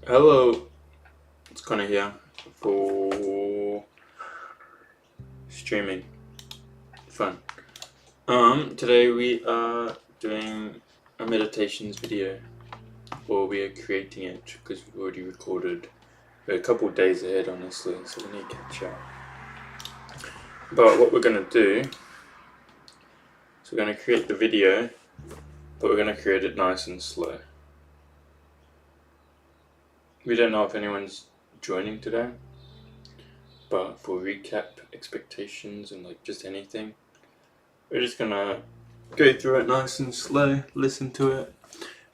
Hello, it's Connor here for streaming fun. Today we are doing a meditations video, or we are creating it because we've already recorded. We're a couple of days ahead, honestly, so we need to catch up. But what we're gonna do is we're gonna create the video, but we're gonna create it nice and slow. We don't know if anyone's joining today, but for recap, expectations, and like just anything, we're just gonna go through it nice and slow, listen to it,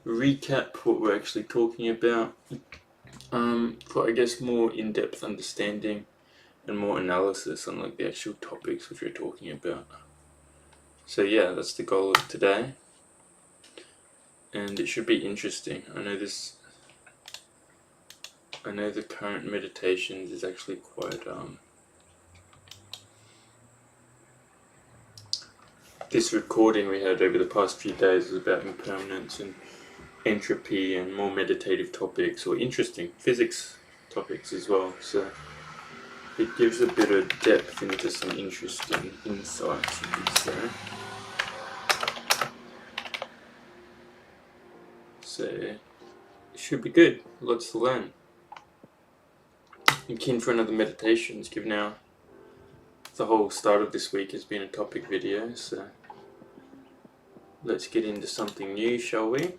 recap what we're actually talking about, for I guess more in-depth understanding and more analysis on like the actual topics which we're talking about. So yeah, that's the goal of today, and it should be interesting. I know the current meditations is actually quite this recording we had over the past few days was about impermanence and entropy and more meditative topics, or interesting physics topics as well, so it gives a bit of depth into some interesting insights, you could say. So it should be good, lots to learn. I'm keen for another meditations, given now the whole start of this week has been a topic video, so let's get into something new, shall we?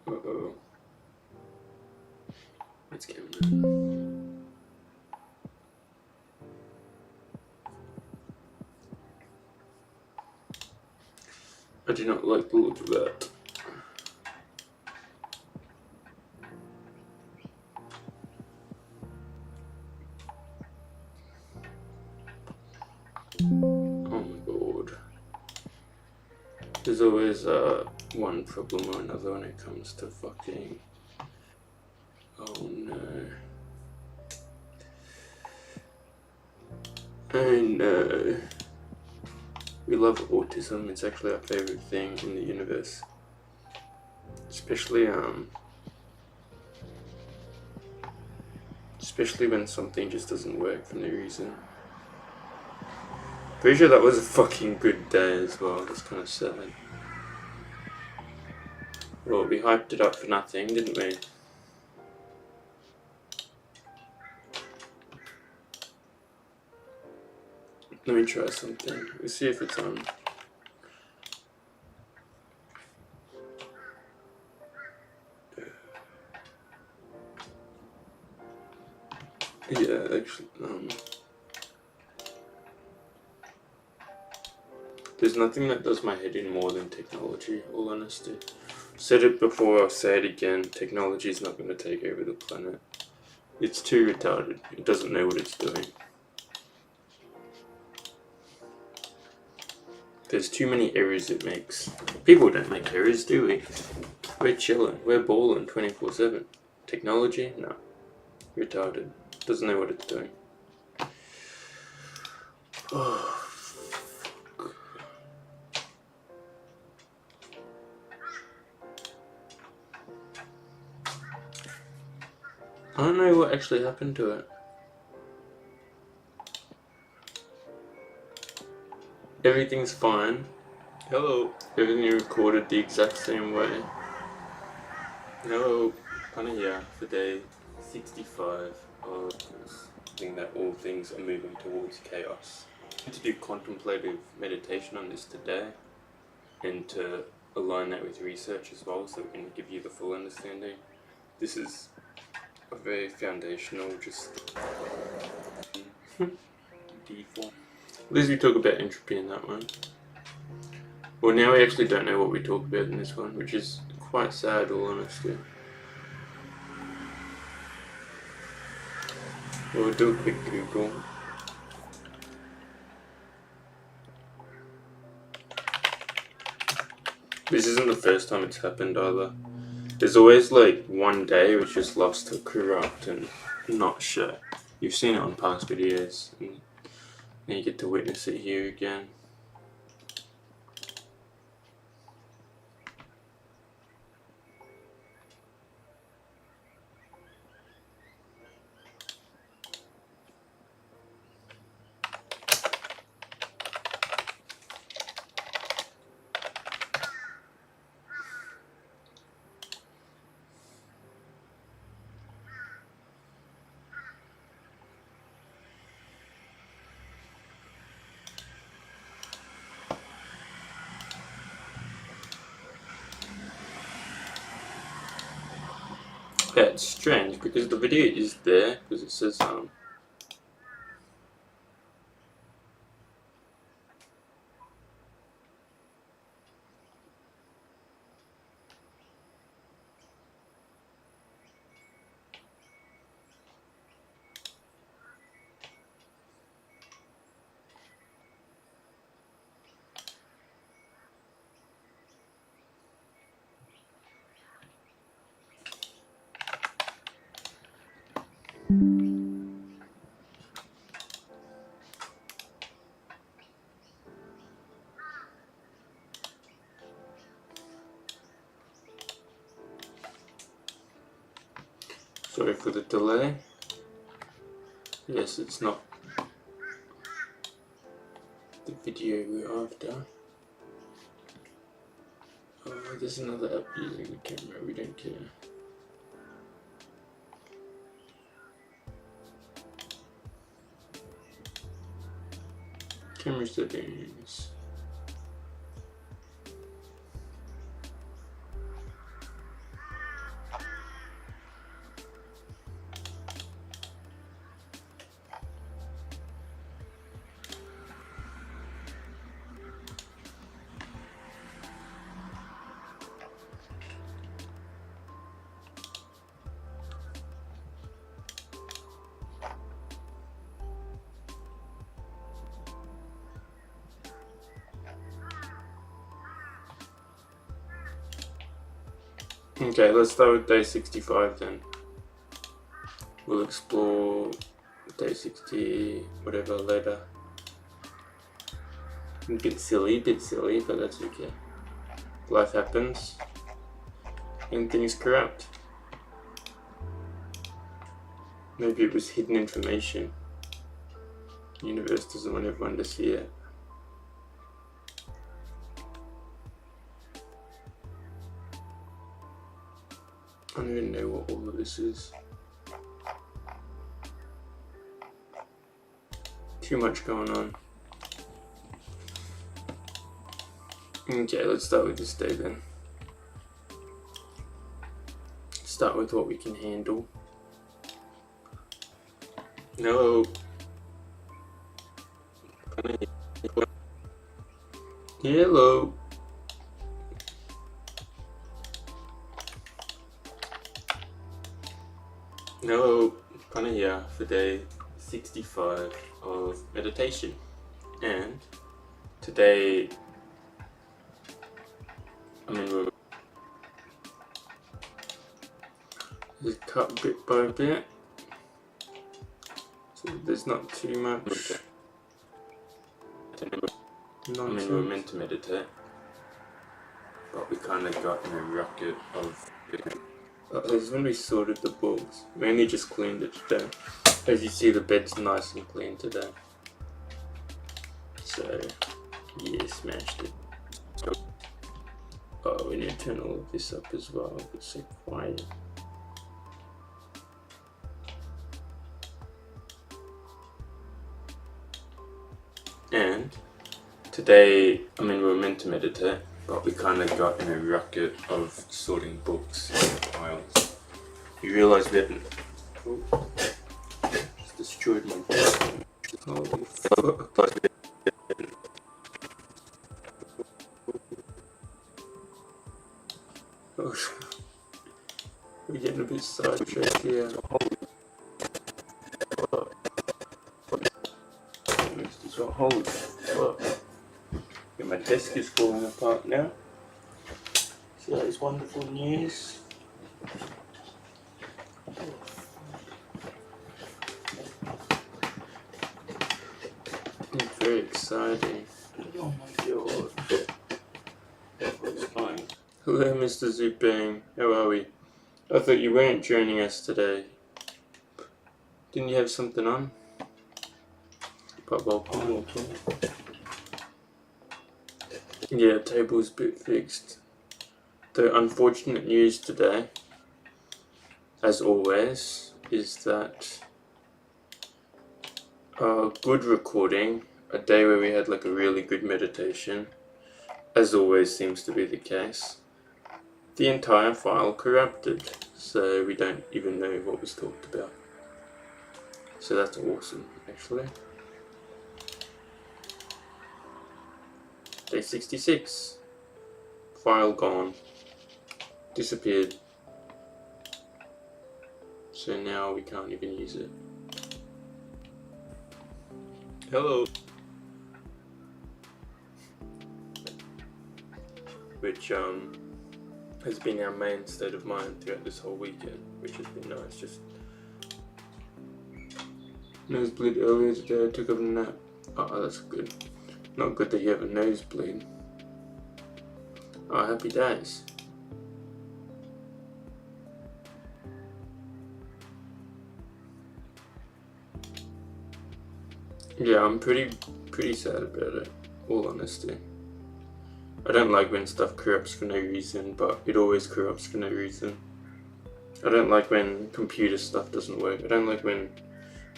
Uh-oh. Let's get on. I do not like the look of that. Oh my god. There's always one problem or another when it comes to fucking... Oh no. Oh no. We love autism, it's actually our favorite thing in the universe. Especially when something just doesn't work for no reason. Pretty sure that was a fucking good day as well, that's kind of sad. Well, we hyped it up for nothing, didn't we? Let me try something. Let's see if it's on. Yeah, actually, there's nothing that does my head in more than technology, all honesty. Said it before, I'll say it again, technology is not going to take over the planet. It's too retarded, it doesn't know what it's doing. There's too many errors it makes. People don't make errors, do we? We're chilling, we're balling 24/7. Technology? No. Retarded. Doesn't know what it's doing. Oh. I don't know what actually happened to it. Everything's fine. Hello. Everything recorded the exact same way. Hello. Connor here for day 65 of this thing that all things are moving towards chaos. I'm going to do contemplative meditation on this today, and to align that with research as well, so we can give you the full understanding. This is a very foundational, just D4. At least we talk about entropy in that one. Well, now we actually don't know what we talk about in this one, which is quite sad, all honesty. We'll do a quick Google. This isn't the first time it's happened either. There's always like one day which is lost to corrupt and not show. You've seen it on past videos. And and you get to witness it here again. Yeah, it's strange because the video is there because it says sorry for the delay. Yes, it's not the video we're after. Oh, there's another app using the camera, we don't care. Camera settings. Okay, let's start with day 65 then. We'll explore day 60, whatever, later. A bit silly, but that's okay. Life happens, and things corrupt. Maybe it was hidden information. The universe doesn't want everyone to see it. I don't even know what all of this is. Too much going on. Okay, let's start with this day then. Start with what we can handle. Hello. Hello. Hello, Connor here for day 65 of meditation, and today we're just cut bit by bit, so there's not too much nonsense. We were meant to meditate, but we kind of got in a rocket of it was when we sorted the books. We only just cleaned it today. As you see, the bed's nice and clean today. So, yeah, smashed it. Oh, we need to turn all of this up as well. It's so quiet. And today, we were meant to meditate, but we kind of got in a rocket of sorting books and files. You realise we hadn't just destroyed my desk. Holy fuck. Oh, we're getting a bit sidetracked here. Holy fuck. Yeah, my desk is falling apart now. So that is wonderful news. It's very exciting. Oh my god. It's fine. Hello, Mr. Zuping. How are we? I thought you weren't joining us today. Didn't you have something on? But welcome. I'm okay. Yeah, table's a bit fixed. The unfortunate news today, as always, is that a good recording, a day where we had like a really good meditation, as always seems to be the case, the entire file corrupted, so we don't even know what was talked about. So that's awesome, actually. Day 66. File gone. Disappeared. So now we can't even use it. Hello. Which has been our main state of mind throughout this whole weekend, which has been nice. Just nosebleed earlier today. I took a nap. Oh, that's good. Not good that you have a nosebleed. Oh, happy days. Yeah, I'm pretty sad about it, all honesty. I don't like when stuff corrupts for no reason, but it always corrupts for no reason. I don't like when computer stuff doesn't work. I don't like when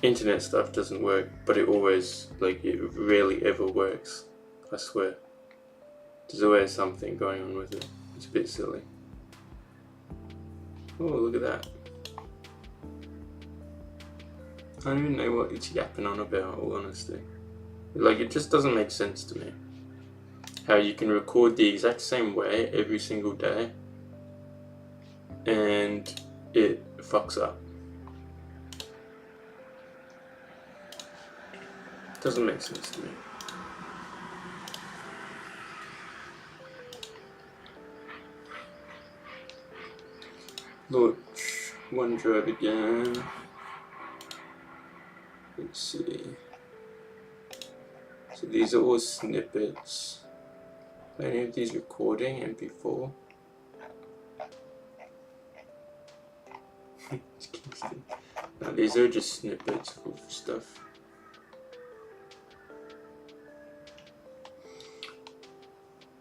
internet stuff doesn't work, but it always, it rarely ever works. I swear. There's always something going on with it. It's a bit silly. Oh, look at that. I don't even know what it's yapping on about, all honesty. It just doesn't make sense to me. How you can record the exact same way every single day and it fucks up. Doesn't make sense to me. Launch OneDrive again. Let's see. So these are all snippets. Are any of these recording MP4? No, these are just snippets of stuff.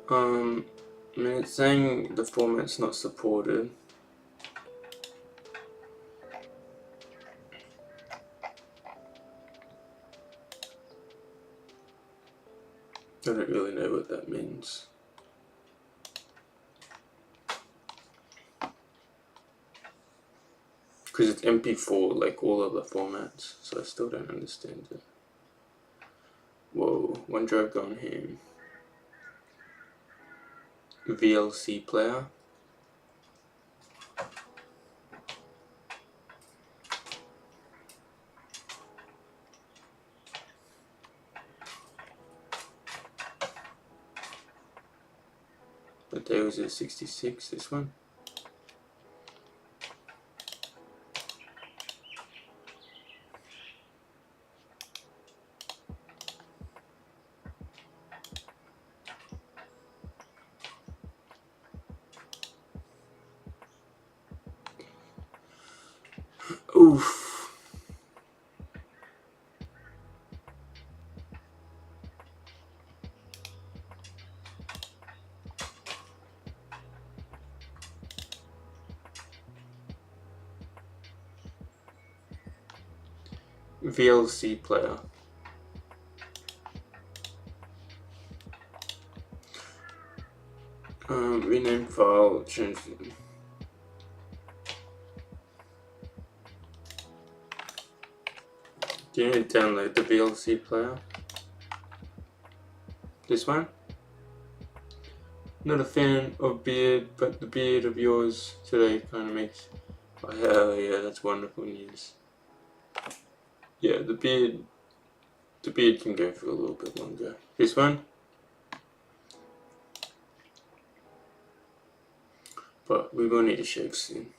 I mean, it's saying the format's not supported. I don't really know what that means. Because it's MP4 like all other formats, so I still don't understand it. Whoa, OneDrive gone ham. VLC player. What day was it? 66, this one? Oof. VLC player. Rename file, change. Do you need to download the VLC player? This one? Not a fan of beard, but the beard of yours today kind of makes. Oh hell yeah, that's wonderful news. Yeah, the beard can go for a little bit longer. This one? But we will need a shave soon.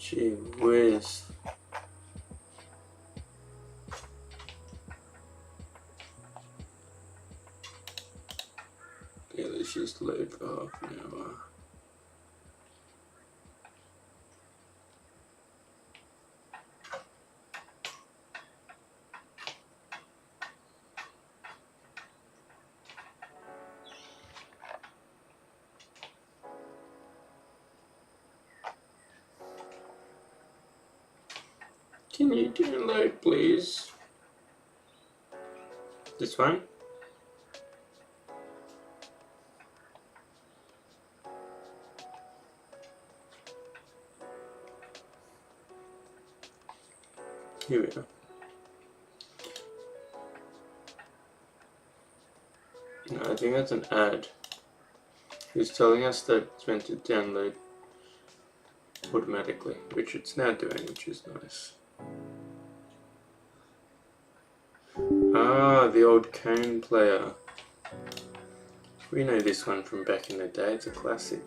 Gee whiz. Okay, let's just load for half an hour. Can you download, please? This one? Here we go. No, I think that's an ad. It's telling us that it's meant to download automatically, which it's now doing, which is nice. Ah, the old cone player. We know this one from back in the day, it's a classic.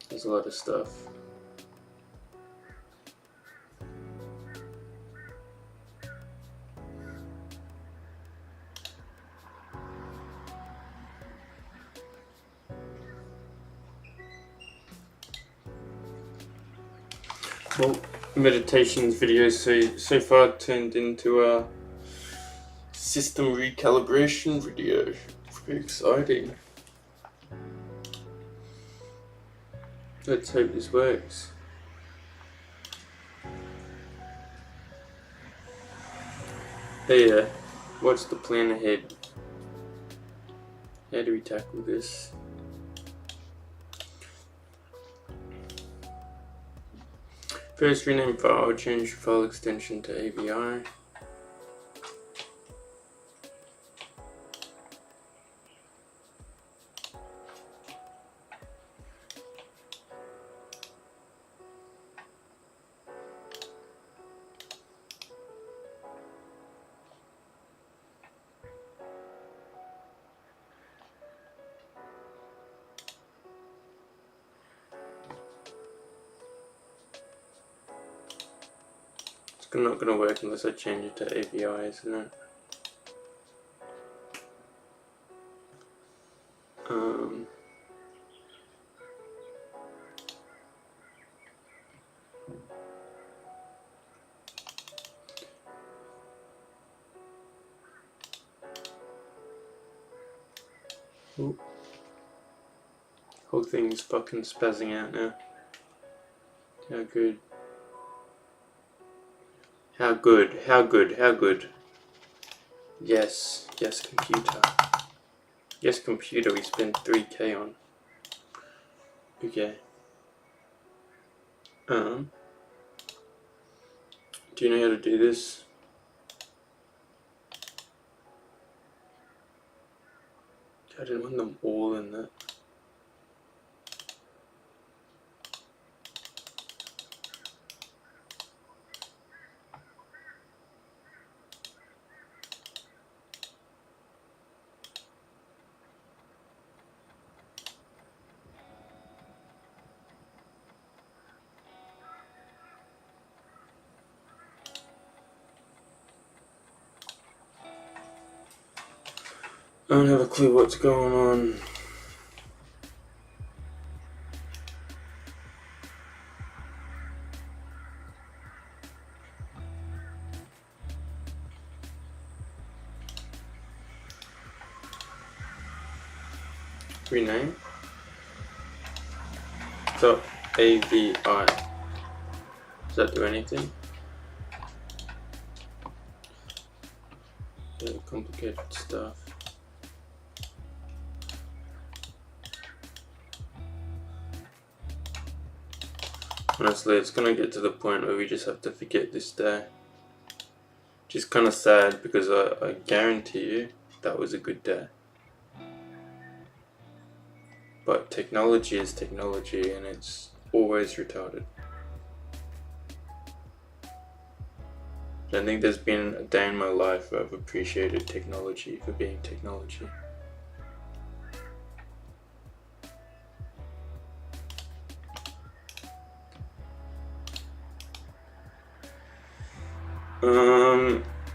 There's a lot of stuff. Well, meditations videos so far turned into a system recalibration video. Very exciting. Let's hope this works. Hey, what's the plan ahead? How do we tackle this? First, rename file, change file extension to AVI. It's not going to work unless I change it to AVI, isn't it? Ooh. Whole thing is fucking spazzing out now. How good. How good, how good, how good. Yes, yes computer. Yes computer, we spent 3k on. Okay. Do you know how to do this? I didn't want them all in that. I don't have a clue what's going on. Rename. So AVI. Does that do anything? Yeah, complicated stuff. Honestly, it's gonna get to the point where we just have to forget this day. Which is kind of sad because I guarantee you that was a good day. But technology is technology and it's always retarded. I don't think there's been a day in my life where I've appreciated technology for being technology.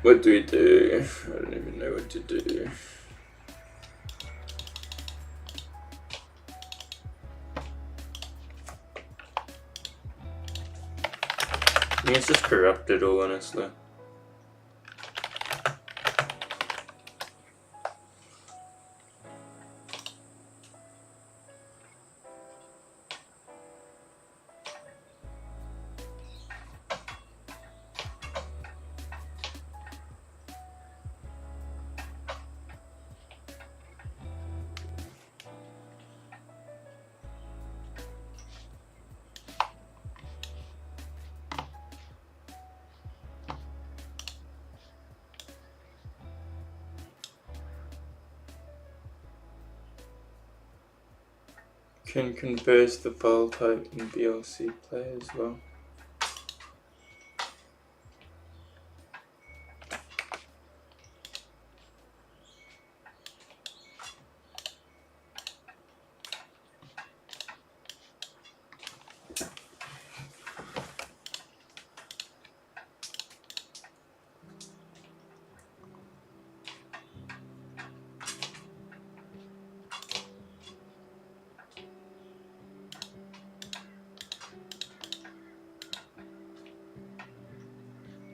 What do we do? I don't even know what to do. I think it's just corrupted all, honestly. Can converse the file type in VLC player as well.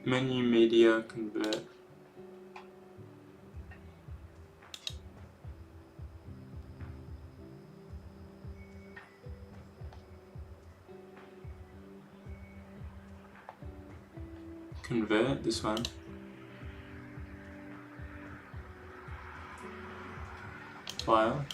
Menu media convert. Convert, this one. File.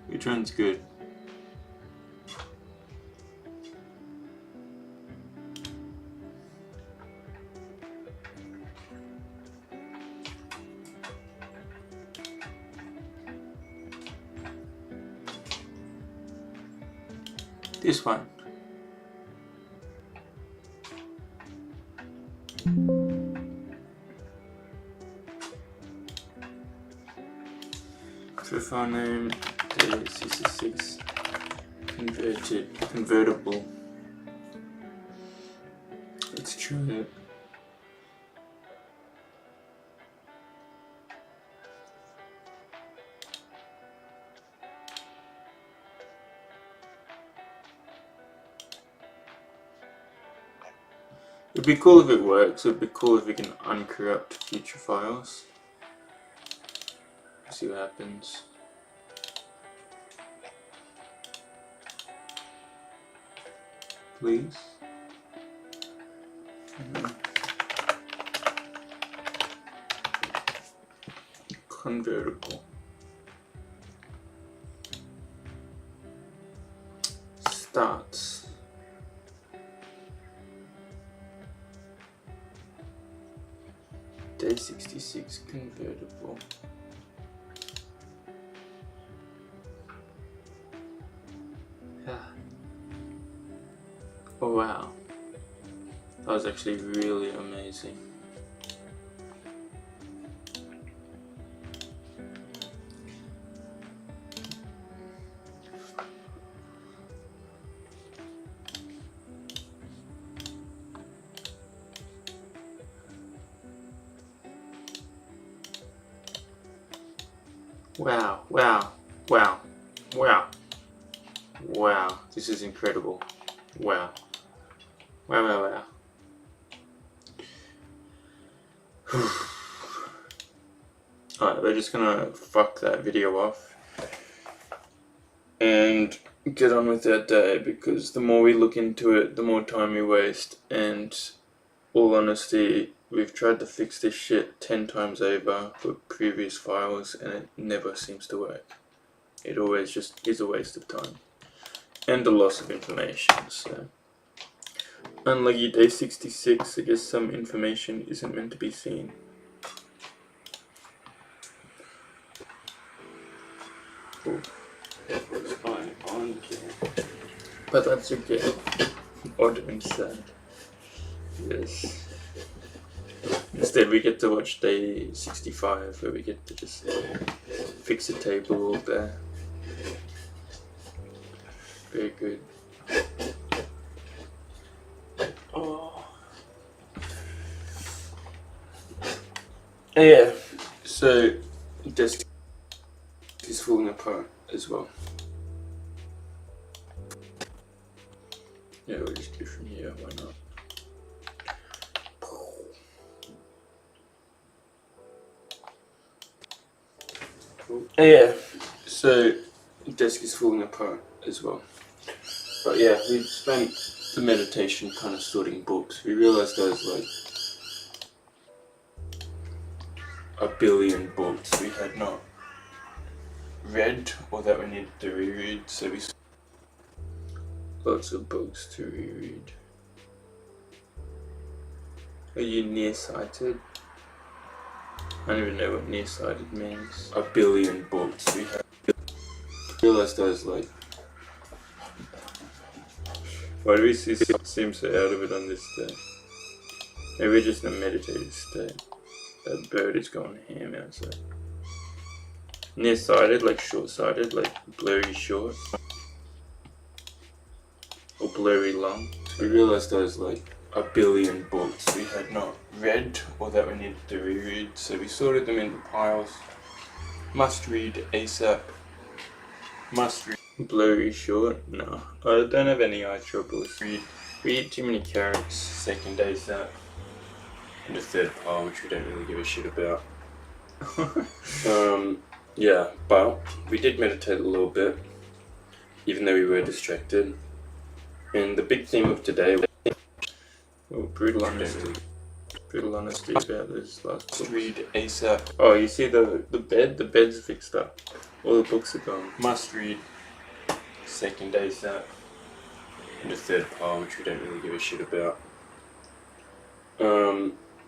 Which one's good? This one. For file name, CC6 convertible. Let's try it. It'd be cool if it works. It'd be cool if we can uncorrupt future files. See what happens. Please. Convertible. Starts. Day 66 convertible. Oh wow, that was actually really amazing. Wow, wow, wow, wow, wow, this is incredible. Wow. Wow, wow, wow. Alright, we're just gonna fuck that video off and get on with our day, because the more we look into it, the more time we waste, and all honesty, we've tried to fix this shit 10 times over for previous files and it never seems to work. It always just is a waste of time and a loss of information, so Unlucky day 66, I guess some information isn't meant to be seen. Cool. It's kind of on here. But that's okay. Odd and sad. Yes. Instead we get to watch day 65 where we get to just fix a table all day. Very good. Oh. Yeah, so desk is falling apart as well. Yeah, we'll just do from here, why not? Yeah, so desk is falling apart as well. But yeah, we spent the meditation kind of sorting books. We realized there was like a billion books we had not read or that we needed to reread, so we lots of books to reread. Are you nearsighted? I don't even know what nearsighted means. A billion books we had. Realized I was like, why do we seem so out of it on this day? Maybe we're just in a meditative state. That bird is going ham outside. Nearsighted, like short-sighted, like blurry short. Or blurry long. We realized there was like a billion books we had not read or that we needed to reread, so we sorted them into piles. Must read ASAP. Must read. Blurry short? No. I don't have any eye troubles. We eat too many carrots. Second ASAP. And the third pile, which we don't really give a shit about. Yeah, but we did meditate a little bit, even though we were distracted. And the big theme of today was brutal honesty. Brutal honesty about this last book. Read ASAP. Oh, you see the bed? The bed's fixed up. All the books are gone. Must read. Second ASAP. And the third pile, which we don't really give a shit about.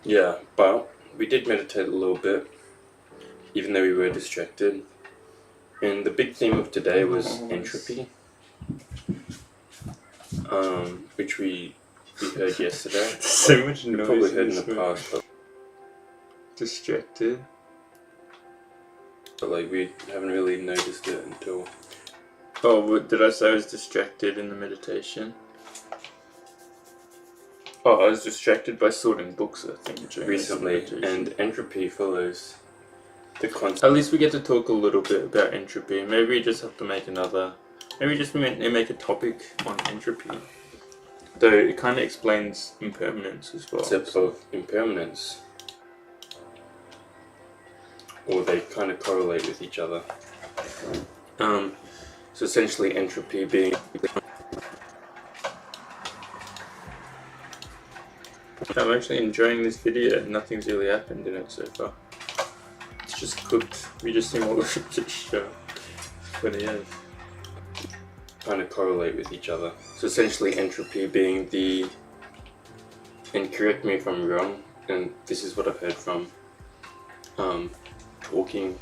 Yeah, but we did meditate a little bit, even though we were distracted. And the big theme of today was entropy, which we heard yesterday. So much noise. We probably heard in the past, but distracted. But like we haven't really noticed it until. Oh, what did I say? I was distracted in the meditation. Oh, I was distracted by sorting books, I think, recently, and entropy follows the concept. At least we get to talk a little bit about entropy. Maybe we just have to make maybe just make a topic on entropy. Though it kind of explains impermanence as well. Concept of impermanence. Or they kind of correlate with each other. So essentially entropy being... I'm actually enjoying this video. Nothing's really happened in it so far. It's just cooked. We just seem all over the show. But it is. Kind of correlate with each other. So essentially entropy being the... And correct me if I'm wrong, and this is what I've heard from talking.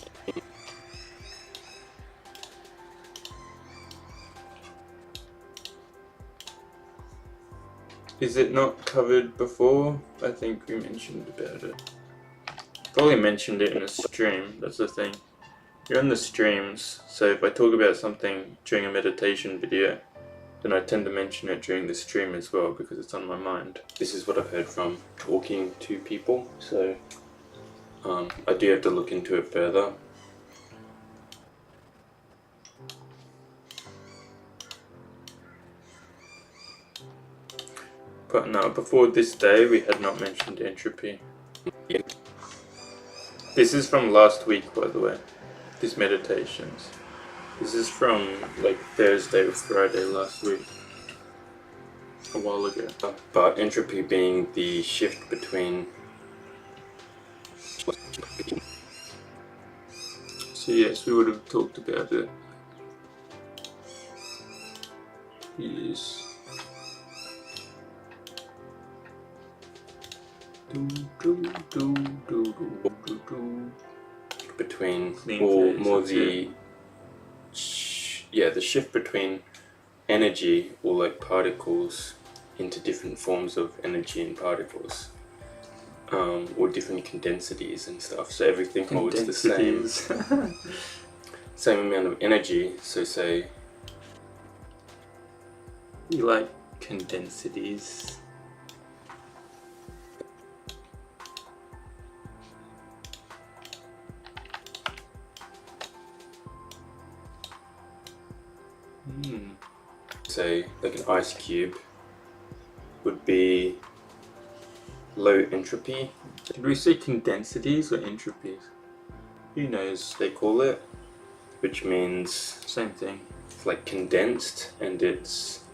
Is it not covered before? I think we mentioned about it. Probably mentioned it in a stream, that's the thing. You're on the streams, so if I talk about something during a meditation video, then I tend to mention it during the stream as well because it's on my mind. This is what I've heard from talking to people, so I do have to look into it further. But no, before this day we had not mentioned entropy. This is from last week, by the way. These meditations. This is from like Thursday or Friday last week. A while ago. But entropy being the shift between... So yes, we would have talked about it. Yes. Between, Clean or phase, more that's the the shift between energy or like particles into different forms of energy and particles, or different densities and stuff. So everything holds the same amount of energy. So say you like condensities. Say like an ice cube would be low entropy. Did we say condensities or entropies? Who knows? They call it, which means same thing. It's like condensed, and it's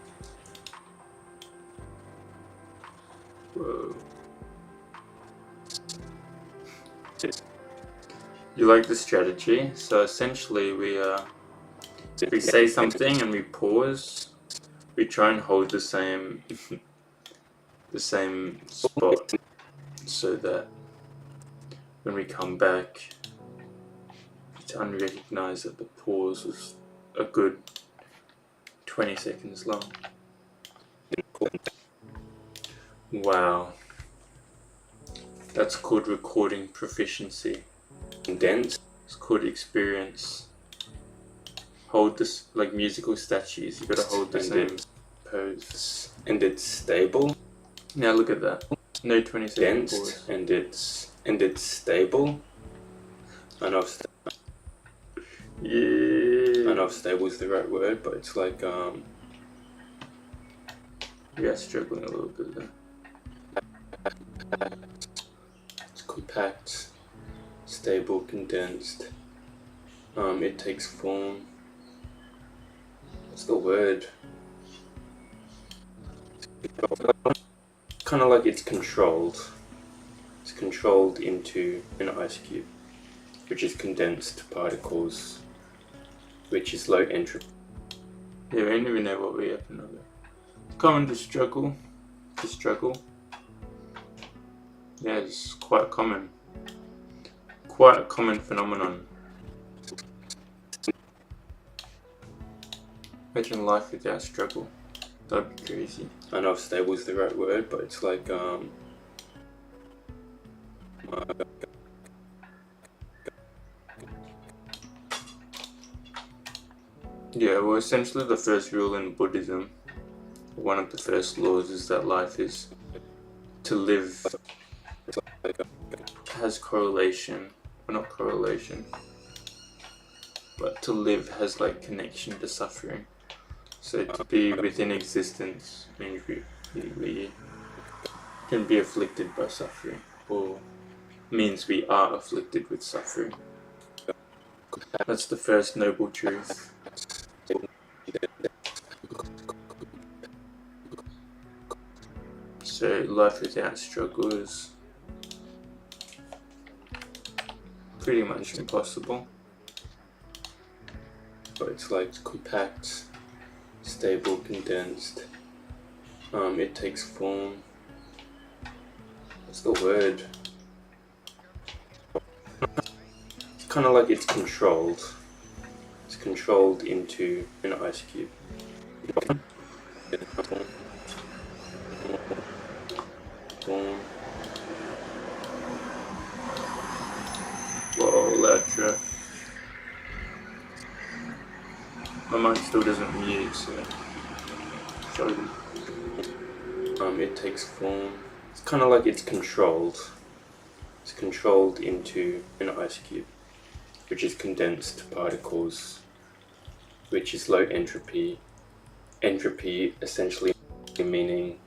whoa. You like the strategy? So essentially, we say something and we pause. We try and hold the same spot, so that when we come back, it's unrecognized that the pause was a good 20 seconds long. Wow. That's called recording proficiency. Condensed. It's called experience. Hold this, like musical statues, you gotta hold the same pose. And it's stable. Now look at that. No 20 second pause. And it's stable. I know if stable is the right word, but it's like we are struggling a little bit there. It's compact, stable, condensed. It takes form. What's the word? Kind of like it's controlled. It's controlled into an ice cube, which is condensed particles, which is low entropy. Yeah, we don't even know what we have to know. It's common to struggle. Yeah, it's quite common. Quite a common phenomenon. Imagine life without struggle. That'd be crazy. I know if stable is the right word, but it's like yeah, well, essentially the first rule in Buddhism, one of the first laws, is that life is to live has correlation, well, not correlation, but to live has like connection to suffering. So to be within existence means we can be afflicted by suffering, or means we are afflicted with suffering. That's the first noble truth. So life without struggle is pretty much impossible. But it's like compact, stable, condensed. It takes form. What's the word? It's kind of like it's controlled. It's controlled into an ice cube. Whoa, loud track. My mic still doesn't mute, so sorry. It takes form. It's kind of like it's controlled. It's controlled into an ice cube, which is condensed particles, which is low entropy. Entropy essentially meaning,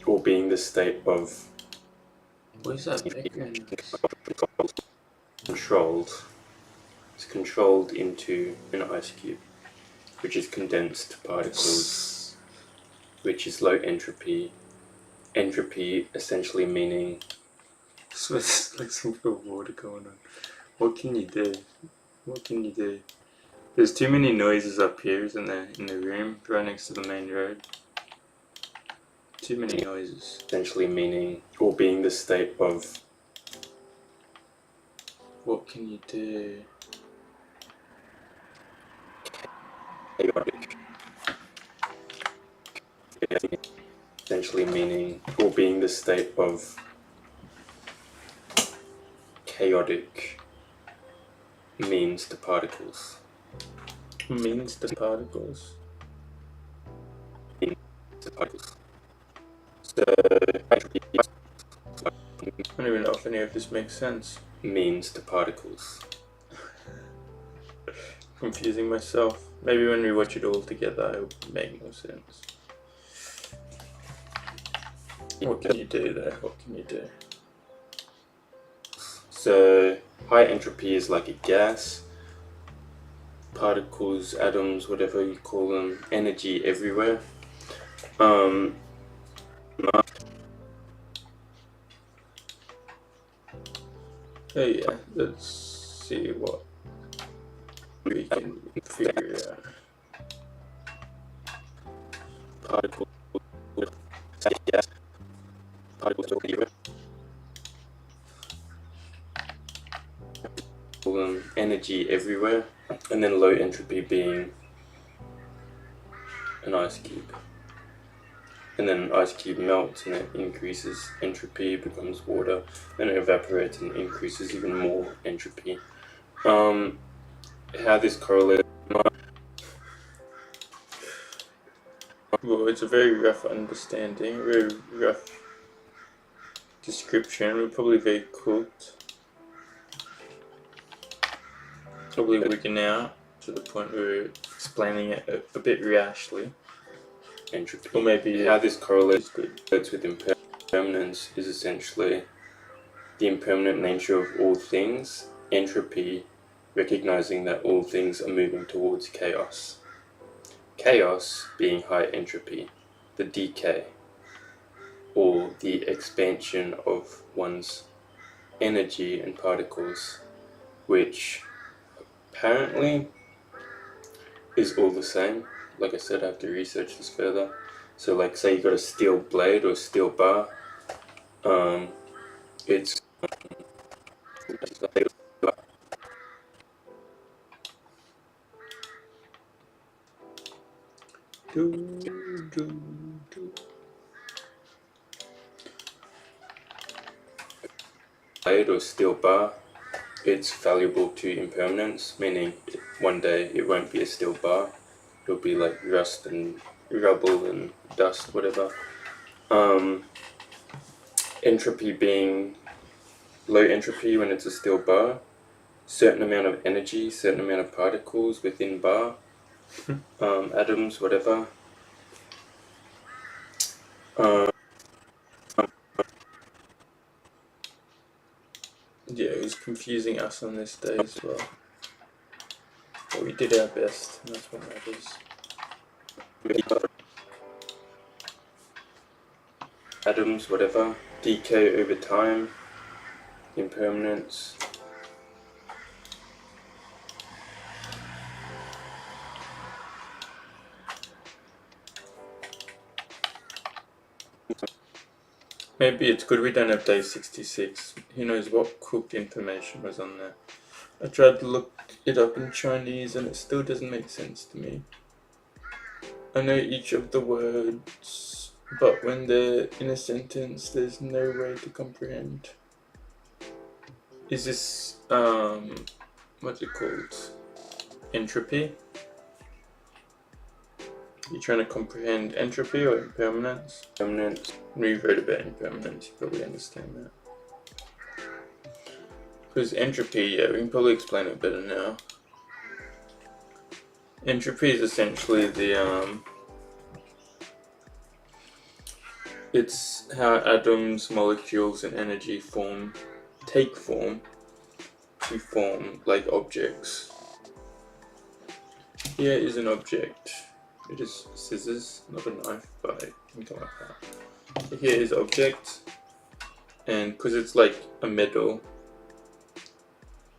or being the state of, what is that background? Controlled. It's controlled into an ice cube, which is condensed particles, which is low entropy. Entropy essentially meaning, so it's like some sort of water going on. What can you do? What can you do? There's too many noises up here, isn't there, in the room right next to the main road? Too many noises. Essentially meaning or being the state of. What can you do? Chaotic. Essentially meaning or being the state of chaotic means to particles. Means to particles. Means to particles. So entropy. I don't even know if any of this makes sense. Means to particles. Confusing myself. Maybe when we watch it all together, it will make more sense. What can you do there? What can you do? So high entropy is like a gas. Particles, atoms, whatever you call them, energy everywhere. Oh yeah, let's see what we can figure out. Particles, gas, particles everywhere. Call them energy everywhere, and then low entropy being an ice cube. And then an ice cube melts and it increases entropy, becomes water, then it evaporates and increases even more entropy. How this correlates? Well, it's a very rough understanding, very rough description. We're probably very cooked. Probably wigging out to the point where we're explaining it a bit rashly. Entropy. Or maybe how this correlates with impermanence is essentially the impermanent nature of all things. Entropy, recognizing that all things are moving towards chaos. Chaos being high entropy, the decay, or the expansion of one's energy and particles, which apparently is all the same. Like I said, I have to research this further. So like say you got a steel blade or a steel bar, it's blade or steel bar, it's valuable to impermanence, meaning one day it won't be a steel bar, it'll be like rust and rubble and dust, whatever. Entropy being low entropy when it's a steel bar, certain amount of energy, certain amount of particles within bar, atoms, whatever. Yeah, it was confusing us on this day as well. But we did our best, and that's what matters. Atoms, whatever, decay over time, impermanence. Maybe it's good we don't have day 66. Who knows what cooked information was on there. I tried to look it up in Chinese and it still doesn't make sense to me. I know each of the words, but when they're in a sentence, there's no way to comprehend. Is this, what's it called? Entropy? You're trying to comprehend entropy or impermanence? Impermanence. We've read about impermanence, you probably understand that. Because entropy, yeah, we can probably explain it better now. Entropy is essentially the, it's how atoms, molecules, and energy take form to form like objects. Here is an object. It is scissors, not a knife, but it can come like that. So here is object, and because it's like a metal,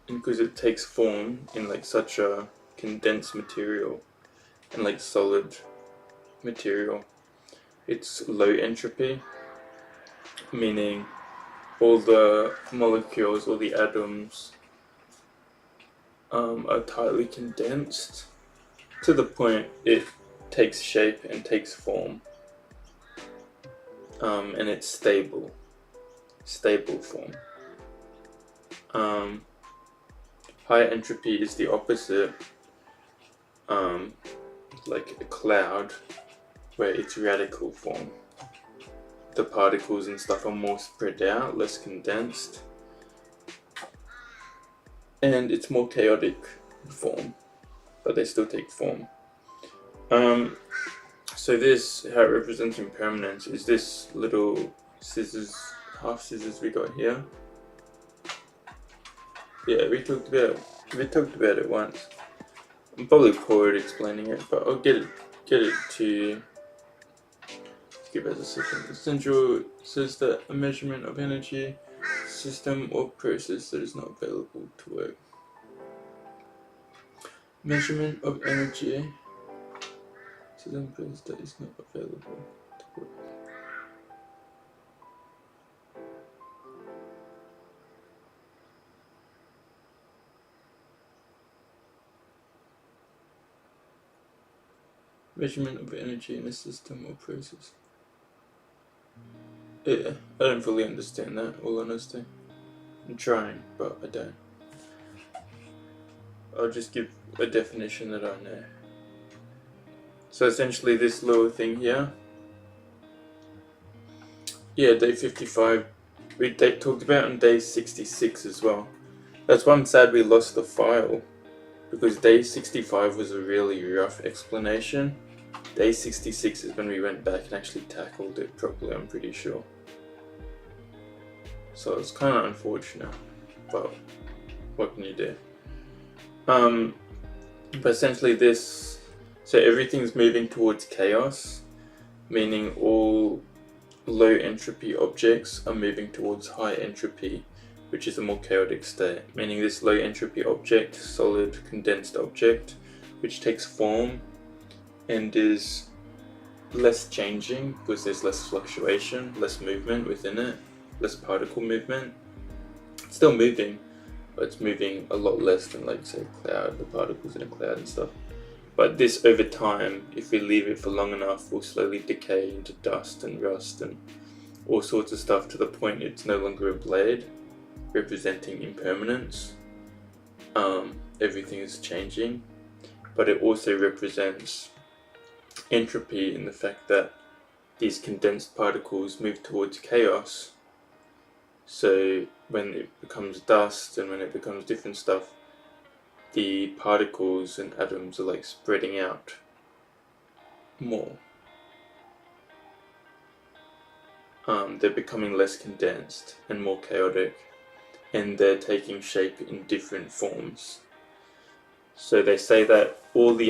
and because it takes form in like such a condensed material and like solid material, it's low entropy, meaning all the molecules, all the atoms are tightly condensed to the point it takes shape and takes form, and it's stable form. High entropy is the opposite, like a cloud, where it's radical form. The particles and stuff are more spread out, less condensed, and it's more chaotic form, but they still take form. So this, how it represents impermanence, is this little scissors, half scissors we got here. Yeah, we talked about it once. I'm probably poor at explaining it, but I'll get it to you. Give us a second. Essential says that a measurement of energy, system or process that is not available to work. Measurement of energy, system process that is not available to work. Measurement of energy in a system or process. Yeah, I don't fully understand that, all honesty. I'm trying, but I don't. I'll just give a definition that I know. So essentially this little thing here, yeah, day 55, we talked about on day 66 as well. That's why I'm sad we lost the file, because day 65 was a really rough explanation. Day 66 is when we went back and actually tackled it properly, I'm pretty sure. So it's kind of unfortunate, but what can you do? But essentially this, so everything's moving towards chaos, meaning all low entropy objects are moving towards high entropy, which is a more chaotic state, meaning this low entropy object, solid condensed object, which takes form and is less changing because there's less fluctuation, less movement within it, less particle movement. It's still moving, but it's moving a lot less than, like, say, a cloud, the particles in a cloud and stuff. But this, over time, if we leave it for long enough, will slowly decay into dust and rust and all sorts of stuff, to the point it's no longer a blade, representing impermanence. Everything is changing, but it also represents entropy in the fact that these condensed particles move towards chaos. So when it becomes dust and when it becomes different stuff, the particles and atoms are like spreading out more. They're becoming less condensed and more chaotic, and they're taking shape in different forms. So they say that all our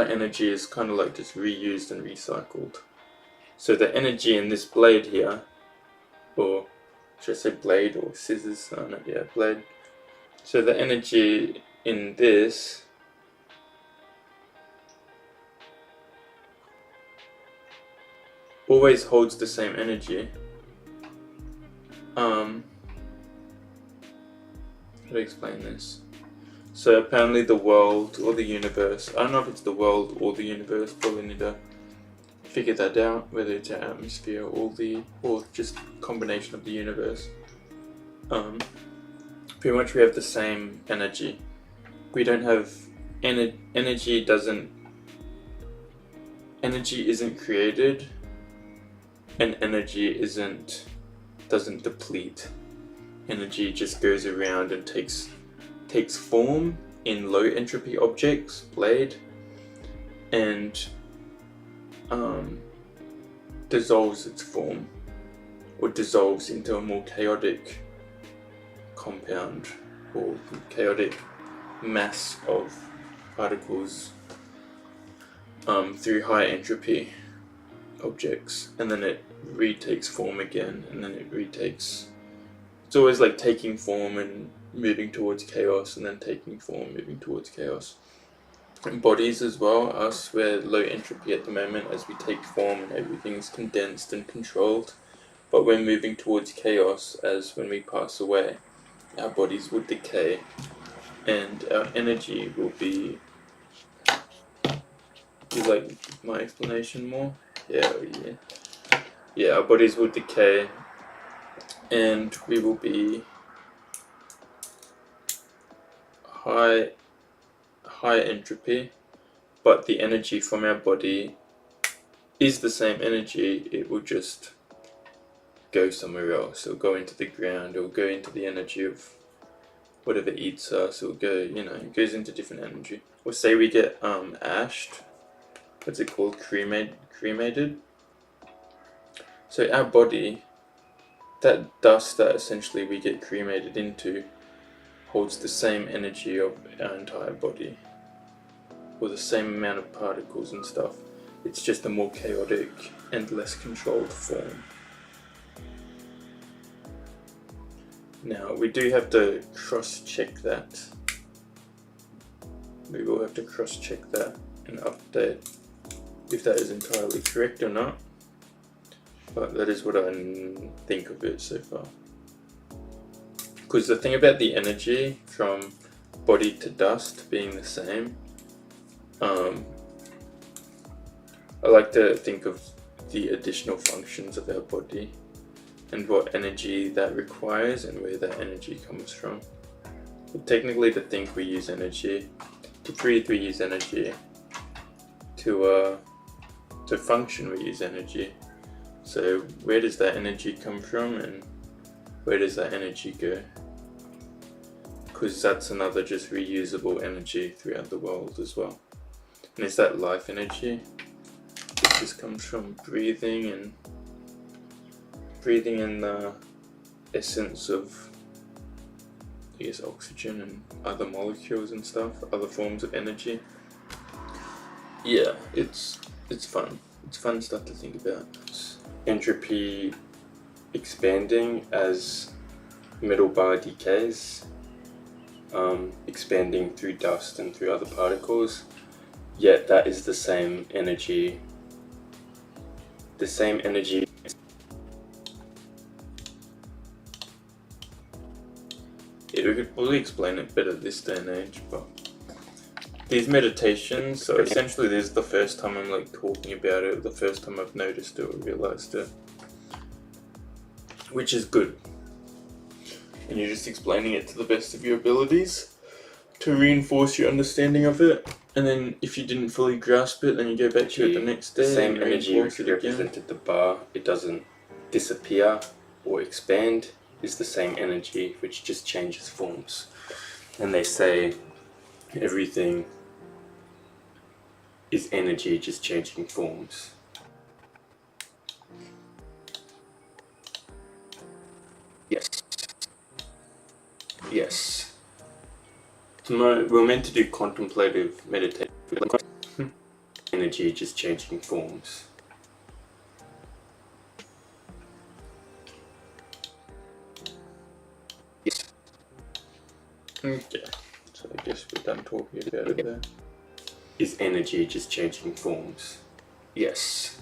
energy is kind of like just reused and recycled. So the energy in this blade here, or should I say blade or scissors? I don't know, yeah, blade. So the energy in this always holds the same energy. How to explain this? So apparently the world or the universe, I don't know if it's the world or the universe, probably need to figure that out, whether it's our atmosphere or just combination of the universe. Pretty much we have the same energy. We don't have energy isn't created, and energy doesn't deplete. Energy just goes around and takes form in low entropy objects, blade, and dissolves its form, or dissolves into a more chaotic compound or chaotic mass of particles through high entropy objects, and then it retakes form again, and then it's always like taking form and moving towards chaos, and then taking form, moving towards chaos. bodies as well. Us, we're low entropy at the moment as we take form and everything's condensed and controlled. But we're moving towards chaos as when we pass away, our bodies will decay and our energy will be. Do you like my explanation more? Yeah. Yeah, our bodies will decay and we will be high entropy, but the energy from our body is the same energy. It will just go somewhere else. It'll go into the ground, it'll go into the energy of whatever eats us. It'll go, it goes into different energy. Or say we get ashed. What's it called? Cremated. So our body, that dust that essentially we get cremated into, holds the same energy of our entire body, or the same amount of particles and stuff. It's just a more chaotic and less controlled form. Now, we do have to cross-check that. We will have to cross-check that and update if that is entirely correct or not. But that is what I think of it so far. Because the thing about the energy from body to dust being the same, I like to think of the additional functions of our body and what energy that requires and where that energy comes from. But technically, to think we use energy, to breathe we use energy, to function we use energy. So where does that energy come from and where does that energy go? Because that's another just reusable energy throughout the world as well. And is that life energy? It just comes from breathing in the essence of, I guess, oxygen and other molecules and stuff, other forms of energy. Yeah, it's fun. It's fun stuff to think about. Entropy expanding as metal bar decays, expanding through dust and through other particles, yet that is the same energy. The same energy. We could probably explain it better this day and age, but these meditations, so essentially this is the first time I'm like talking about it, the first time I've noticed it or realized it, which is good. And you're just explaining it to the best of your abilities to reinforce your understanding of it. And then if you didn't fully grasp it, then you go back to it the next day. The same energy which represented the bar, it doesn't disappear or expand, is the same energy which just changes forms. And they say everything is energy just changing forms. Yes. Tomorrow we're meant to do contemplative meditation. Energy just changing forms. Yes. Okay. So I guess we're done talking about it there. Is energy just changing forms? Yes.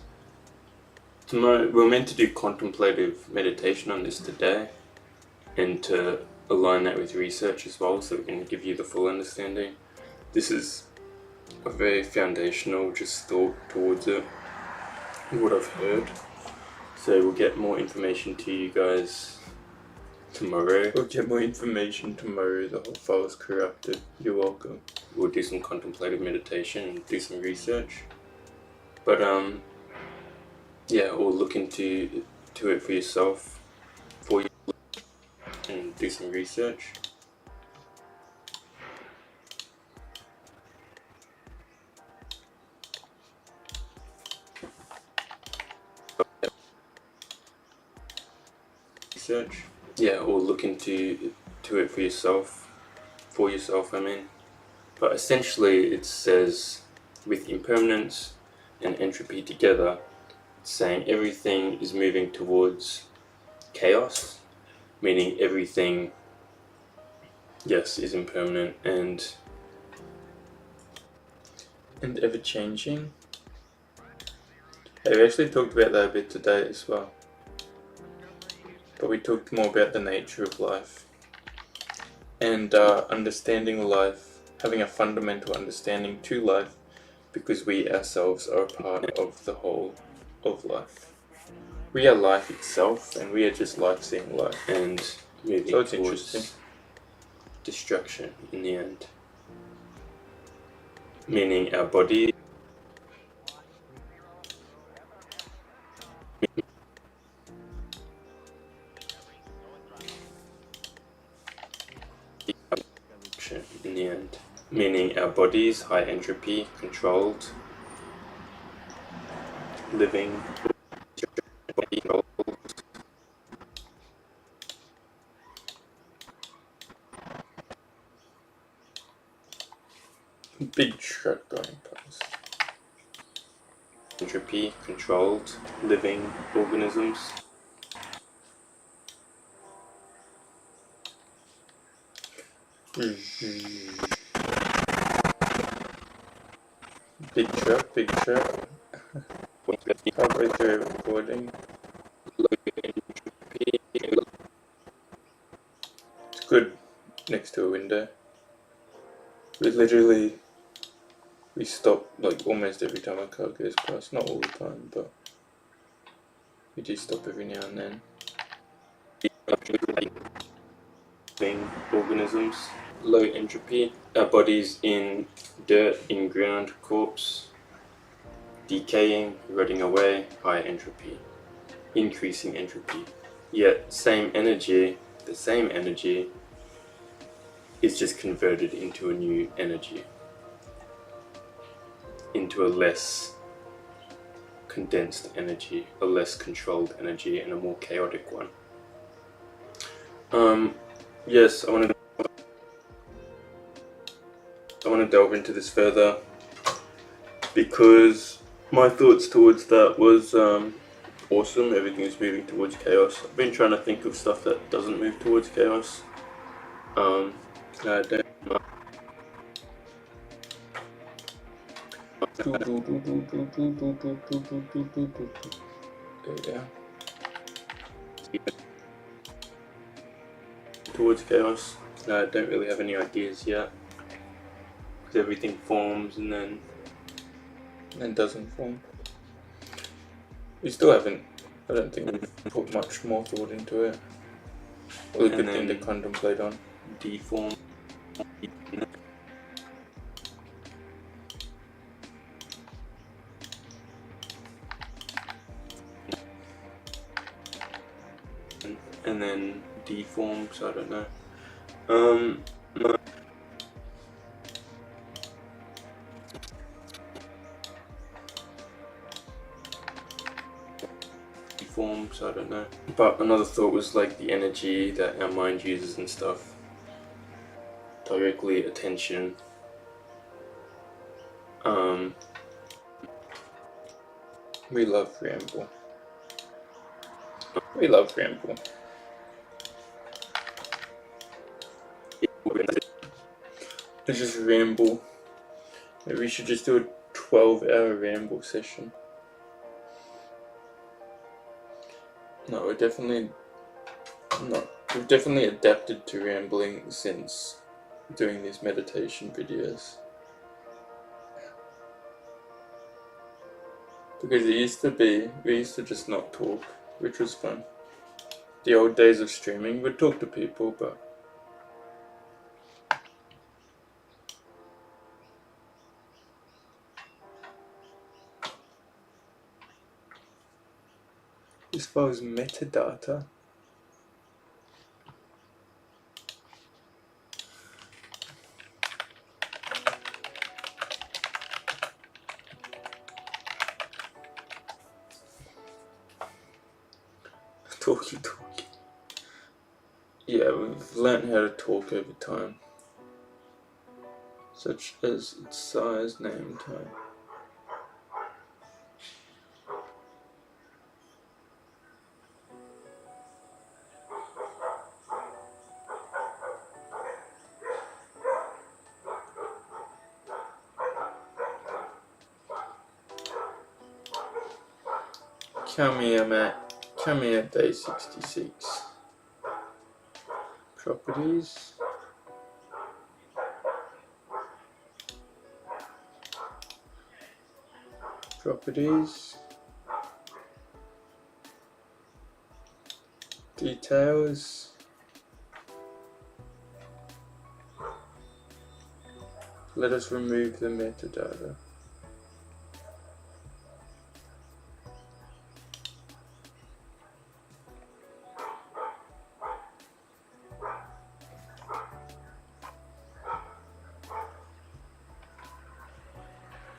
Tomorrow we're meant to do contemplative meditation on this today, and to align that with research as well, so we can give you the full understanding. This is a very foundational just thought towards it, what I've heard. So we'll get more information to you guys tomorrow. We'll get more information tomorrow. The whole file is corrupted. You're welcome. We'll do some contemplative meditation and do some research. But yeah, or look into it for yourself, and do some research. Yeah, or look into it for yourself, I mean. But essentially it says with impermanence and entropy together, it's saying everything is moving towards chaos, meaning everything, yes, is impermanent, and and ever-changing. Hey, we actually talked about that a bit today as well. But we talked more about the nature of life and understanding life, having a fundamental understanding to life, because we ourselves are a part of the whole of life. We are life itself, and we are just life seeing life. And moving So it's towards interesting. destruction in the end. Meaning our body in the end. Meaning our bodies, high entropy, controlled, living, body controlled. Big truck going past. Entropy, controlled, living organisms. Big truck, big truck. Halfway through recording. It's good next to a window. We stop like almost every time a car goes past. Not all the time, but we do stop every now and then. Living organisms, low entropy. Our bodies in dirt, in ground, corpse, decaying, rotting away, high entropy, increasing entropy. Yet the same energy is just converted into a new energy, into a less condensed energy, a less controlled energy, and a more chaotic one. Yes, I want to delve into this further, because my thoughts towards that was awesome. Everything's moving towards chaos. I've been trying to think of stuff that doesn't move towards chaos. I don't know. Yeah. Towards chaos. I don't really have any ideas yet, because everything forms and then doesn't form. We still haven't, I don't think we've put much more thought into it. Well, a good thing to contemplate on. deform. And then deforms, I don't know. Deforms, I don't know. But another thought was like the energy that our mind uses and stuff. Directly attention. We love ramble. We love ramble. Let's just ramble. Maybe we should just do a 12-hour ramble session. No, we've definitely adapted to rambling since doing these meditation videos. Because we used to just not talk, which was fun. The old days of streaming, we'd talk to people, but as far as metadata, talkie. Yeah, we've learnt how to talk over time, such as its size, name, time. Tell me at day 66. Properties. Properties. Details. Let us remove the metadata.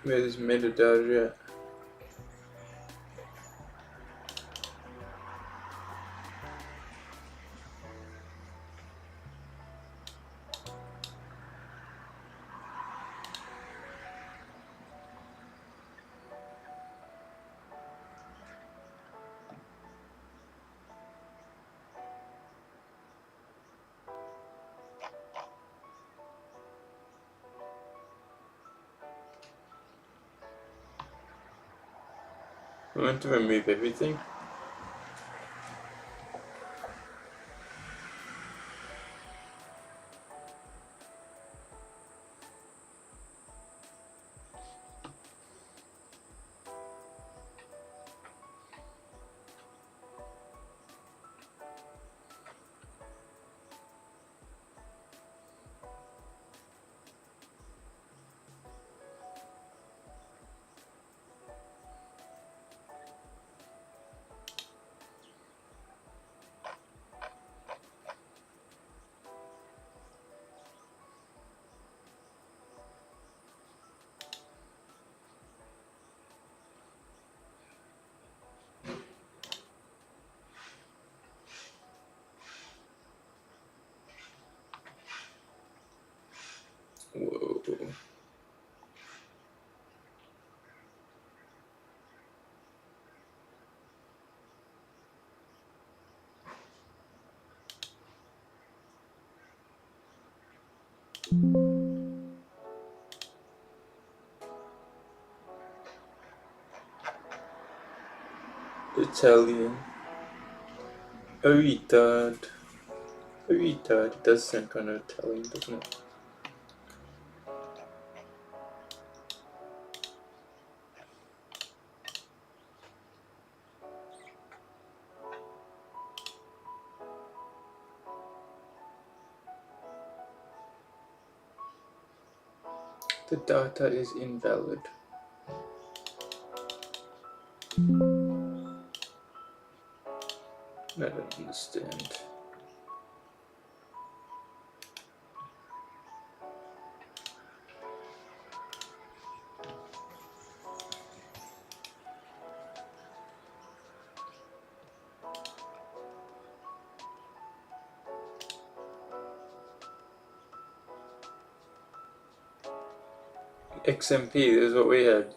Where's metadata at? I want to remove everything. Whoa. Italian. A retard. A retard. It does sound kind of Italian, doesn't it? The data is invalid. I don't understand. XMP is what we had.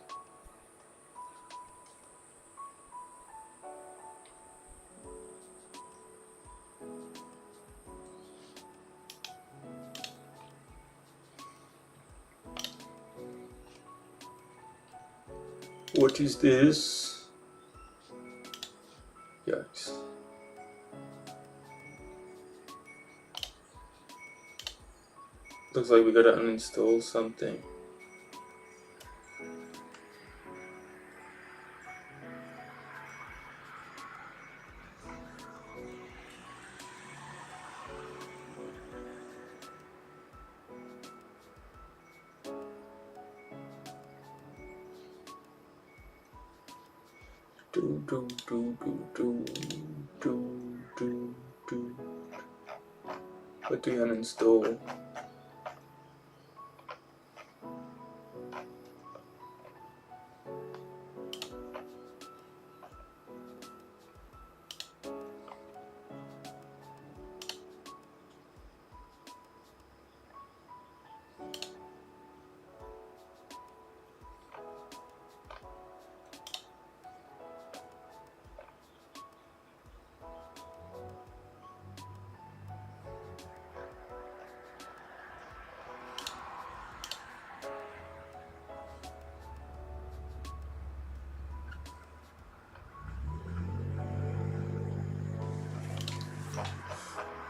What is this? Yikes. Looks like we gotta uninstall something. What do we uninstall?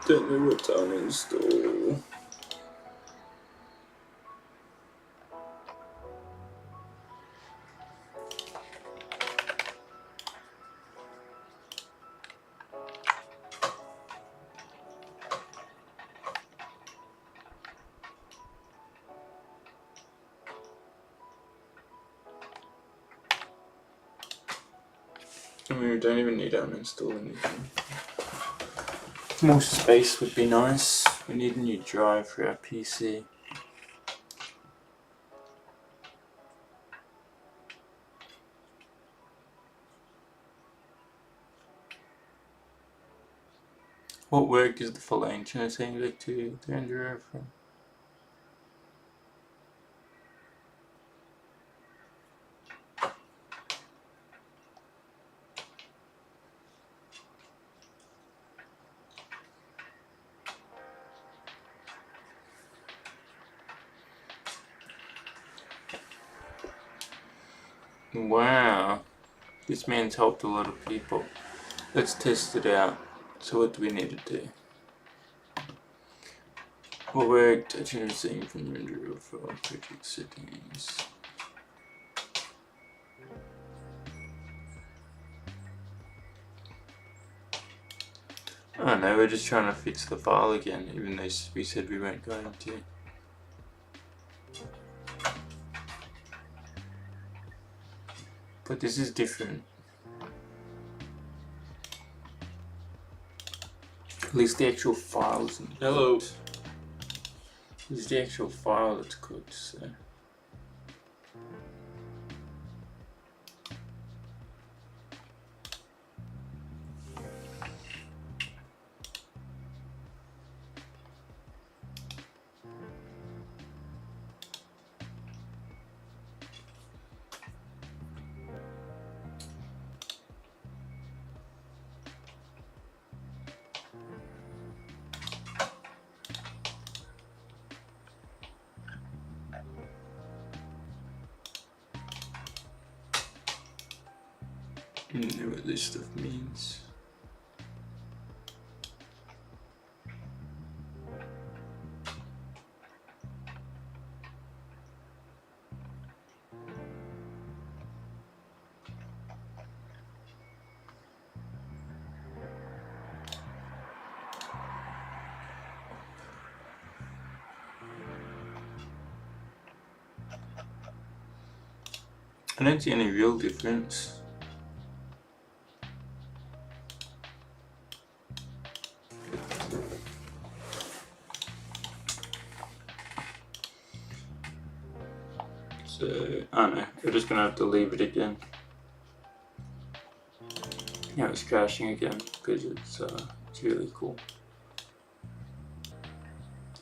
Don't know what to uninstall. I mean, we don't even need to uninstall anything. More space would be nice. We need a new drive for our PC. What work is the following? Changing it to the Android from? Wow, this man's helped a lot of people. Let's test it out. So what do we need to do? What worked? I changed thing from the Android for project settings. Oh no, we're just trying to fix the file again, even though we said we weren't going to. But this is different. At least the actual file isn't Hello. cooked. At least the actual file that's cooked, so. I don't know what this stuff means. I don't see any real difference. So, I don't know, we're just gonna have to leave it again. Yeah, it's crashing again because it's really cool.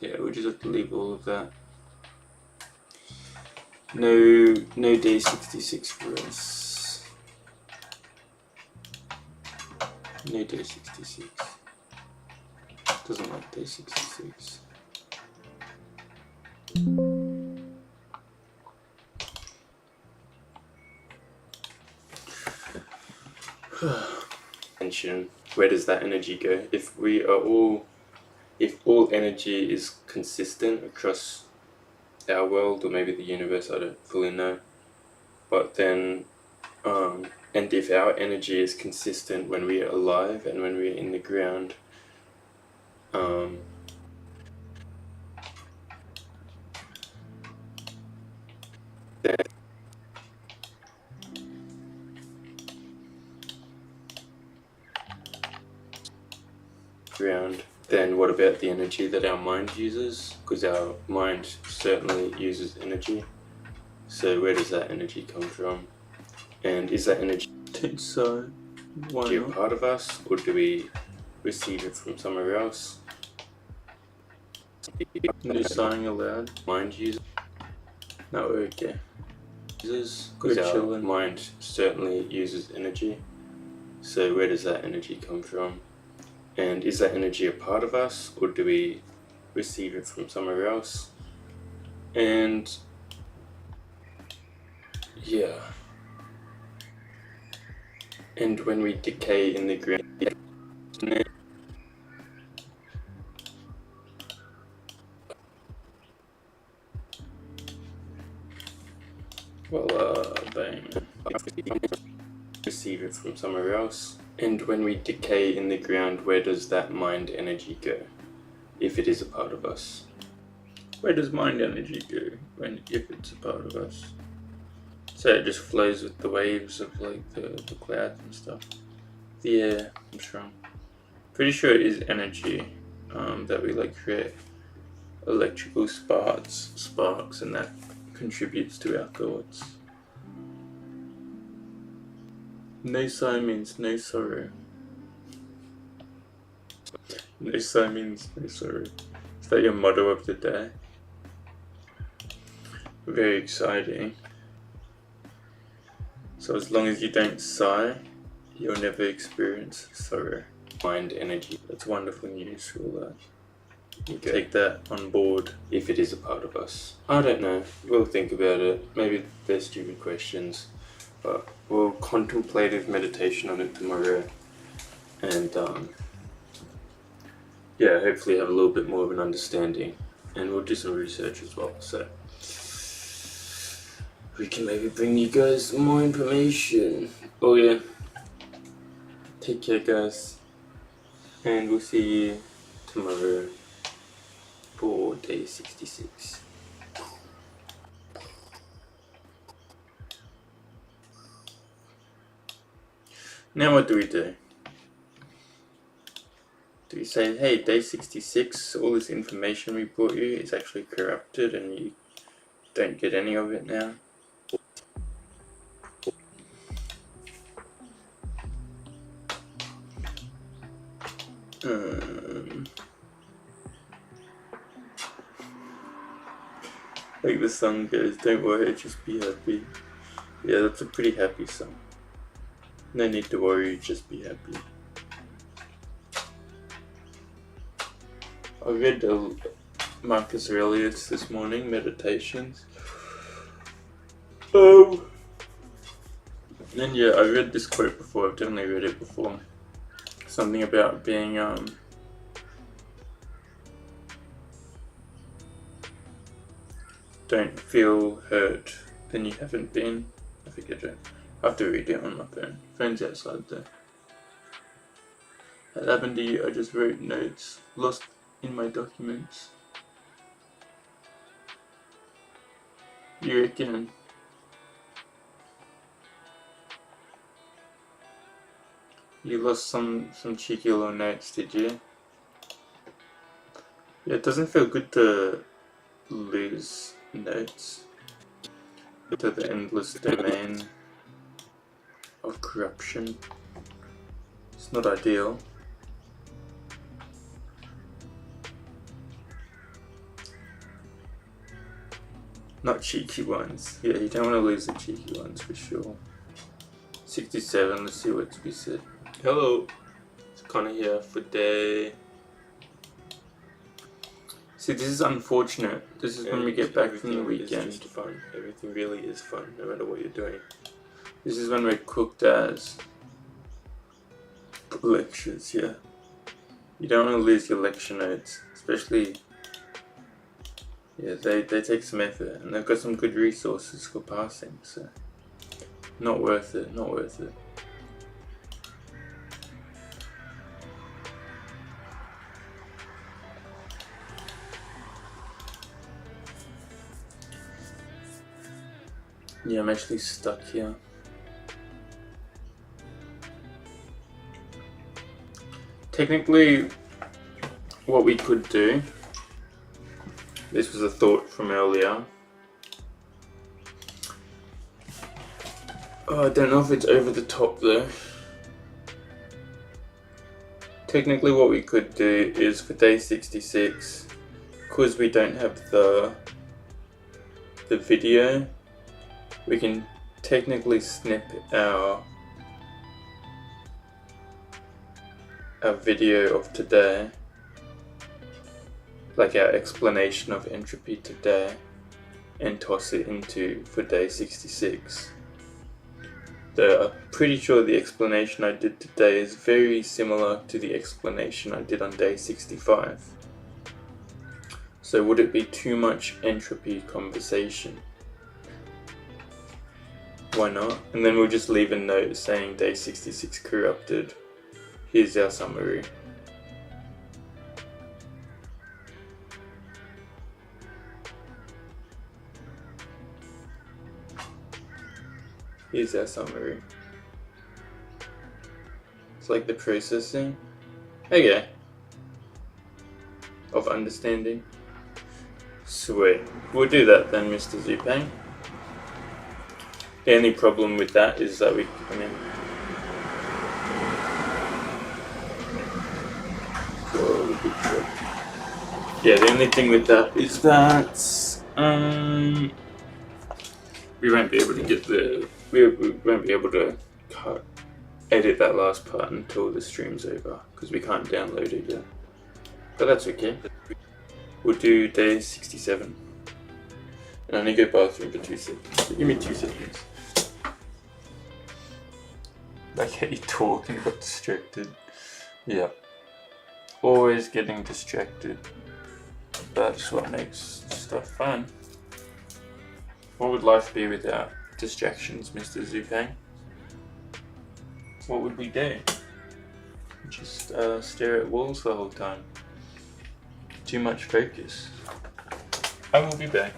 Yeah, we'll just have to leave all of that. No day 66 for us. No day 66. Doesn't like day 66. Attention. Where does that energy go? If all energy is consistent across our world, or maybe the universe, I don't fully know. But then, and if our energy is consistent when we are alive and when we are in the ground, then then what about the energy that our mind uses? Because our mind certainly uses energy. So where does that energy come from? And is that energy a part of us, or do we receive it from somewhere else? No sighing aloud. Mind uses. No, okay. Because our mind certainly uses energy. So where does that energy come from? And is that energy a part of us, or do we receive it from somewhere else? And yeah. And when we decay in the ground, it from somewhere else. And when we decay in the ground, where does that mind energy go, if it is a part of us? Where does mind energy go if it's a part of us? So it just flows with the waves of like the clouds and stuff. The air, I'm sure. Pretty sure it is energy that we like create electrical sparks, and that contributes to our thoughts. No sigh means no sorrow. No sigh means no sorrow. Is that your motto of the day? Very exciting. So as long as you don't sigh, you'll never experience sorrow. Mind energy. That's wonderful news for all that. Okay. Take that on board. If it is a part of us. I don't know. We'll think about it. Maybe they're stupid questions. But we'll contemplative meditation on it tomorrow. And yeah, hopefully have a little bit more of an understanding. And we'll do some research as well. So we can maybe bring you guys more information. Oh yeah. Take care, guys. And we'll see you tomorrow for day 66. Now what do we do? Do we say, hey, day 66, all this information we brought you is actually corrupted and you don't get any of it now? Like the song goes, don't worry, just be happy. Yeah, that's a pretty happy song. No need to worry, just be happy. I read Marcus Aurelius this morning, Meditations. And yeah, I read this quote before, I've definitely read it before. Something about being, don't feel hurt, then you haven't been. I forget it. I have to read it on my phone. Phone's outside there. That happened to you, I just wrote notes, lost in my documents. You reckon? You lost some cheeky little notes, did you? Yeah, it doesn't feel good to lose notes to the endless domain of corruption. It's not ideal. Not cheeky ones. Yeah, you don't want to lose the cheeky ones for sure. 67, let's see what to be said. Hello, it's Connor here for day. See, this is unfortunate. This is when we get back from the weekend. It's just fun. Everything really is fun, no matter what you're doing. This is when we're cooked as lectures, yeah. You don't want to lose your lecture notes, especially. Yeah, they take some effort, and they've got some good resources for passing, so not worth it, not worth it. Yeah, I'm actually stuck here. Technically, what we could do, this was a thought from earlier. Oh, I don't know if it's over the top though. Technically what we could do is for day 66, because we don't have the video, we can technically snip our video of today, like our explanation of entropy today, and toss it into for day 66. Though I'm pretty sure the explanation I did today is very similar to the explanation I did on day 65. So would it be too much entropy conversation? Why not? And then we'll just leave a note saying day 66 corrupted. Here's our summary. Here's our summary. It's like the processing. Okay. Of understanding. Sweet. We'll do that then, Mr. Zupang. The only problem with that is that yeah, the only thing with that is that we won't be able to get we won't be able to edit that last part until the stream's over because we can't download it yet. But that's okay. We'll do day 67. And I need to go bathroom for 2 seconds. So give me 2 seconds. Like how you talk and got distracted. Yeah. Always getting distracted. That's what makes stuff fun. What would life be without distractions, Mr. Zupang? What would we do? Just stare at walls the whole time. Too much focus. I will be back.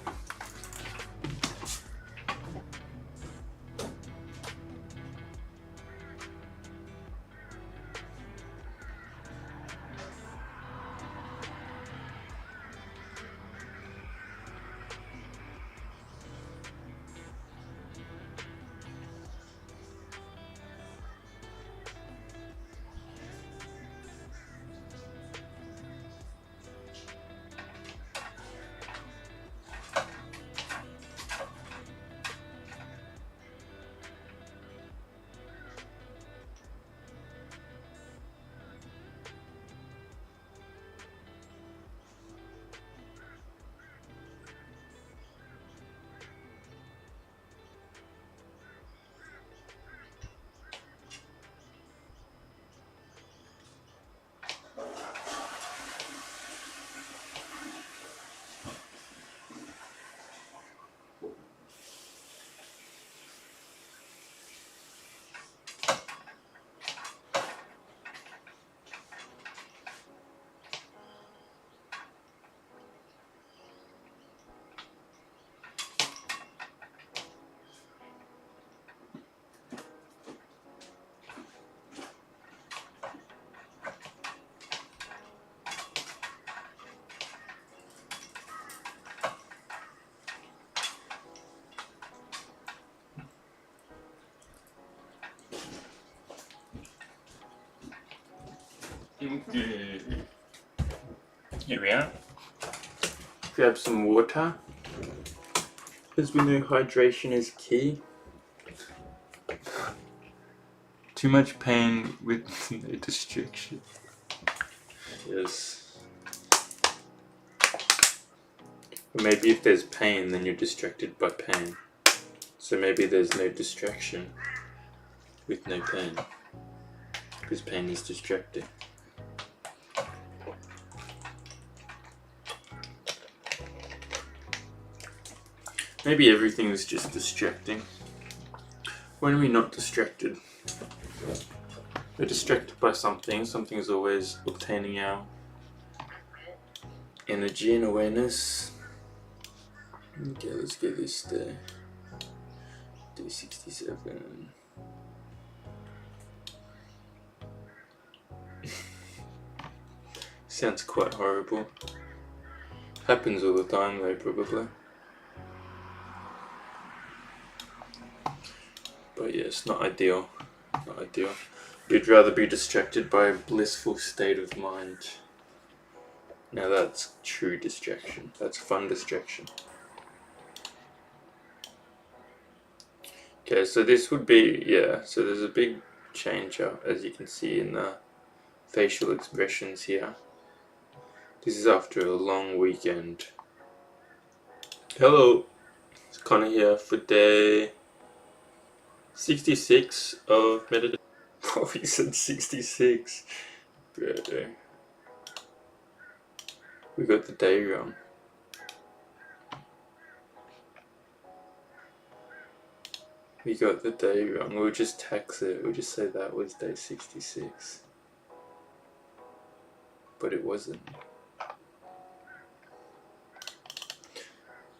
Here we are. Grab some water. As we know, hydration is key. Too much pain with no distraction. Yes. Or maybe if there's pain, then you're distracted by pain. So maybe there's no distraction with no pain. Because pain is distracting. Maybe everything is just distracting. When are we not distracted? We're distracted by something. Something's always obtaining our energy and awareness. Okay, let's get this day. Day 67. Sounds quite horrible. Happens all the time though, probably. But yeah, it's not ideal. Not ideal. You'd rather be distracted by a blissful state of mind. Now that's true distraction. That's fun distraction. Okay, so this would be, yeah, so there's a big change up, as you can see in the facial expressions here. This is after a long weekend. Hello, it's Connor here for day 66 of meditation. Oh, he said 66. Brother. We got the day wrong. we got the day wrong. We'll just tax it. We'll just say that was day 66. But it wasn't. I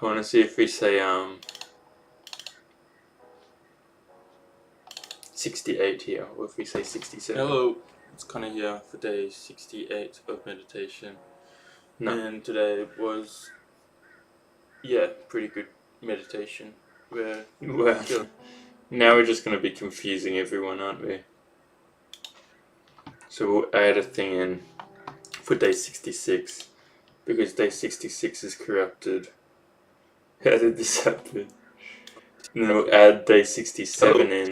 want to see if we say 68 here, or if we say 67. Hello, it's Connor here for day 68 of meditation. No. And today was, pretty good meditation. Now we're just going to be confusing everyone, aren't we? So we'll add a thing in for day 66, because day 66 is corrupted. How did this happen? And then we'll add day 67 in.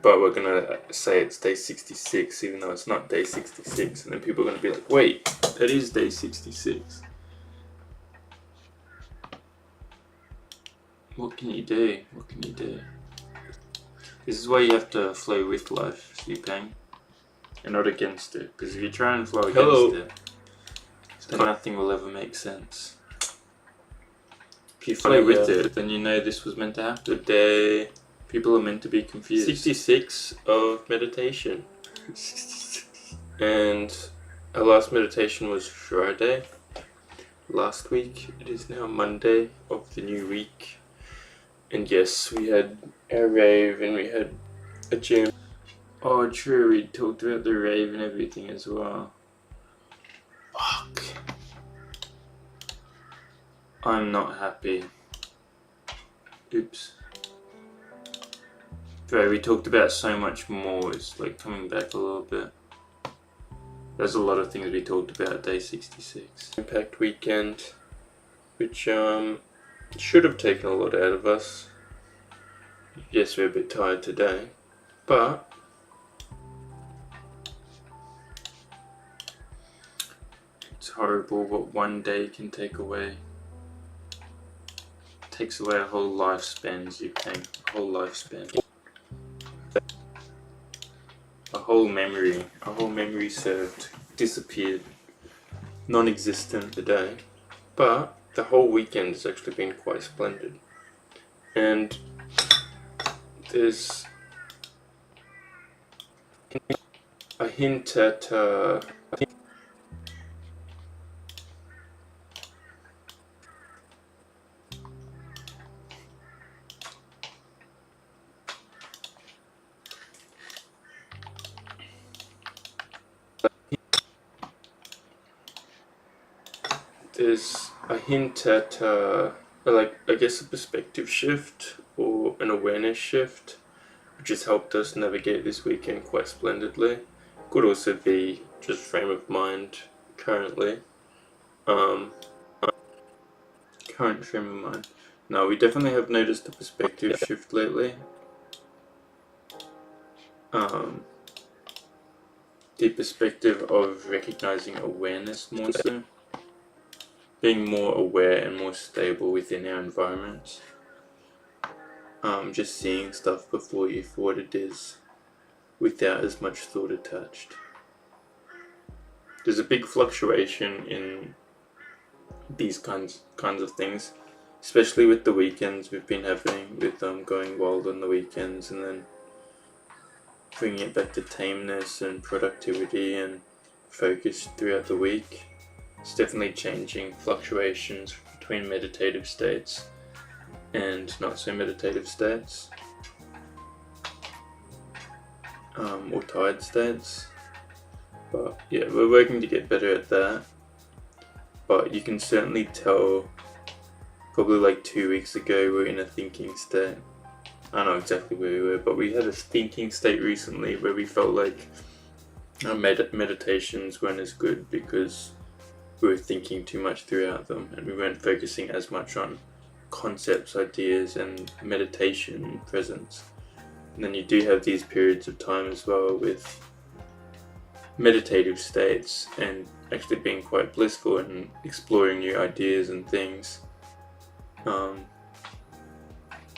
But we're gonna say it's day 66, even though it's not day 66. And then people are gonna be like, wait, that is day 66. What can you do? What can you do? This is why you have to flow with life, Yupeng, and not against it. Because if you try and flow against it, then nothing will ever make sense. If you flow with it, then you know this was meant to happen. The day people are meant to be confused. 66 of meditation. 66. And our last meditation was Friday last week. It is now Monday of the new week. And yes, we had our rave and we had a gym. Oh, true, we talked about the rave and everything as well. Fuck. I'm not happy. Oops. Right, we talked about so much more. It's like coming back a little bit. There's a lot of things we talked about day 66. Impact weekend, which should have taken a lot out of us. Yes, we're a bit tired today, but it's horrible what one day can take away. It takes away a whole lifespan, Yupeng. A whole lifespan. A whole memory served, disappeared, non-existent today. But the whole weekend has actually been quite splendid. And there's a hint at I guess a perspective shift or an awareness shift, which has helped us navigate this weekend quite splendidly. Could also be just frame of mind currently. Current frame of mind. No, we definitely have noticed a perspective shift lately. The perspective of recognizing awareness more so. Being more aware and more stable within our environments. Just seeing stuff before you for what it is, without as much thought attached. There's a big fluctuation in these kinds of things, especially with the weekends we've been having, with going wild on the weekends and then bringing it back to tameness and productivity and focus throughout the week. It's definitely changing, fluctuations between meditative states and not so meditative states, or tired states. But yeah, we're working to get better at that. But you can certainly tell, probably like 2 weeks ago, we're in a thinking state. I don't know exactly where we were, but we had a thinking state recently where we felt like our meditations weren't as good because we were thinking too much throughout them and we weren't focusing as much on concepts, ideas, and meditation and presence. And then you do have these periods of time as well with meditative states and actually being quite blissful and exploring new ideas and things. And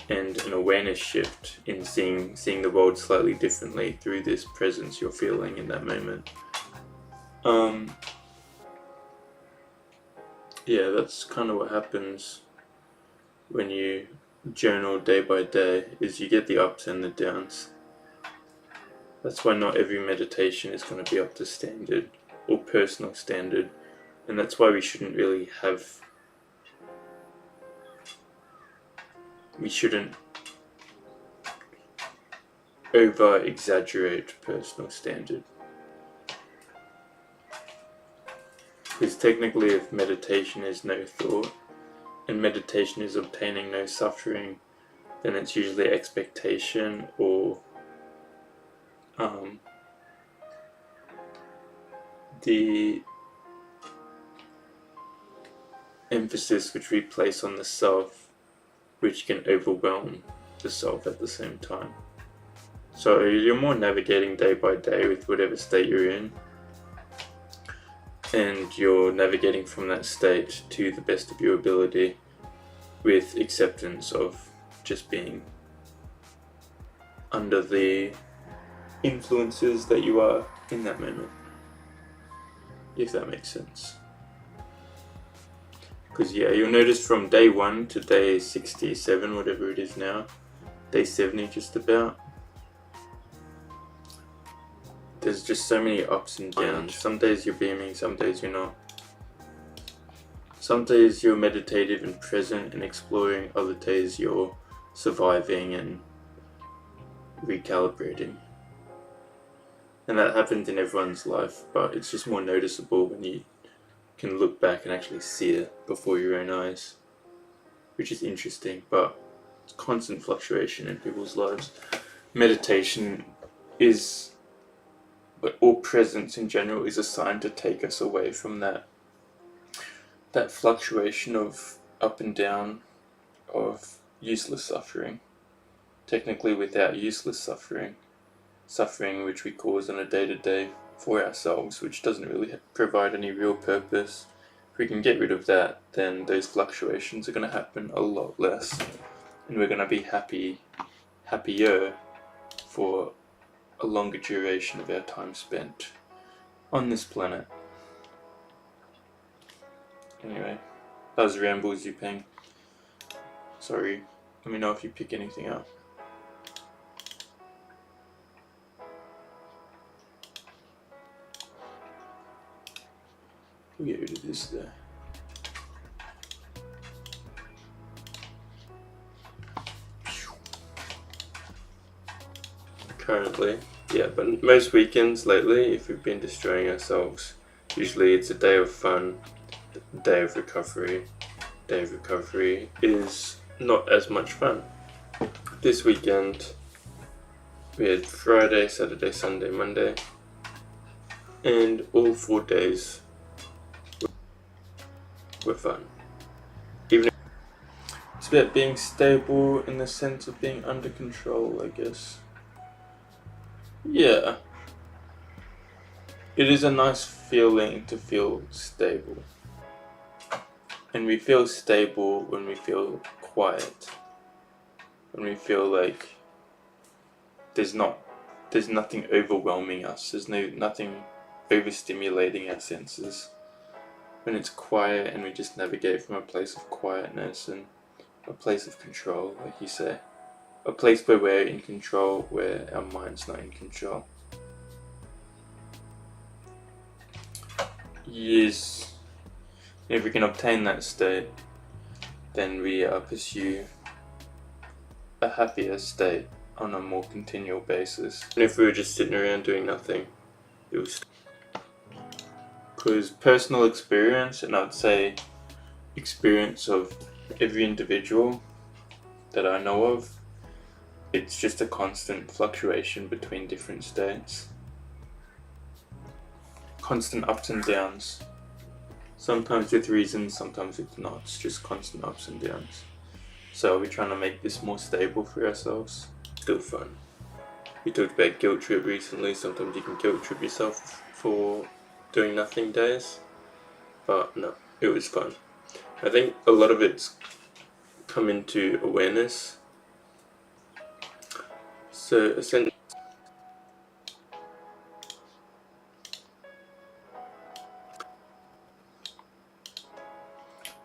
an awareness shift in seeing the world slightly differently through this presence you're feeling in that moment. Yeah, that's kind of what happens when you journal day by day is you get the ups and the downs. That's why not every meditation is going to be up to standard or personal standard, and that's why we shouldn't over exaggerate personal standard. Because technically, if meditation is no thought and meditation is obtaining no suffering, then it's usually expectation or the emphasis which we place on the self, which can overwhelm the self at the same time. So you're more navigating day by day with whatever state you're in, and you're navigating from that state to the best of your ability with acceptance of just being under the influences that you are in that moment, if that makes sense. Because you'll notice from day 1 to day 67, whatever it is now, day 70 just about, there's just so many ups and downs. Some days you're beaming, some days you're not. Some days you're meditative and present and exploring, other days you're surviving and recalibrating. And that happens in everyone's life, but it's just more noticeable when you can look back and actually see it before your own eyes, which is interesting, but it's constant fluctuation in people's lives. Meditation or presence in general is assigned to take us away from that fluctuation of up and down, of useless suffering. Technically, without useless suffering which we cause on a day-to-day for ourselves, which doesn't really provide any real purpose, if we can get rid of that, then those fluctuations are going to happen a lot less, and we're going to be happier for a longer duration of our time spent on this planet. Anyway, that was Rambles, Yupeng. Sorry, let me know if you pick anything up. We'll get rid of this there. Currently, but most weekends lately, if we've been destroying ourselves, usually it's a day of fun, a day of recovery. Day of recovery is not as much fun. This weekend, we had Friday, Saturday, Sunday, Monday, and all 4 days were fun. It's about being stable in the sense of being under control, I guess. Yeah. It is a nice feeling to feel stable. And we feel stable when we feel quiet. When we feel like there's nothing overwhelming us. There's nothing overstimulating our senses. When it's quiet and we just navigate from a place of quietness and a place of control, like you say. A place where we're in control, where our mind's not in control. Yes. If we can obtain that state, then we pursue a happier state on a more continual basis. And if we were just sitting around doing nothing, it was... Because personal experience, and I'd say experience of every individual that I know of, it's just a constant fluctuation between different states. Constant ups and downs. Sometimes with reasons, sometimes with not. It's just constant ups and downs. So we're trying to make this more stable for ourselves. Still fun. We talked about guilt trip recently. Sometimes you can guilt trip yourself for doing nothing days. But no, it was fun. I think a lot of it's come into awareness. So essentially,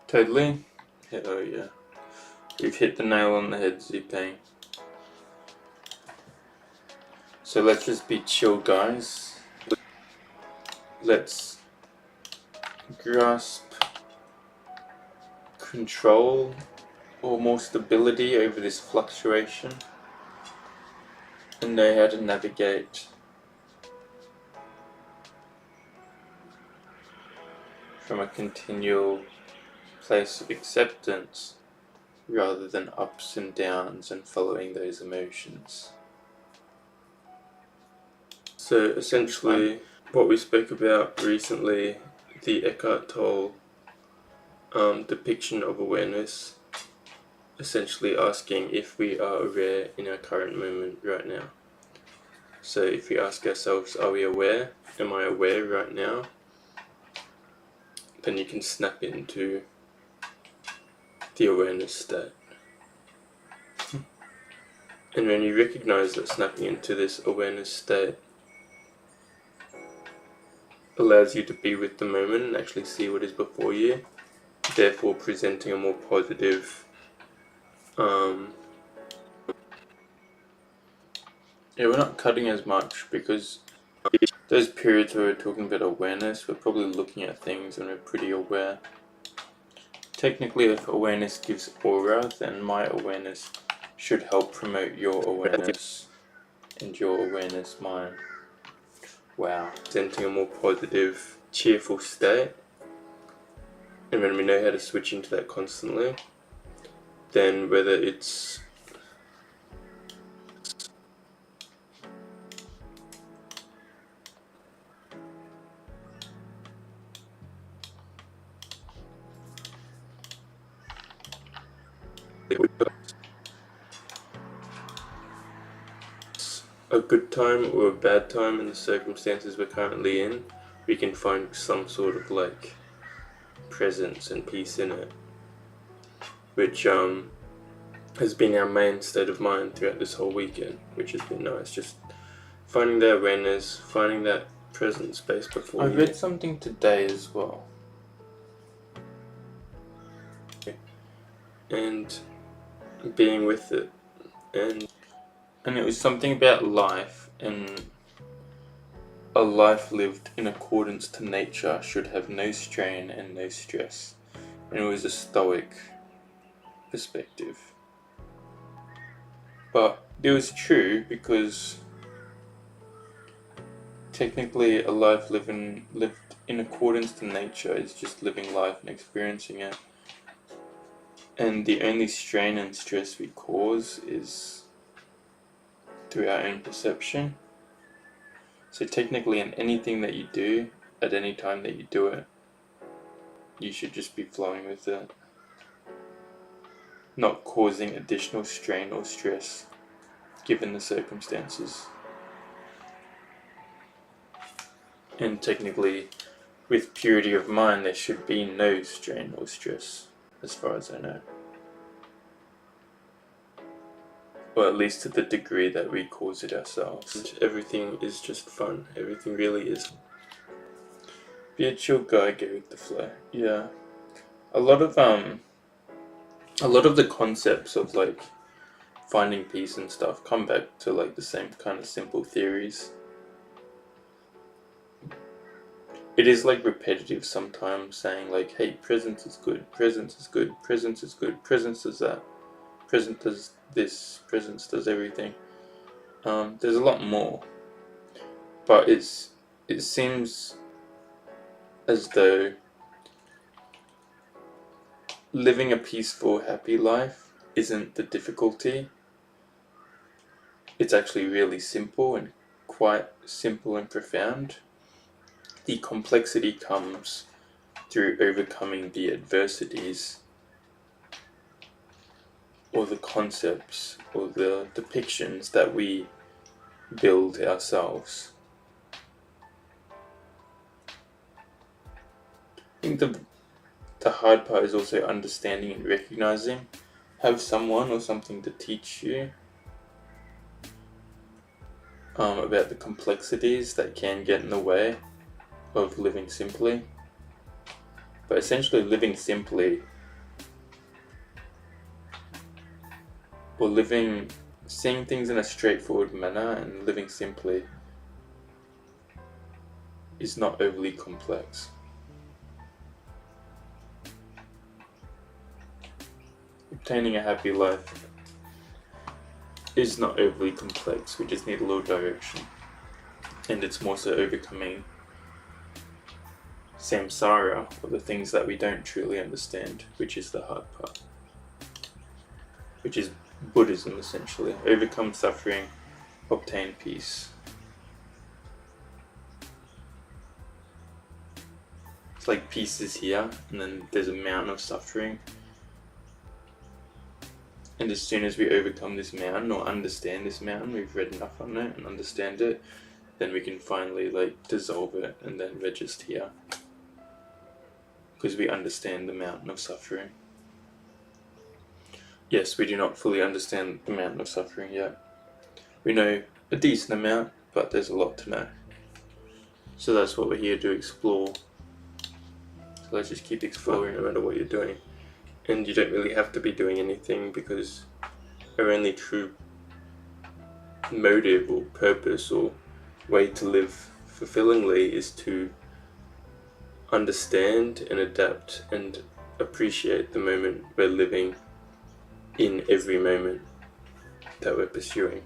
totally. Oh yeah. You've hit the nail on the head, Zipang. So let's just be chill, guys. Let's grasp control or more stability over this fluctuation and know how to navigate from a continual place of acceptance rather than ups and downs and following those emotions. So essentially, what we spoke about recently, the Eckhart Tolle depiction of awareness, essentially asking if we are aware in our current moment right now. So if we ask ourselves, are we aware? Am I aware right now? Then you can snap into the awareness state. And when you recognize that snapping into this awareness state allows you to be with the moment and actually see what is before you, therefore presenting a more positive Yeah, we're not cutting as much because those periods where we're talking about awareness, we're probably looking at things and we're pretty aware. Technically, if awareness gives aura, then my awareness should help promote your awareness and your awareness mine. Wow. Presenting a more positive, cheerful state. And when we know how to switch into that constantly, then whether it's a good time or a bad time in the circumstances we're currently in, we can find some sort of like presence and peace in it, which has been our main state of mind throughout this whole weekend, which has been nice. Just finding that awareness, finding that present space before I read something today as well. And being with it. And it was something about life, and a life lived in accordance to nature should have no strain and no stress. And it was a stoic perspective. But it was true because technically a life lived in accordance to nature is just living life and experiencing it. And the only strain and stress we cause is through our own perception. So technically in anything that you do, at any time that you do it, you should just be flowing with it, not causing additional strain or stress given the circumstances. And technically, with purity of mind, there should be no strain or stress, as far as I know. Or at least to the degree that we cause it ourselves. And everything is just fun. Everything really is. Be a chill guy, go with the flow. Yeah. A lot of the concepts of like finding peace and stuff come back to like the same kind of simple theories. It is like repetitive sometimes, saying like, hey, presence is good, presence is good, presence is good, presence does that, presence does this, presence does everything. There's a lot more, but it seems as though living a peaceful, happy life isn't the difficulty. It's actually really simple and quite simple and profound. The complexity comes through overcoming the adversities or the concepts or the depictions that we build ourselves. I think the hard part is also understanding and recognizing. Have someone or something to teach you about the complexities that can get in the way of living simply. But essentially living simply or seeing things in a straightforward manner and living simply is not overly complex. Obtaining a happy life is not overly complex. We just need a little direction. And it's more so overcoming samsara, or the things that we don't truly understand, which is the hard part. Which is Buddhism, essentially. Overcome suffering, obtain peace. It's like peace is here, and then there's a mountain of suffering. And as soon as we overcome this mountain, or understand this mountain, we've read enough on it and understand it, then we can finally dissolve it, and then we're just here. Because we understand the mountain of suffering. Yes, we do not fully understand the mountain of suffering yet. We know a decent amount, but there's a lot to know. So that's what we're here to explore. So let's just keep exploring no matter what you're doing. And you don't really have to be doing anything, because our only true motive or purpose or way to live fulfillingly is to understand and adapt and appreciate the moment we're living in every moment that we're pursuing.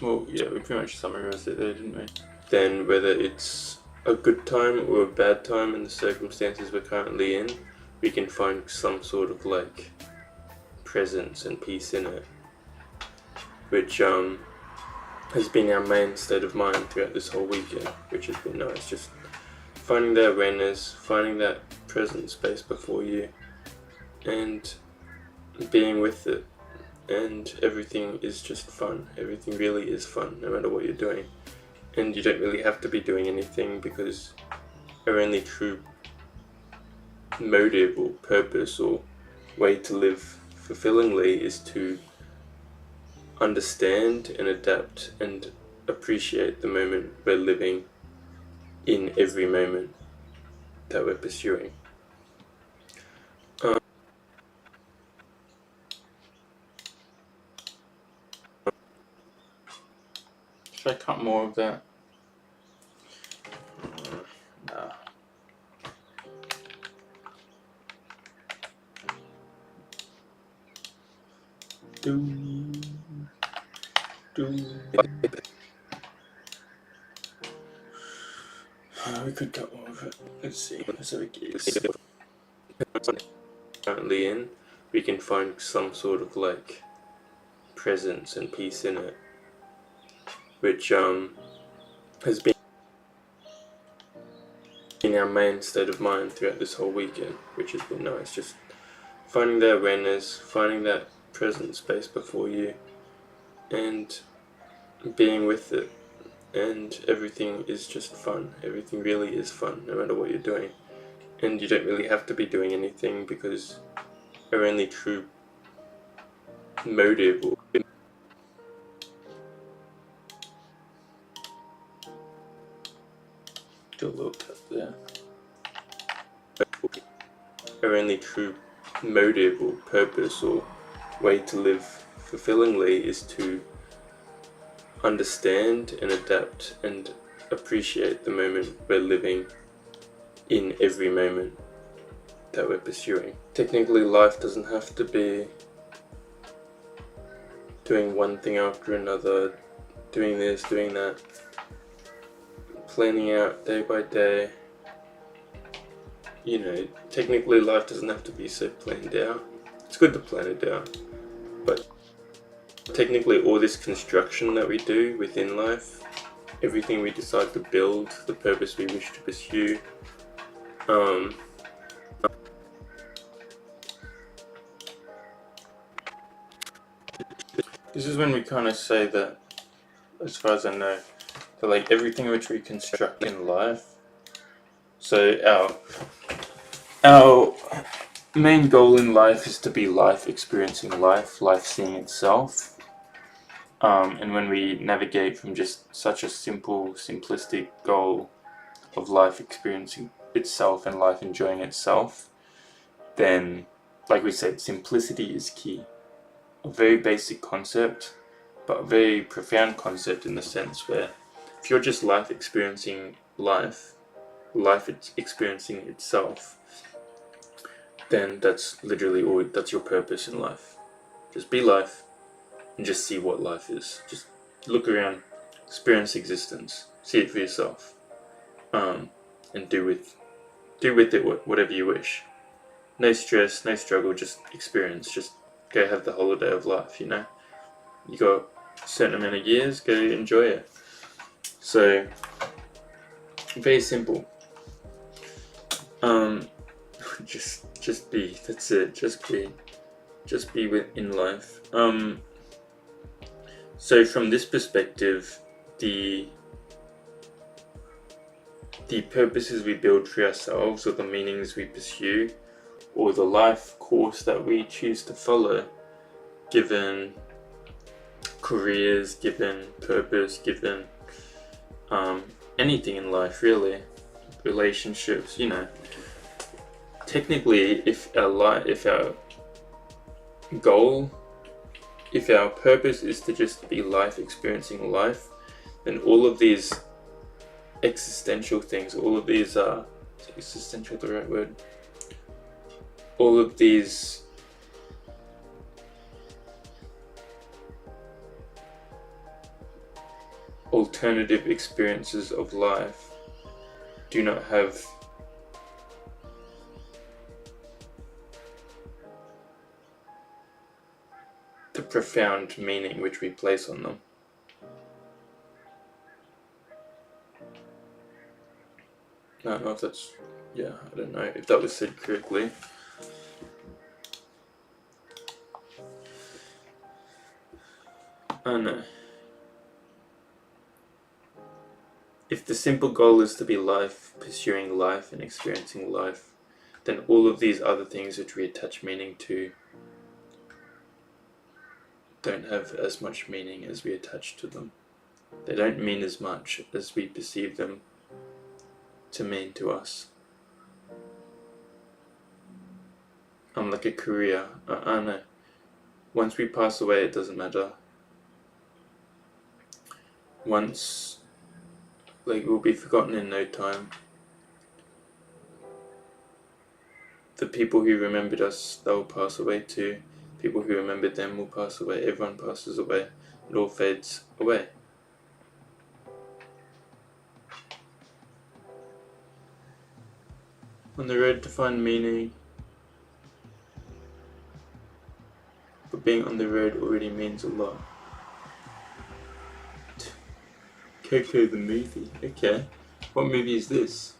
Well, yeah, we pretty much summarized it there, didn't we? Then whether it's a good time or a bad time in the circumstances we're currently in, we can find some sort of presence and peace in it, which has been our main state of mind throughout this whole weekend, which has been nice. Just finding that awareness, finding that present space before you, and being with it. And everything is just fun. Everything really is fun, no matter what you're doing. And you don't really have to be doing anything, because our only true motive or purpose or way to live fulfillingly is to understand and adapt and appreciate the moment we're living in every moment that we're pursuing. Should I cut more of that? Nah. We could cut more of it. Let's see. So currently in, we can find some sort of presence and peace in it, which has been our main state of mind throughout this whole weekend, which has been nice. Just finding that awareness, finding that present space before you, and being with it. And everything is just fun. Everything really is fun, no matter what you're doing. And you don't really have to be doing anything, because our only true motive or do a little cut there. Our only true motive or purpose or way to live fulfillingly is to understand and adapt and appreciate the moment we're living in every moment that we're pursuing. Technically, life doesn't have to be doing one thing after another, doing this, doing that, planning out day by day. Technically life doesn't have to be so planned out. It's good to plan it out, but technically all this construction that we do within life, everything we decide to build, the purpose we wish to pursue, this is when we kind of say that, as far as I know, that everything which we construct in life, so our main goal in life is to be life experiencing life seeing itself. And when we navigate from just such a simplistic goal of life experiencing itself and life enjoying itself, then, like we said, simplicity is key. A very basic concept, but a very profound concept in the sense where if you're just life experiencing life experiencing itself, then that's literally all, that's your purpose in life. Just be life and just see what life is. Just look around, experience existence, see it for yourself, and do with it whatever you wish. No stress, no struggle, just experience. Just go have the holiday of life, you know? You got a certain amount of years, go enjoy it. So, very simple. Just be, that's it, just be within life. So from this perspective, the purposes we build for ourselves, or the meanings we pursue, or the life course that we choose to follow, given careers, given purpose, given anything in life really, relationships, you know, technically if our goal, if our purpose is to just be life experiencing life, then all of these existential things, all of these is existential the right word? All of these alternative experiences of life do not have the profound meaning which we place on them. I don't know if that's, yeah, I don't know if that was said correctly. I don't know. If the simple goal is to be life, pursuing life and experiencing life, then all of these other things which we attach meaning to don't have as much meaning as we attach to them. They don't mean as much as we perceive them to mean to us. Like a career, I don't know. Once we pass away, it doesn't matter. Once, like, we'll be forgotten in no time. The people who remembered us, they'll pass away too. People who remembered them will pass away. Everyone passes away. It all fades away. On the road to find meaning, but being on the road already means a lot. Coco the movie. Okay. What movie is this?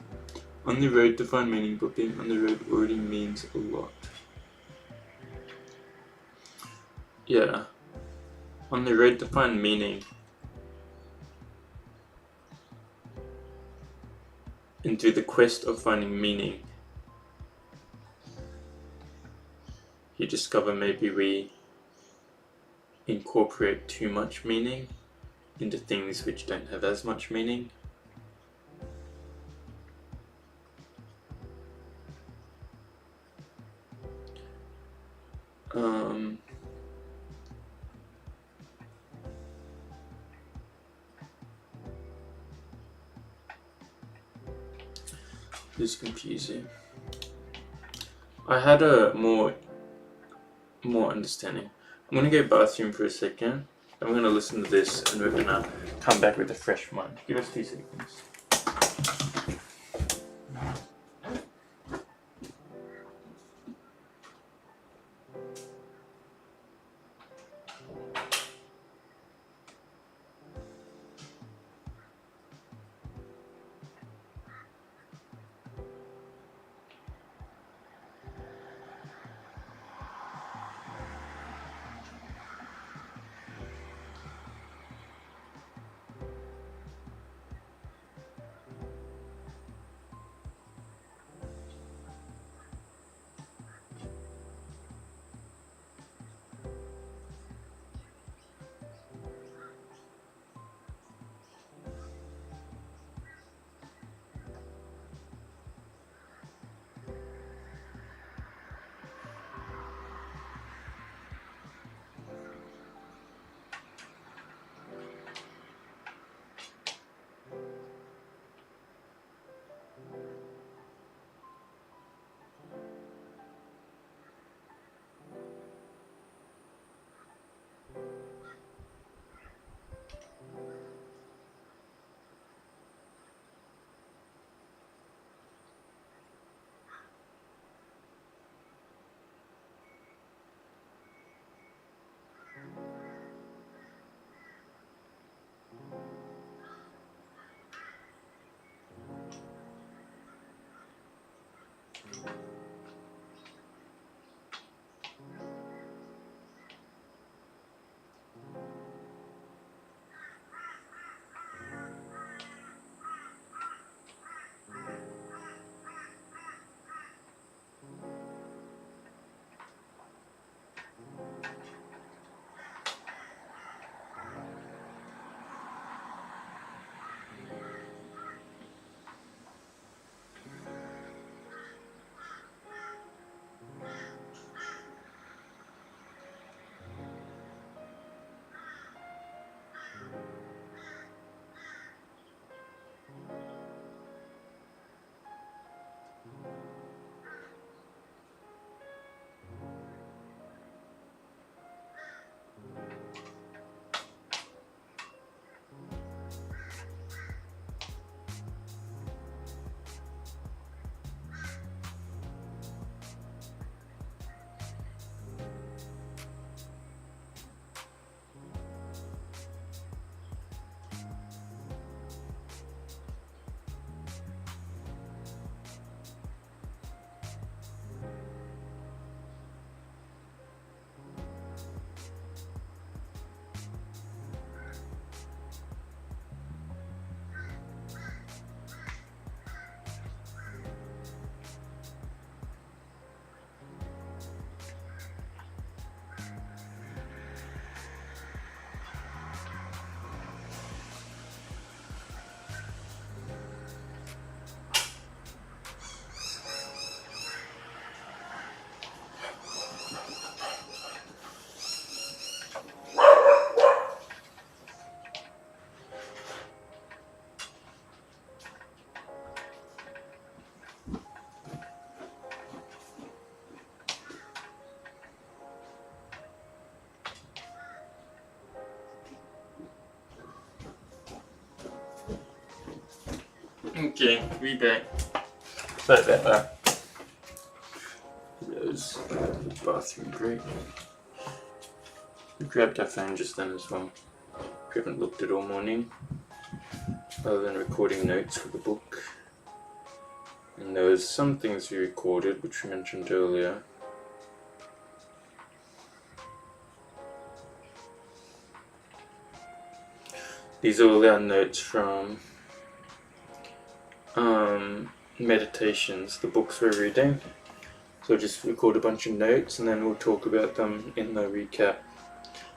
On the road to find meaning, but being on the road already means a lot. Yeah. On the road to find meaning. And through the quest of finding meaning, you discover maybe we incorporate too much meaning into things which don't have as much meaning. It's confusing. I had a more understanding. I'm gonna go bathroom for a second. I'm gonna listen to this and we're gonna come back with a fresh mind. Give us 2 seconds. Okay, we back. Sorry about that. That was the bathroom break. We grabbed our phone just then as well. We haven't looked at all morning, other than recording notes for the book. And there was some things we recorded, which we mentioned earlier. These are all our notes from meditations, the books we're reading. So I'll just record a bunch of notes and then we'll talk about them in the recap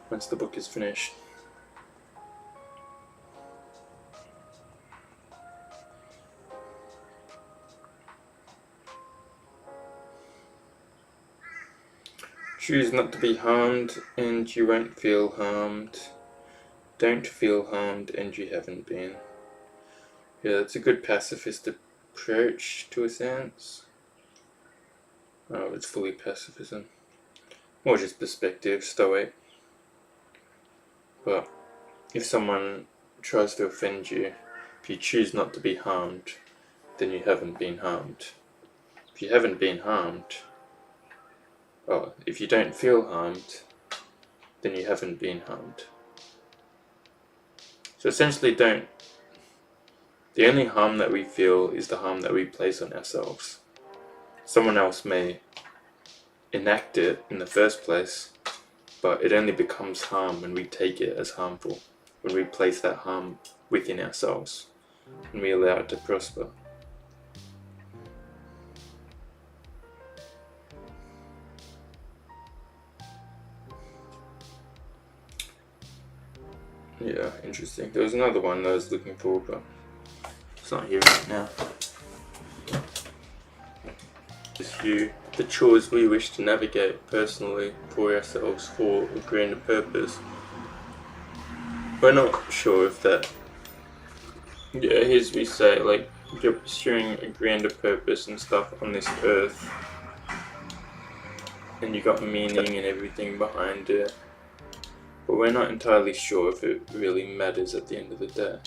once the book is finished. Choose not to be harmed and you won't feel harmed. Don't feel harmed and you haven't been. Yeah, that's a good pacifist approach to a sense. Oh, it's fully pacifism. Or just perspective, stoic. But if someone tries to offend you, if you choose not to be harmed, then you haven't been harmed. If you haven't been harmed, if you don't feel harmed, then you haven't been harmed. So essentially the only harm that we feel is the harm that we place on ourselves. Someone else may enact it in the first place, but it only becomes harm when we take it as harmful, when we place that harm within ourselves, and we allow it to prosper. Yeah, interesting. There was another one that I was looking for, but it's not here right now. The chores we wish to navigate personally for ourselves for a grander purpose. We're not sure if that. Yeah, here's we say, like, you're pursuing a grander purpose and stuff on this earth, and you got meaning and everything behind it, but we're not entirely sure if it really matters at the end of the day.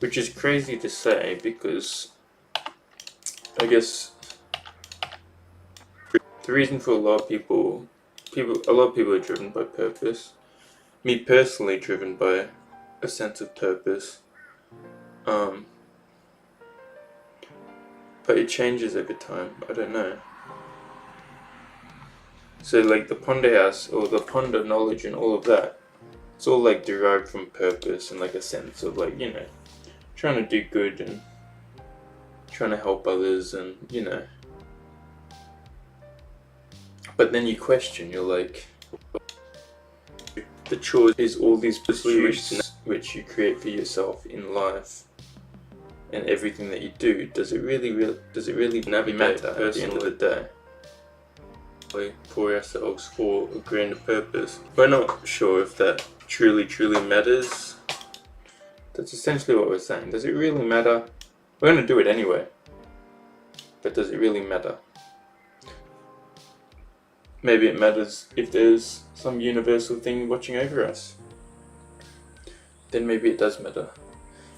Which is crazy to say because I guess the reason for a lot of people are driven by purpose. Me personally, driven by a sense of purpose. but it changes over time. I don't know. So like the ponder house or the ponder knowledge and all of that, it's all like derived from purpose and like a sense of like, trying to do good and trying to help others and, But then you question, you're like, the chore is all these pursuits which you create for yourself in life and everything that you do. Does it really navigate that at the end of the day? For ourselves for a grander purpose. We're not sure if that truly matters. That's essentially what we're saying. Does it really matter? We're going to do it anyway. But does it really matter? Maybe it matters if there's some universal thing watching over us. Then maybe it does matter.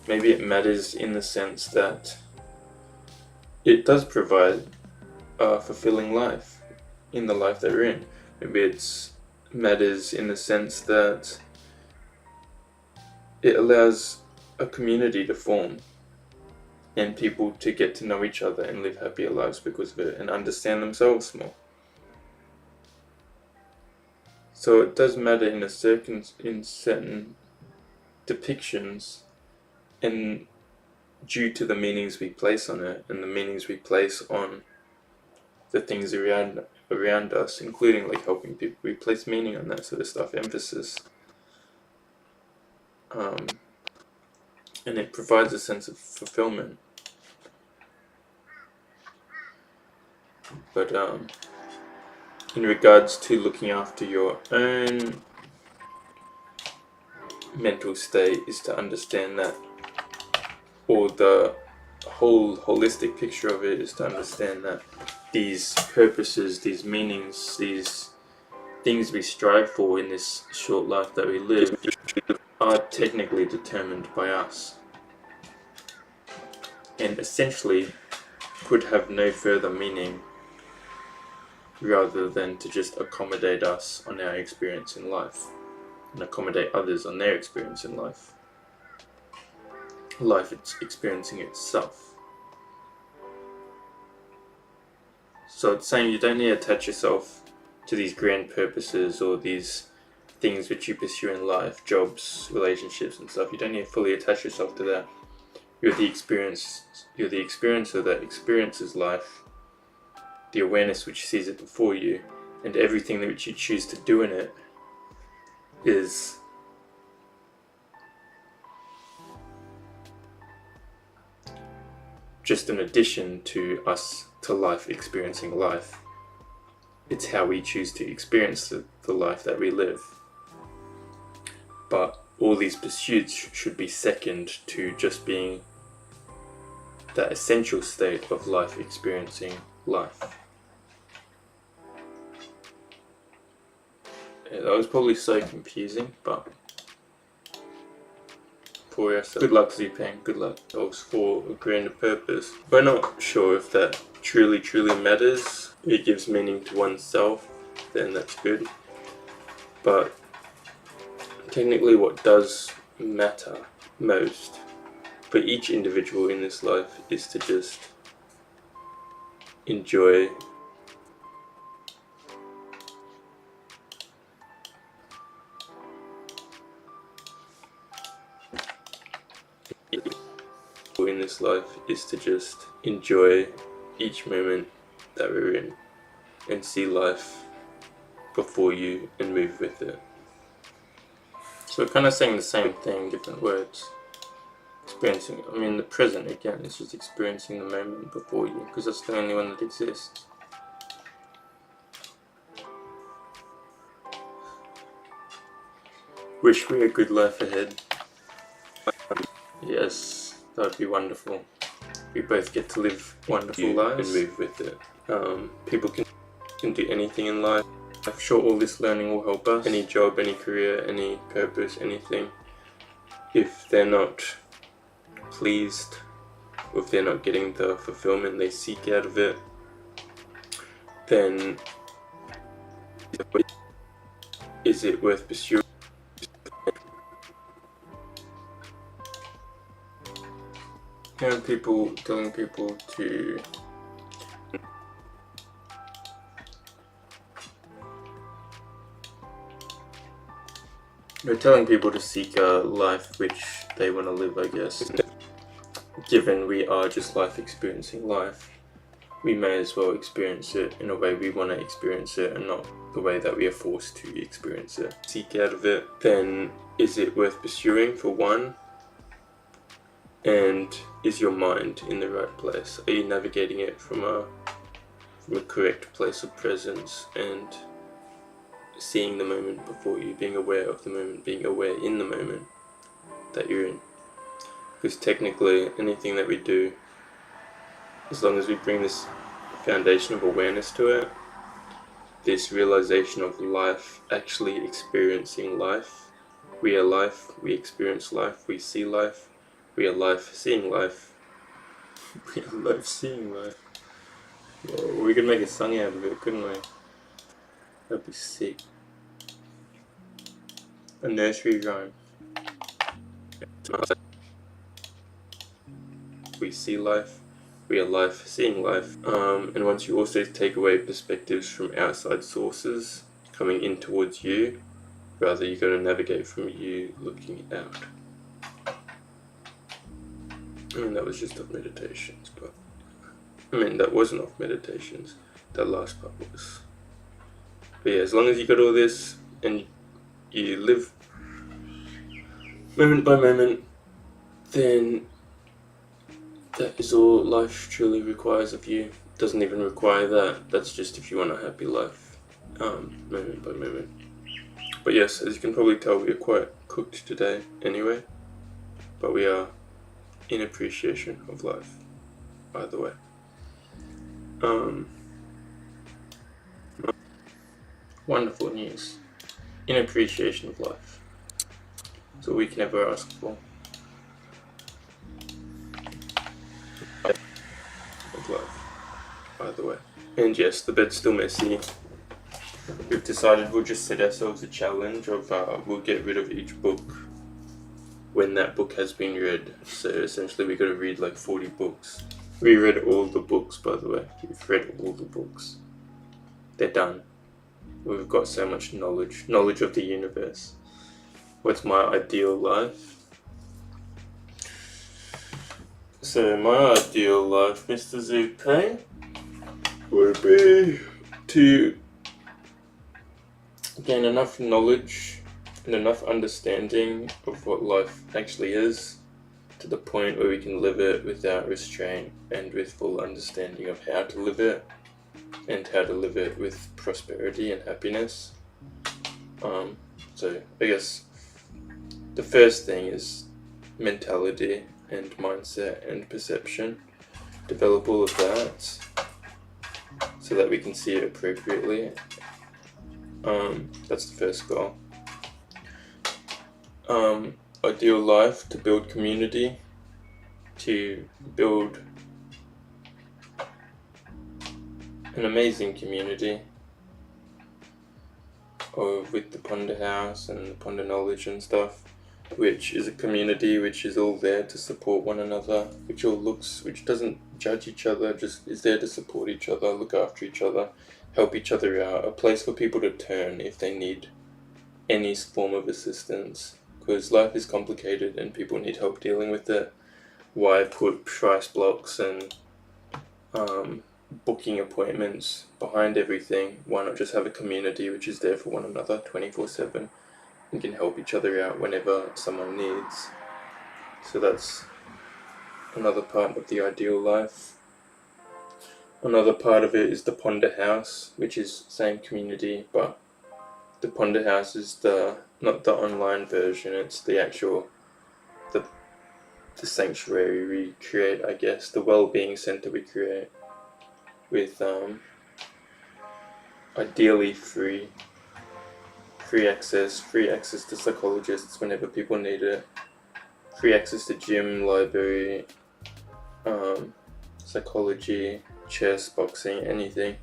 Maybe it matters in the sense that it does provide a fulfilling life in the life that we're in. Maybe it matters in the sense that it allows a community to form and people to get to know each other and live happier lives because of it and understand themselves more. So it does matter in certain depictions and due to the meanings we place on it and the meanings we place on the things around us, including like helping people. We place meaning on that sort of stuff, emphasis. And it provides a sense of fulfillment. But in regards to looking after your own mental state is to understand that, or the whole holistic picture of it is to understand that these purposes, these meanings, these things we strive for in this short life that we live are technically determined by us and essentially could have no further meaning rather than to just accommodate us on our experience in life and accommodate others on their experience in life. Life it's experiencing itself. So it's saying you don't need to attach yourself to these grand purposes or these things which you pursue in life, jobs, relationships and stuff. You don't need to fully attach yourself to that. You're the experiencer that experiences life, the awareness which sees it before you, and everything that which you choose to do in it is just an addition to us, to life, experiencing life. It's how we choose to experience the life that we live. But all these pursuits should be second to just being that essential state of life, experiencing life. Yeah, that was probably so confusing, but for yourself. Good luck, Zupang. Good luck. That was for a grander purpose. We're not sure if that truly matters. It gives meaning to oneself, then that's good. But technically what does matter most for each individual in this life is to just enjoy each moment that we're in and see life before you and move with it. So we're kind of saying the same thing, different words. Experiencing, the present again, it's just experiencing the moment before you, because that's the only one that exists. Wish we a good life ahead. Yes, that would be wonderful. We both get to live wonderful lives and move with it. People can do anything in life. I'm sure all this learning will help us. Any job, any career, any purpose, anything. If they're not pleased, or if they're not getting the fulfillment they seek out of it, then is it worth pursuing? and telling people to they're telling people to seek a life which they want to live, I guess. Given we are just life experiencing life, we may as well experience it in a way we want to experience it and not the way that we are forced to experience it. Seek out of it, then is it worth pursuing, for one? And is your mind in the right place? Are you navigating it from a correct place of presence and seeing the moment before you, being aware of the moment, being aware in the moment that you're in? Because technically anything that we do, as long as we bring this foundation of awareness to it, this realization of life, actually experiencing life, we are life, we experience life, we see life, we are life seeing life, we are life seeing life. Whoa, we could make a song out of it, couldn't we? That'd be sick. A nursery rhyme. We see life, we are life seeing life. And once you also take away perspectives from outside sources coming in towards you, rather you're going to navigate from you looking out. I mean, that was just off meditations, but that wasn't off meditations. That last part was. But yeah, as long as you got all this and you live moment by moment, then that is all life truly requires of you. It doesn't even require that. That's just if you want a happy life, moment by moment. But yes, as you can probably tell, we are quite cooked today anyway. But we are in appreciation of life, either way. Wonderful news. In appreciation of life. That's all we can ever ask for. Of life, either way. And yes, the bed's still messy. We've decided we'll just set ourselves a challenge of we'll get rid of each book when that book has been read. So essentially we got to read like 40 books. We read all the books, by the way. We've read all the books. They're done. We've got so much knowledge of the universe. What's my ideal life? So my ideal life, Mr. Zupe, would be to gain enough knowledge and enough understanding of what life actually is, to the point where we can live it without restraint and with full understanding of how to live it, and how to live it with prosperity and happiness. So I guess the first thing is mentality and mindset and perception. Develop all of that so that we can see it appropriately. That's the first goal. Ideal life, to build community, to build an amazing community with the Ponder House and the Ponder Knowledge and stuff, which is a community which is all there to support one another, which doesn't judge each other, just is there to support each other, look after each other, help each other out, a place for people to turn if they need any form of assistance, because life is complicated and people need help dealing with it. Why put price blocks and booking appointments behind everything? Why not just have a community which is there for one another 24/7 and can help each other out whenever someone needs? So that's another part of the ideal life. Another part of it is the Ponder House, which is same community, but the Ponder House is not the online version, it's the actual the sanctuary we create, I guess, the well-being center we create, with ideally free access to psychologists whenever people need it, free access to gym, library, psychology, chess, boxing, anything.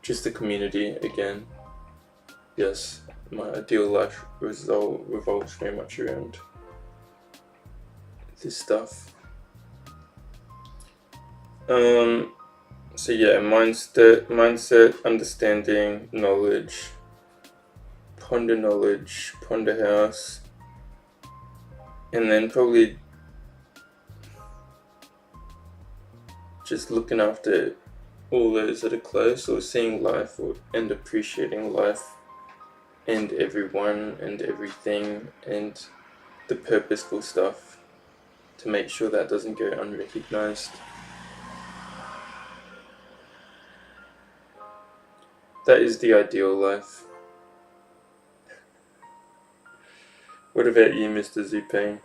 Just a community again. Yes, my ideal life revolves very much around this stuff. So yeah, mindset, understanding, knowledge, ponder house, and then probably just looking after all those that are close, or seeing life and appreciating life and everyone and everything and the purposeful stuff to make sure that doesn't go unrecognized. That is the ideal life. What about you, Mr. Zupane?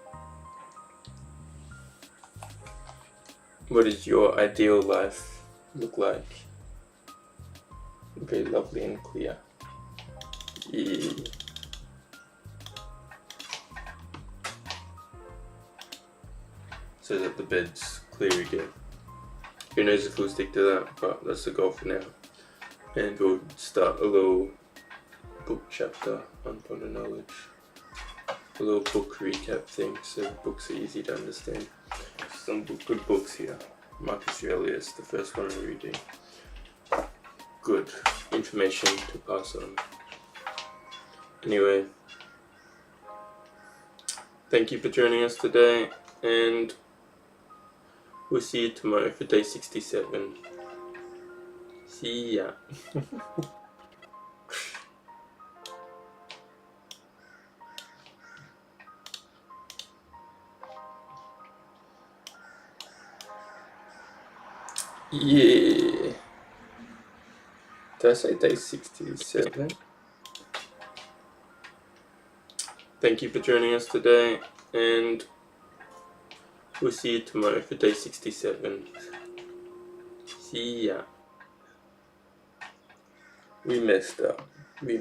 What does your ideal life look like? Very lovely and clear. Yeah. So that the bed's clear again. Who knows if we'll stick to that, but that's the goal for now. And we'll start a little book chapter on Ponder Knowledge. A little book recap thing, so books are easy to understand. Some good books here. Marcus Aurelius, the first one I'm reading. Good information to pass on. Anyway, thank you for joining us today, and we'll see you tomorrow for day 67. See ya. Yeah. Did I say day 67? Thank you for joining us today, and we'll see you tomorrow for day 67. See ya. We messed up. You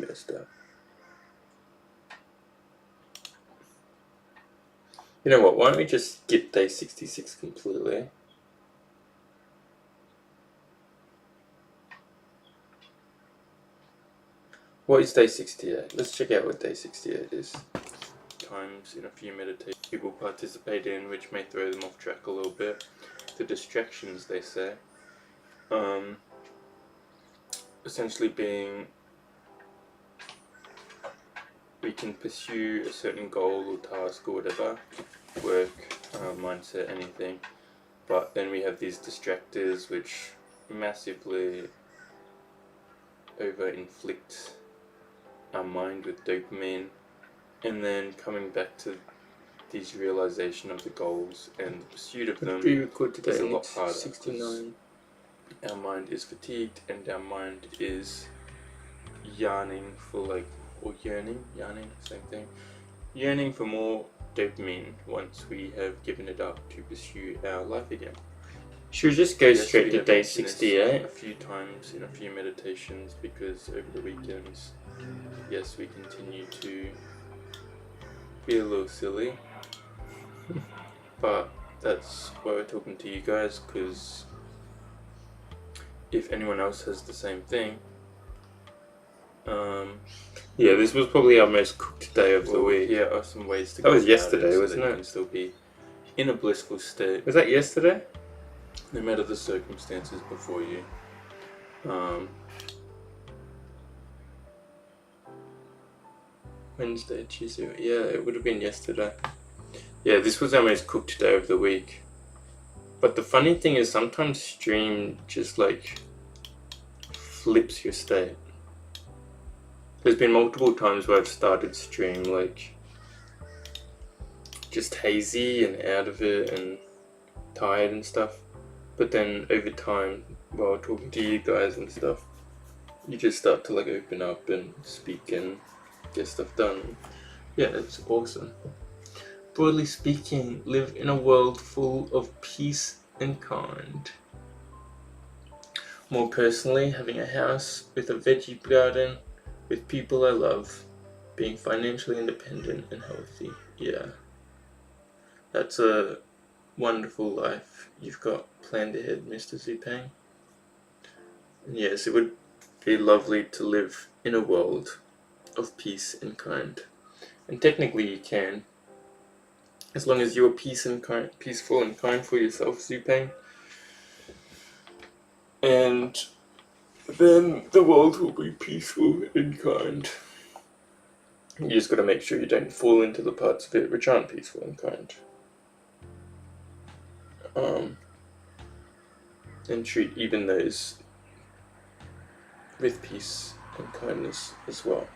know what, why don't we just skip day 66 completely? What is day 68? Let's check out what day 68 is. Times in a few meditations people participate in, which may throw them off track a little bit. The distractions, they say. Essentially being, we can pursue a certain goal or task or whatever, work, mindset, anything, but then we have these distractors which massively over-inflict our mind with dopamine, and then coming back to these realization of the goals and the pursuit of them is a lot harder. 69. Our mind is fatigued and our mind is yearning for same thing. Yearning for more dopamine once we have given it up to pursue our life again. Should we just go straight to day 68? A few times in a few meditations, because over the weekends, yes, we continue to be a little silly. But that's why we're talking to you guys, because if anyone else has the same thing, yeah, this was probably our most cooked day of the week. Here are some ways to go. That was yesterday, wasn't it? You can still be in a blissful state. Was that yesterday? No matter the circumstances before you. Wednesday, Tuesday, yeah, it would have been yesterday. Yeah, this was our most cooked day of the week. But the funny thing is, sometimes stream just flips your state. There's been multiple times where I've started stream just hazy and out of it and tired and stuff. But then over time, while talking to you guys and stuff, you just start to open up and speak and get stuff done. Yeah, it's awesome. Broadly speaking, live in a world full of peace and kind. More personally, having a house with a veggie garden, with people I love, being financially independent and healthy. Yeah. That's a wonderful life you've got planned ahead, Mr. Zupang. And yes, it would be lovely to live in a world of peace and kind. And technically you can. As long as you are peaceful and kind for yourself, Zupeng, and then the world will be peaceful and kind. You just got to make sure you don't fall into the parts of it which aren't peaceful and kind. And treat even those with peace and kindness as well.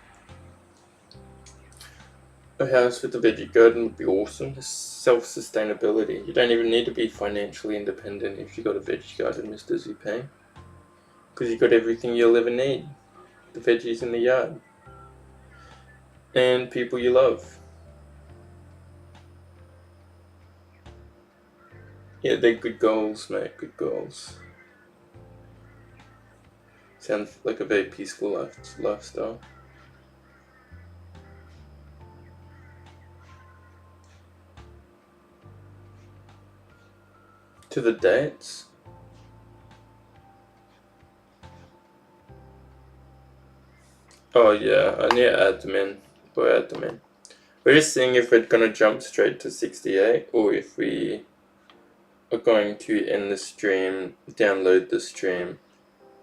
A house with a veggie garden would be awesome. Self-sustainability. You don't even need to be financially independent if you got a veggie garden, Mr. Zupang. Because you got everything you'll ever need. The veggies in the yard. And people you love. Yeah, they're good goals, mate. Good goals. Sounds like a very peaceful lifestyle. To the dates. Oh yeah, I need to add them in. We'll add them in. We're just seeing if we're going to jump straight to 68 or if we are going to end the stream, download the stream,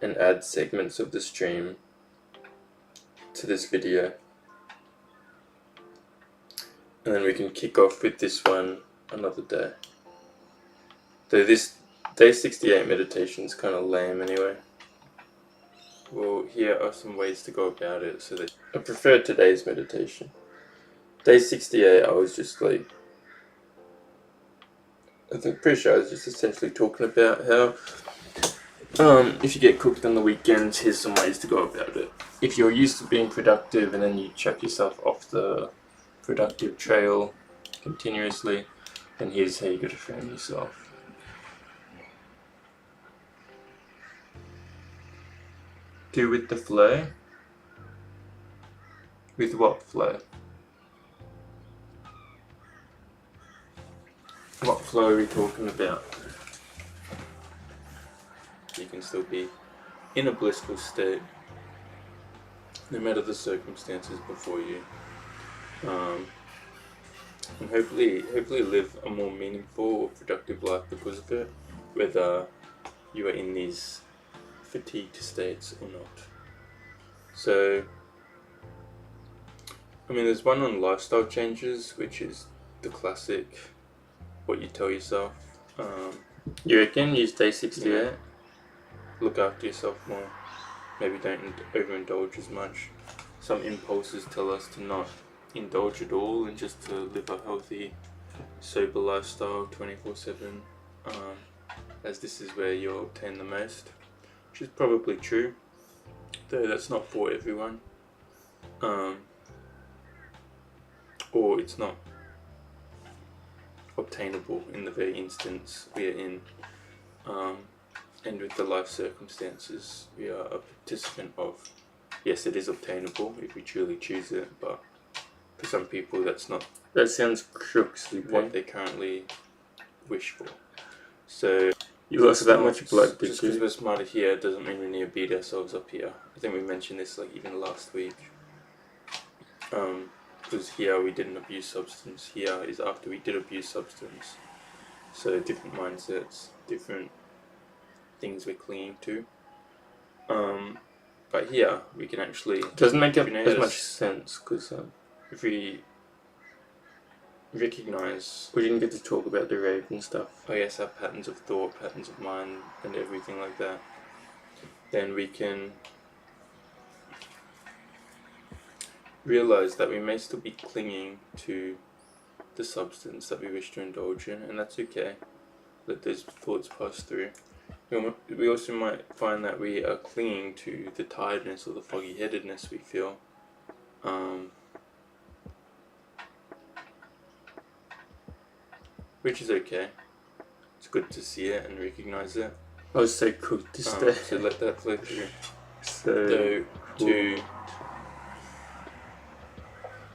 and add segments of the stream to this video. And then we can kick off with this one another day. Though this day 68 meditation is kind of lame anyway. Well, here are some ways to go about it. So that I prefer today's meditation. Day 68, I was just like, I think pretty sure I was just essentially talking about how if you get cooked on the weekends, here's some ways to go about it. If you're used to being productive and then you chuck yourself off the productive trail continuously, then here's how you got to frame yourself. Do with the flow. With what flow? What flow are we talking about? You can still be in a blissful state, no matter the circumstances before you, and hopefully live a more meaningful or productive life because of it, whether you are in these fatigued states or not. So, I mean, there's one on lifestyle changes, which is the classic, what you tell yourself. You reckon use day 68? Yeah. Look after yourself more. Maybe don't overindulge as much. Some impulses tell us to not indulge at all and just to live a healthy, sober lifestyle 24/7, as this is where you'll obtain the most, which is probably true, though that's not for everyone, or it's not obtainable in the very instance we are in, and with the life circumstances we are a participant of. Yes, it is obtainable if we truly choose it, but for some people that sounds crooksy what they currently wish for. So you lost that much blood, just because we're smarter here doesn't mean we need to beat ourselves up here. I think we mentioned this like even last week, because here we didn't abuse substance, here is after we did abuse substance. So different mindsets, different things we're clinging to, but here we can actually, it doesn't make as much sense, because if we recognize, we didn't get to talk about the rave and stuff, I guess our patterns of thought, patterns of mind and everything like that, then we can realize that we may still be clinging to the substance that we wish to indulge in, and that's okay. Let those thoughts pass through. We also might find that we are clinging to the tiredness or the foggy-headedness we feel, which is okay. It's good to see it and recognize it. I was so cooked to stay. So let that flow through. So to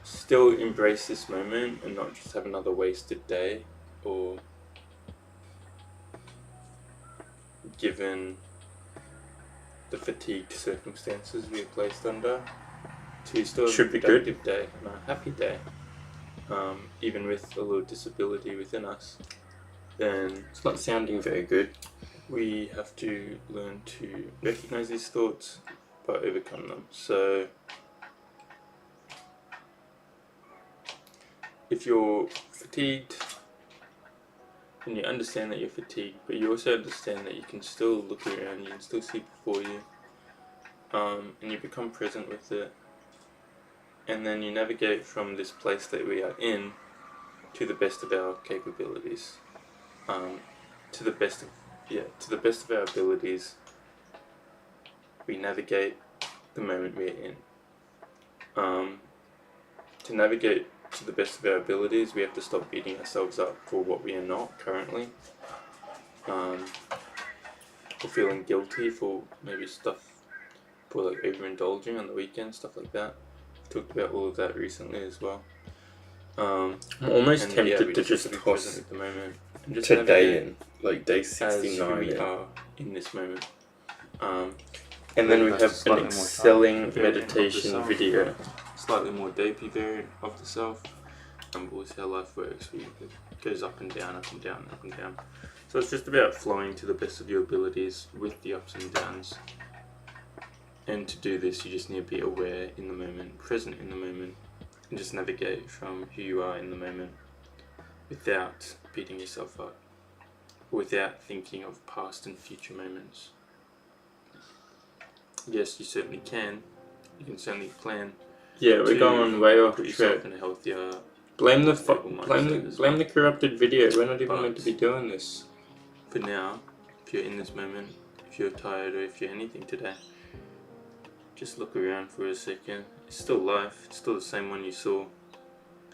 still embrace this moment and not just have another wasted day, or given the fatigued circumstances we are placed under, to still have a productive day and a happy day. even with a little disability within us, then it's not sounding very good. We have to learn to recognize these thoughts but overcome them. So if you're fatigued, and you understand that you're fatigued, but you also understand that you can still look around, you can still see before you, and you become present with it, and then you navigate from this place that we are in to the best of our capabilities, to the best of our abilities. We navigate the moment we're in. To navigate to the best of our abilities, we have to stop beating ourselves up for what we are not currently, or feeling guilty for maybe stuff, for like overindulging on the weekend, stuff like that. I've talked about all of that recently as well. I'm almost tempted to just toss at the moment and just today in, like day 69 as who we are in this moment. And then we have an excelling meditation video. Slightly more dopey variant of the self. But we'll see how life works. It goes up and down, up and down, up and down. So it's just about flowing to the best of your abilities with the ups and downs. And to do this, you just need to be aware in the moment, present in the moment, and just navigate from who you are in the moment without beating yourself up, without thinking of past and future moments. Yes, you certainly can. You can certainly plan. Yeah, we're going way off track. In a healthier, blame the corrupted video. We're not even meant to be doing this. For now, if you're in this moment, if you're tired, or if you're anything today, just look around for a second. It's still life. It's still the same one you saw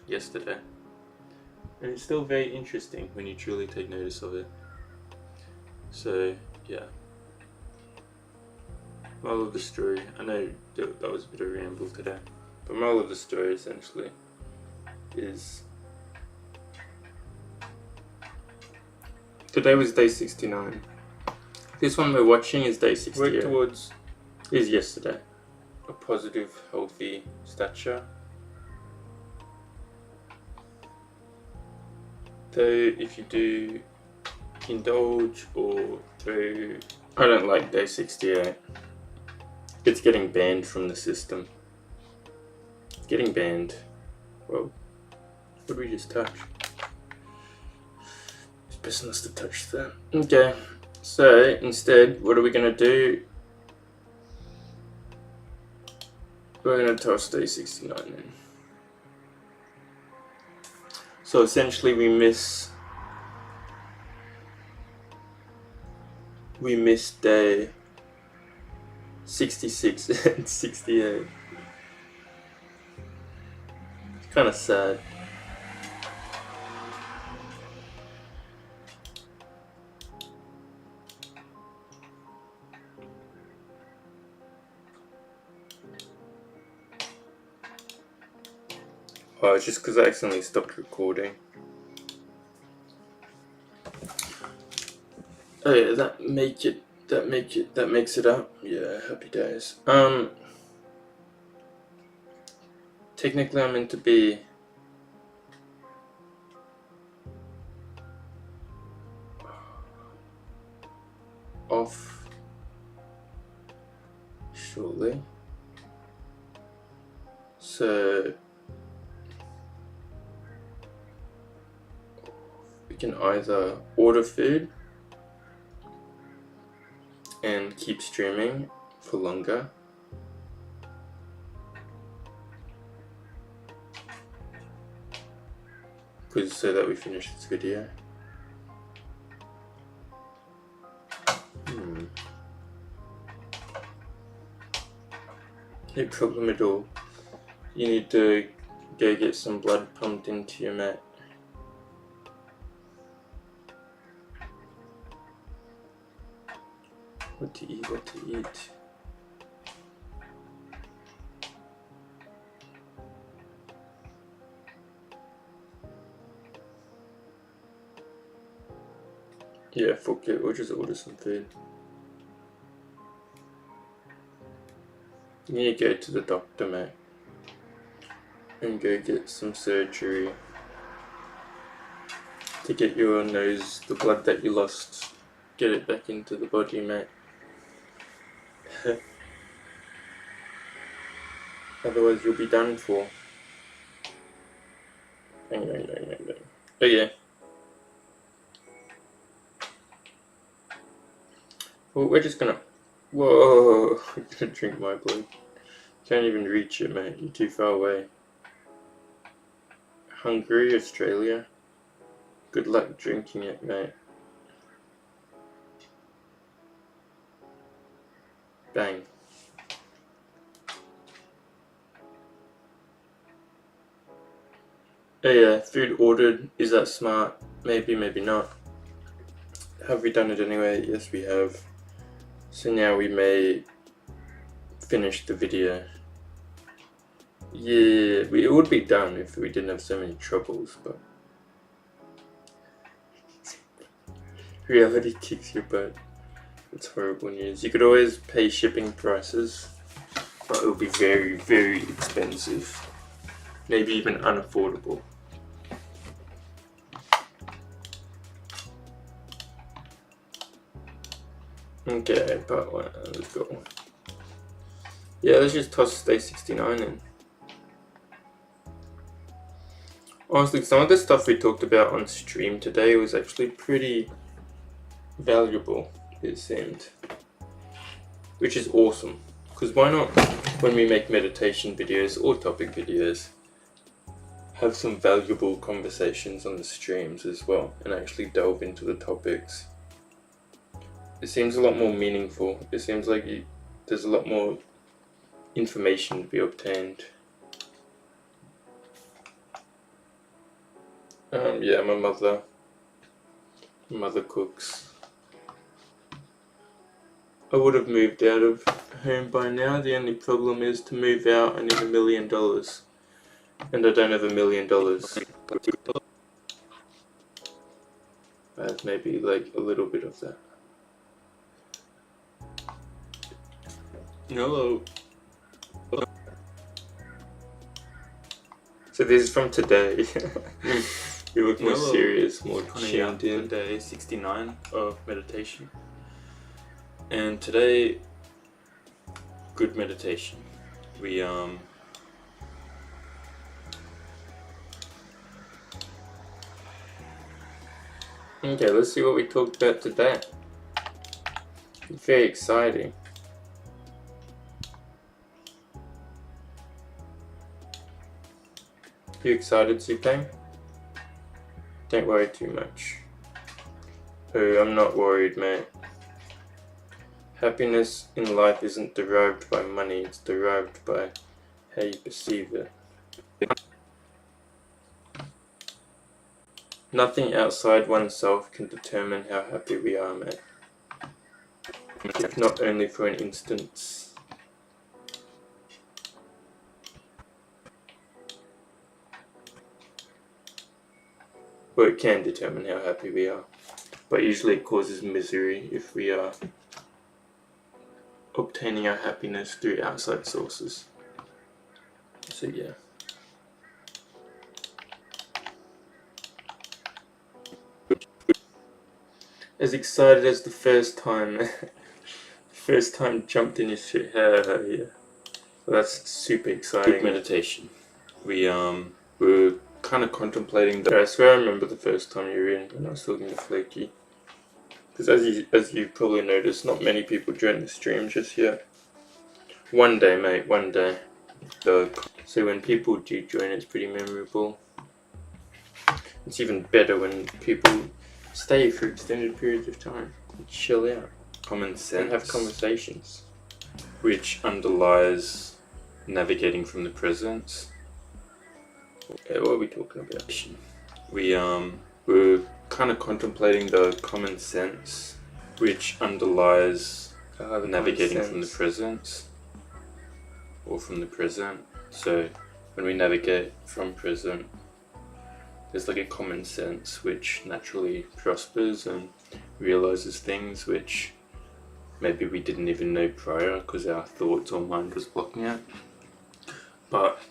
yesterday, and it's still very interesting when you truly take notice of it. So yeah. Moral of the story, I know that was a bit of a ramble today, but moral of the story essentially is today was day 69. This one we're watching is day 68. Work towards is yesterday. A positive, healthy stature. Though if you do indulge or through... I don't like day 68. It's getting banned from the system. Getting banned. Well, what did we just touch? It's best not to touch that. Okay, so instead, what are we going to do? We're going to toss day 69 in. So essentially we miss day 66 and 68. It's kind of sad. Oh, it's just because I accidentally stopped recording. Oh yeah, that makes it up. Yeah, happy days. Technically I'm meant to be off shortly. So we can either order food and keep streaming for longer, so that we finish this video. No problem at all. You need to go get some blood pumped into your mate. What to eat. Yeah, fuck it, we'll just order some food. You need to go to the doctor, mate, and go get some surgery. to get your nose, the blood that you lost, get it back into the body, mate. Otherwise you'll be done for. Oh yeah. Well, we're just gonna... Whoa! I'm gonna drink my blood. Can't even reach it, mate. You're too far away. Hungary, Australia. Good luck drinking it, mate. Bang. Oh yeah, food ordered. Is that smart? Maybe, maybe not. Have we done it anyway? Yes, we have. So now we may finish the video. Yeah, it would be done if we didn't have so many troubles, but reality kicks your butt. It's horrible news. You could always pay shipping prices, but it would be very, very expensive. Maybe even unaffordable. Okay, part 1, let's go. Yeah, let's just toss day 69 in. Honestly, some of the stuff we talked about on stream today was actually pretty valuable, it seemed. Which is awesome. Because why not, when we make meditation videos or topic videos, have some valuable conversations on the streams as well, and actually delve into the topics. It seems a lot more meaningful. It seems like there's a lot more information to be obtained. Yeah, my mother cooks. I would have moved out of home by now. The only problem is to move out I need $1 million. And I don't have $1 million. I have maybe like a little bit of that. Hello. So this is from today. You look more serious, more tuned in. Day 69 of meditation. And today, good meditation. We okay, let's see what we talked about today. Very exciting. You excited, Supang? Don't worry too much. Oh, I'm not worried, mate. Happiness in life isn't derived by money, it's derived by how you perceive it. Nothing outside oneself can determine how happy we are, mate. If not only for an instance. Well, it can determine how happy we are, but usually it causes misery if we are obtaining our happiness through outside sources. So yeah. As excited as the first time jumped in your shit. Yeah. Well, that's super exciting. Good meditation. We were kind of contemplating that. I swear I remember the first time you were in when I was talking to Flaky. Because as you probably noticed, not many people join the stream just yet. One day, mate, one day. So when people do join, it's pretty memorable. It's even better when people stay for extended periods of time and chill out. Common sense. And have conversations. Which underlies navigating from the present. Okay, what are we talking about? We were kind of contemplating the common sense, which underlies navigating from the present, or from the present. So when we navigate from present, there's like a common sense which naturally prospers and realizes things which maybe we didn't even know prior because our thoughts or mind was blocking it. But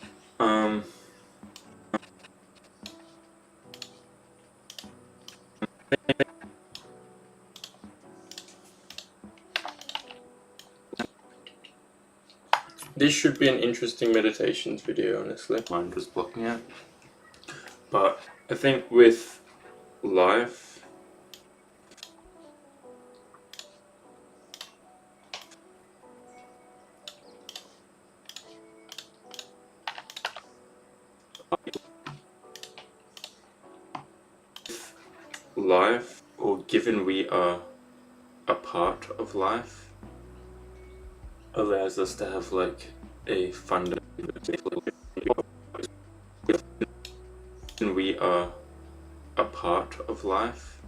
This should be an interesting meditations video, honestly. Mind was blocking it. But I think with life, or given we are a part of life, allows us to have like a fundamental. We are a part of life,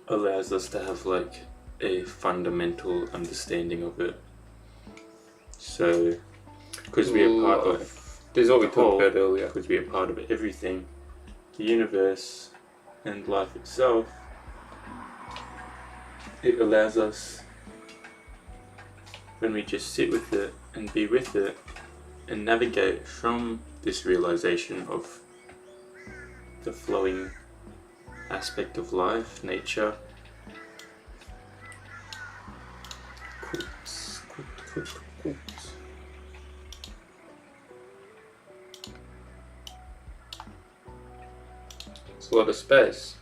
allows us to have like a fundamental understanding of it. So, because we are part of, this is what we talked about earlier. Because we are part of everything, the universe and life itself, it allows us, when we just sit with it and be with it and navigate from this realization of the flowing aspect of life, nature. Quartz. It's a lot of space.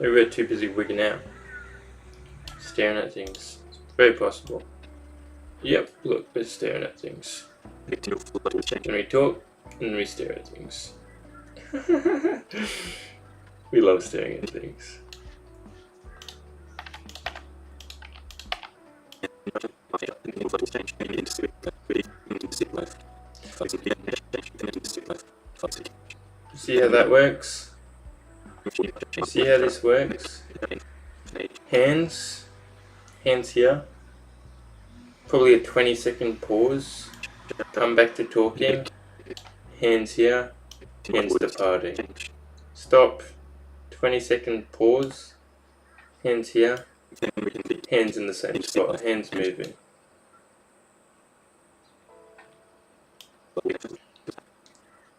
Maybe we're too busy wigging out, staring at things. It's very possible. Yep, look, we're staring at things. When we talk, and we stare at things. We love staring at things. See how that works? See how this works? Hands here. Probably a 20-second pause. Come back to talking. Hands here. Hands departing. Stop. 20-second pause. Hands here. Hands in the same spot. Hands moving.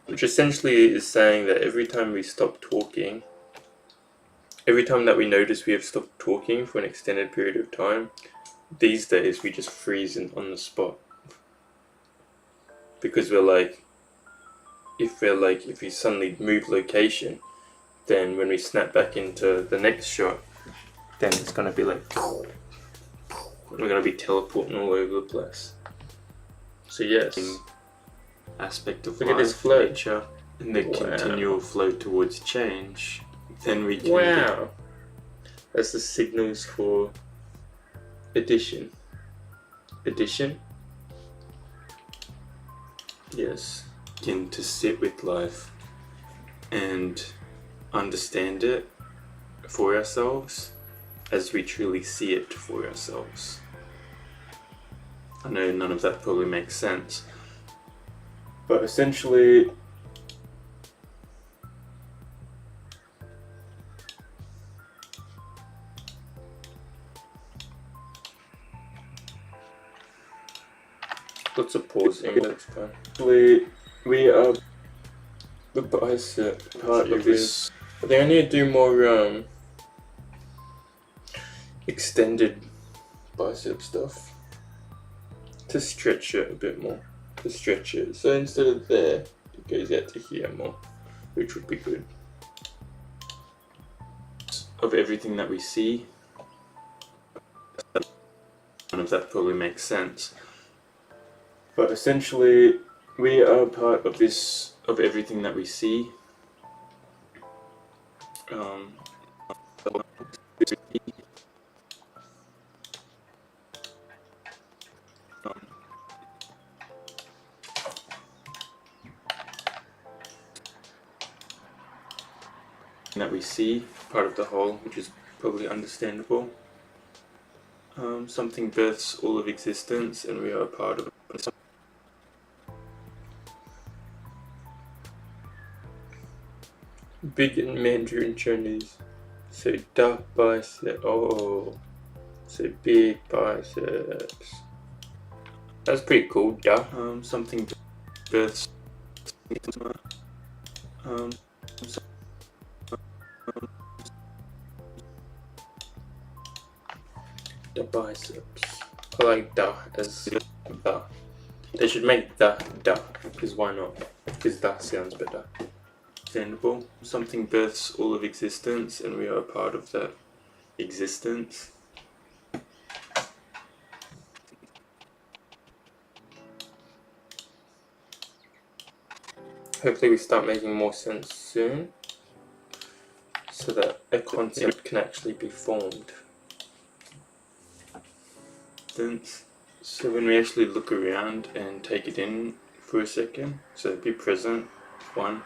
Which essentially is saying that every time we stop talking, every time that we notice we have stopped talking for an extended period of time, these days we just freeze on the spot. Because we're like, if we suddenly move location, then when we snap back into the next shot, then it's gonna be like, we're gonna be teleporting all over the place. So yes, aspect of look life, at this flow, nature, and the continual flow towards change, then we can. Wow, that's the signals for addition. Addition. Yes, begin to sit with life and understand it for ourselves as we truly see it for ourselves. I know none of that probably makes sense, but essentially lots of pausing, that's fine. We are the bicep part of this. I think I need to do more extended bicep stuff to stretch it a bit more. To stretch it. So instead of there, it goes out to here more, which would be good. Of everything that we see, none of that probably makes sense. But essentially, we are part of this, of everything that we see. That we see, part of the whole, which is probably understandable. Something births all of existence, and we are a part of it. Big in Mandarin Chinese. So dark bicep. Oh, so big biceps. That's pretty cool, duh. Something births. The biceps. I like duh as the. They should make da, because why not? Because da sounds better. Understandable. Something births all of existence, and we are a part of that existence. Hopefully we start making more sense soon, so that a concept can actually be formed. So when we actually look around and take it in for a second, so be present, one,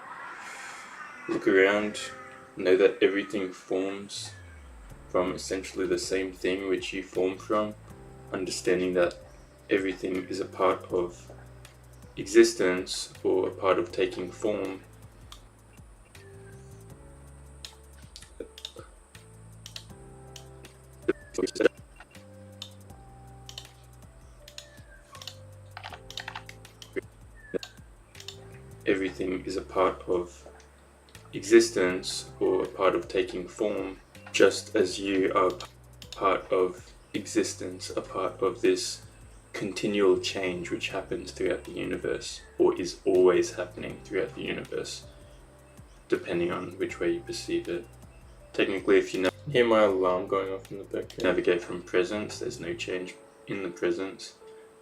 look around, know that everything forms from essentially the same thing which you form from, understanding that everything is a part of existence or a part of taking form. Everything is a part of existence or a part of taking form, just as you are part of existence, a part of this continual change which happens throughout the universe, or is always happening throughout the universe, depending on which way you perceive it. Technically, if you hear my alarm going off in the background, navigate from presence, there's no change in the presence,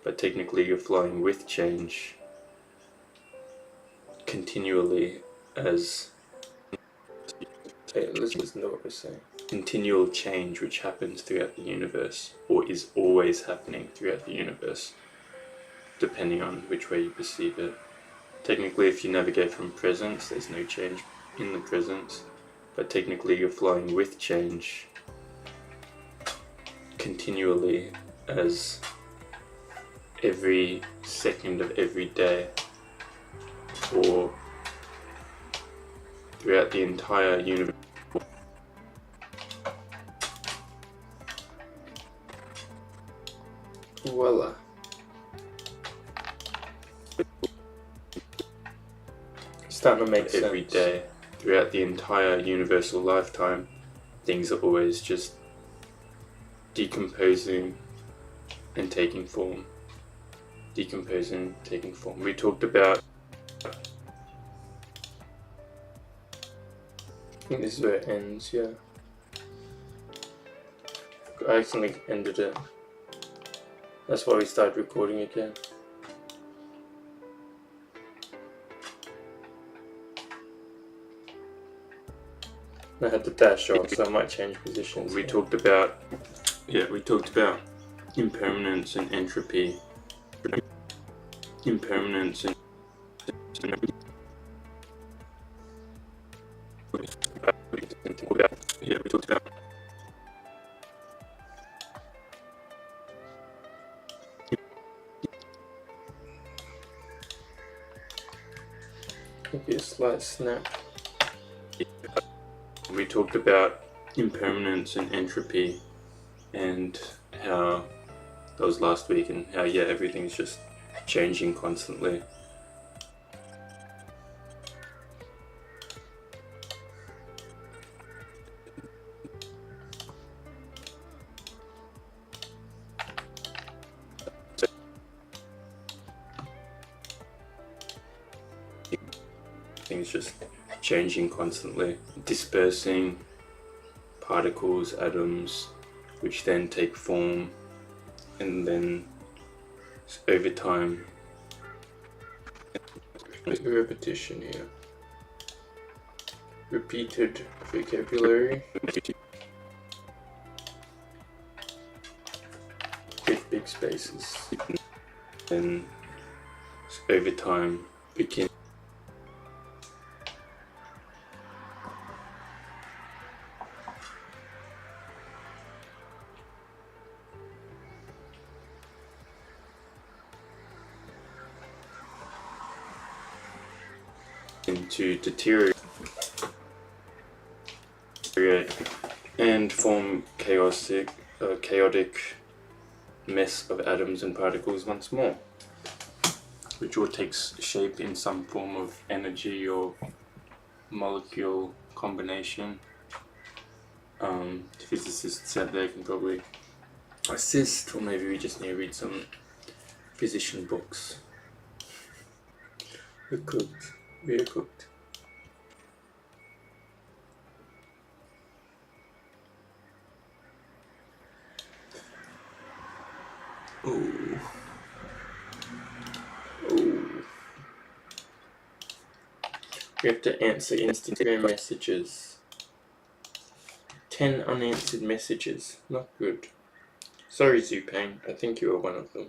but technically you're flying with change continually as... Hey, let's listen to what we're saying. Continual change which happens throughout the universe, or is always happening throughout the universe, depending on which way you perceive it. Technically, if you navigate from presence, there's no change in the presence, but technically you're flying with change continually as every second of every day, or throughout the entire universe. Voila. Starting to make sense. Every day, throughout the entire universal lifetime, things are always just decomposing and taking form. Decomposing, taking form. We talked about... I think this is where it ends, yeah. I accidentally ended it. That's why we started recording again. I had to dash off, so I might change positions. We talked about impermanence and entropy. Impermanence and we talked about maybe a slight snap. We talked about impermanence and entropy, and how that was last week, and how everything's just changing constantly. Things just changing constantly, dispersing particles, atoms, which then take form, and then over time, repetition here, repeated vocabulary with big spaces, and over time begin to deteriorate and form chaotic mess of atoms and particles once more, which all takes shape in some form of energy or molecule combination. Physicists out there can probably assist, or maybe we just need to read some physician books. We're cooked. We are cooked. Oh. We have to answer Instagram messages. 10 unanswered messages. Not good. Sorry, Zupang. I think you are one of them.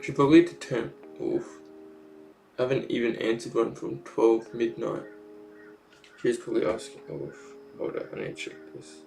Should probably determine. Oof. I haven't even answered one from 12 midnight. She's probably asking. Oof. Hold up, I need to check this.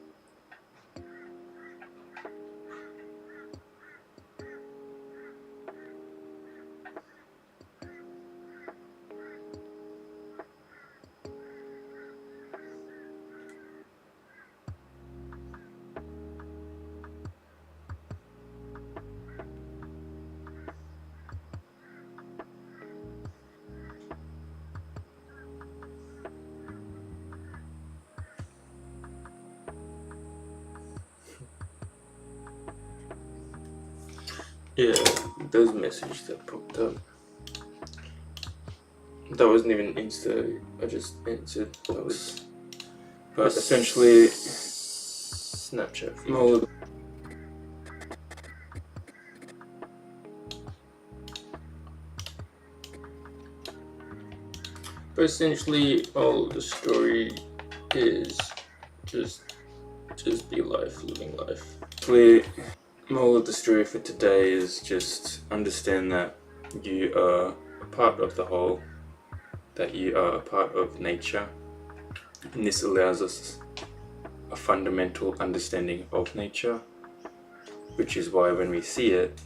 Yeah, those messages that popped up. That wasn't even Insta, I just answered. That was. But essentially, Snapchat. But essentially, all the story is just be life, living life. Actually, moral of the story for today is just understand that you are a part of the whole, that you are a part of nature, and this allows us a fundamental understanding of nature, which is why when we see it,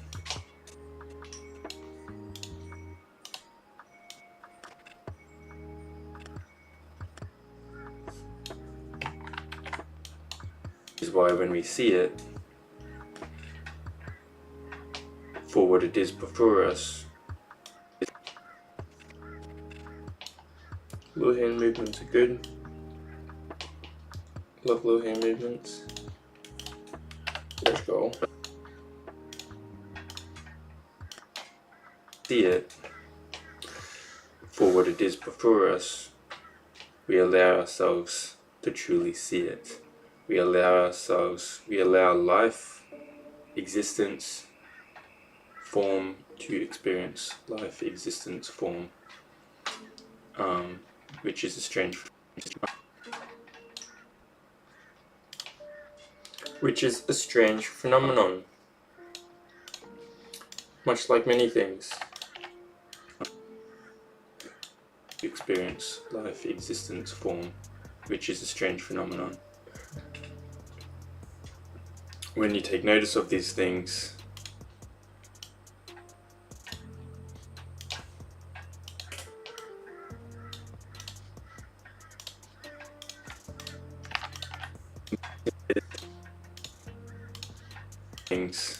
for what it is before us. Low hand movements are good. Love low hand movements. Let's go. See it for what it is before us. We allow ourselves to truly see it. We allow life, existence, form to experience life, existence, form, which is a strange phenomenon, much like many things. Experience life, existence, form, which is a strange phenomenon. When you take notice of these things,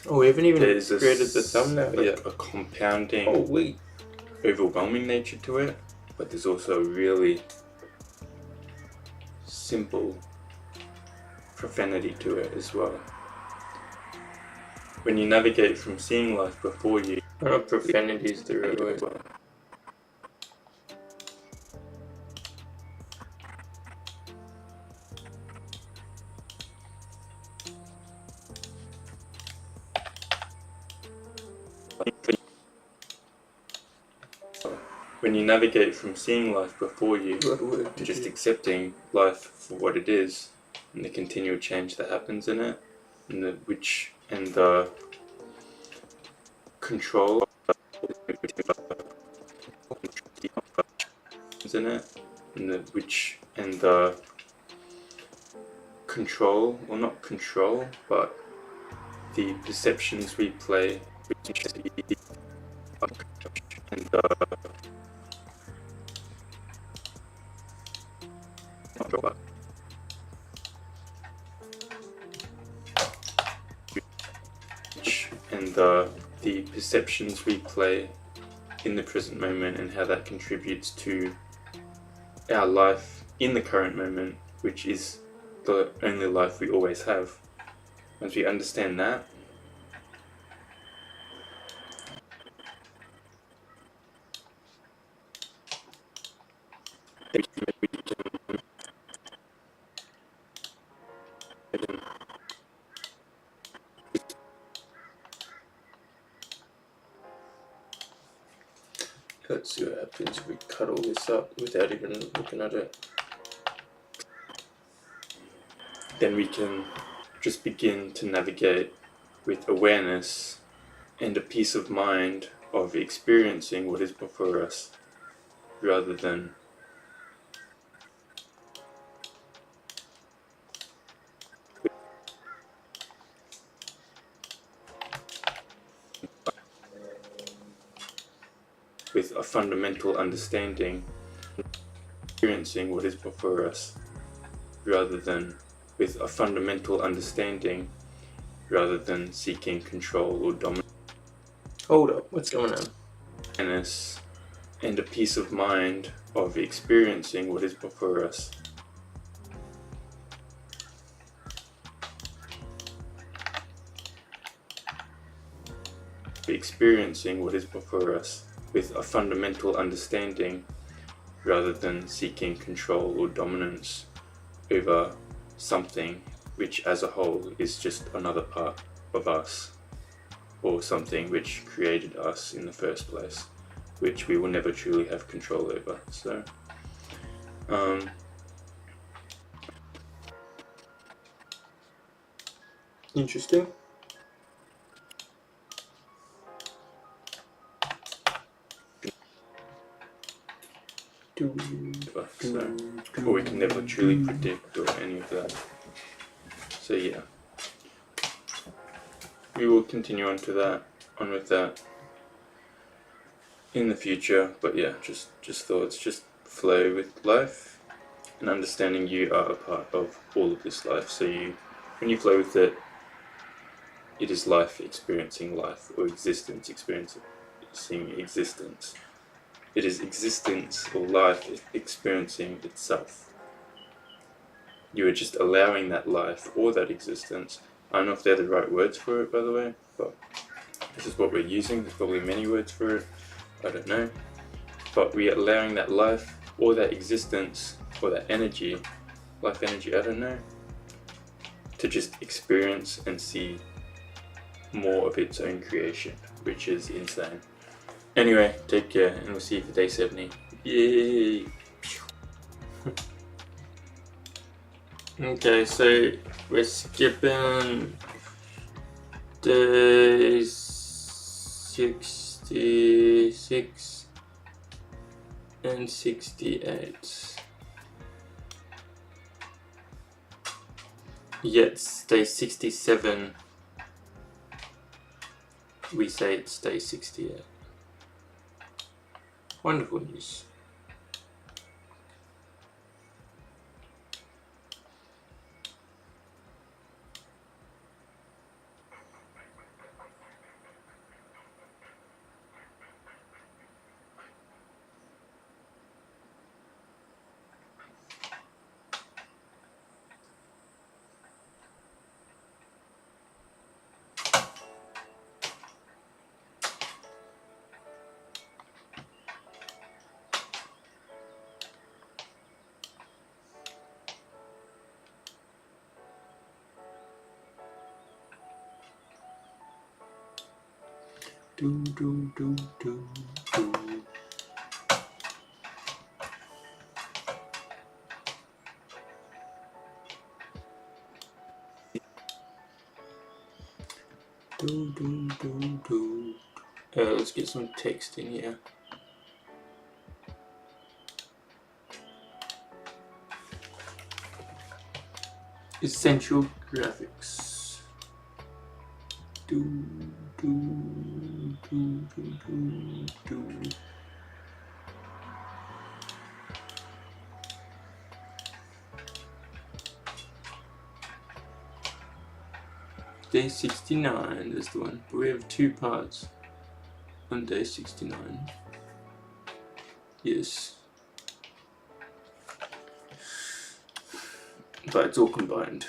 we haven't even created the thumbnail yet. A compounding, overwhelming nature to it, but there's also a really simple profanity to it as well. When you navigate from seeing life before you, I don't know if profanity is the right word. When you navigate from seeing life before you to just accepting life for what it is, and the continual change that happens in it, and the control in it, and the control, or not control, but the perceptions we play, and the perceptions we play in the present moment, and how that contributes to our life in the current moment, which is the only life we always have. Once we understand that, let's see what happens if we cut all this up without even looking at it. Then we can just begin to navigate with awareness and a peace of mind of experiencing what is before us, rather than with a fundamental understanding, experiencing what is before us, rather than with a fundamental understanding, rather than seeking control or dominance. Hold up, what's going on? And a peace of mind of experiencing what is before us. Experiencing what is before us with a fundamental understanding, rather than seeking control or dominance over something which as a whole is just another part of us, or something which created us in the first place, which we will never truly have control over. So Interesting. Or we can never truly predict or any of that. So yeah, we will continue on with that in the future. But yeah, just thoughts, just flow with life and understanding you are a part of all of this life. So when you flow with it, it is life experiencing life, or existence experiencing existence. It is existence or life experiencing itself. You are just allowing that life or that existence. I don't know if they're the right words for it, by the way, but this is what we're using. There's probably many words for it. I don't know. But we are allowing that life or that existence or that energy, life energy, I don't know, to just experience and see more of its own creation, which is insane. Anyway, take care, and we'll see you for day 70. Yay! Okay, so we're skipping day 66 and 68. Yes, day 67. We say it's day 68. Wonderful news. Do, do, do, do, do. Do, do, do, do. Let's get some text in here. Essential graphics. Do, do, do, do, do, do. Day 69 is the one, but we have 2 parts on day 69. Yes. but it's all combined.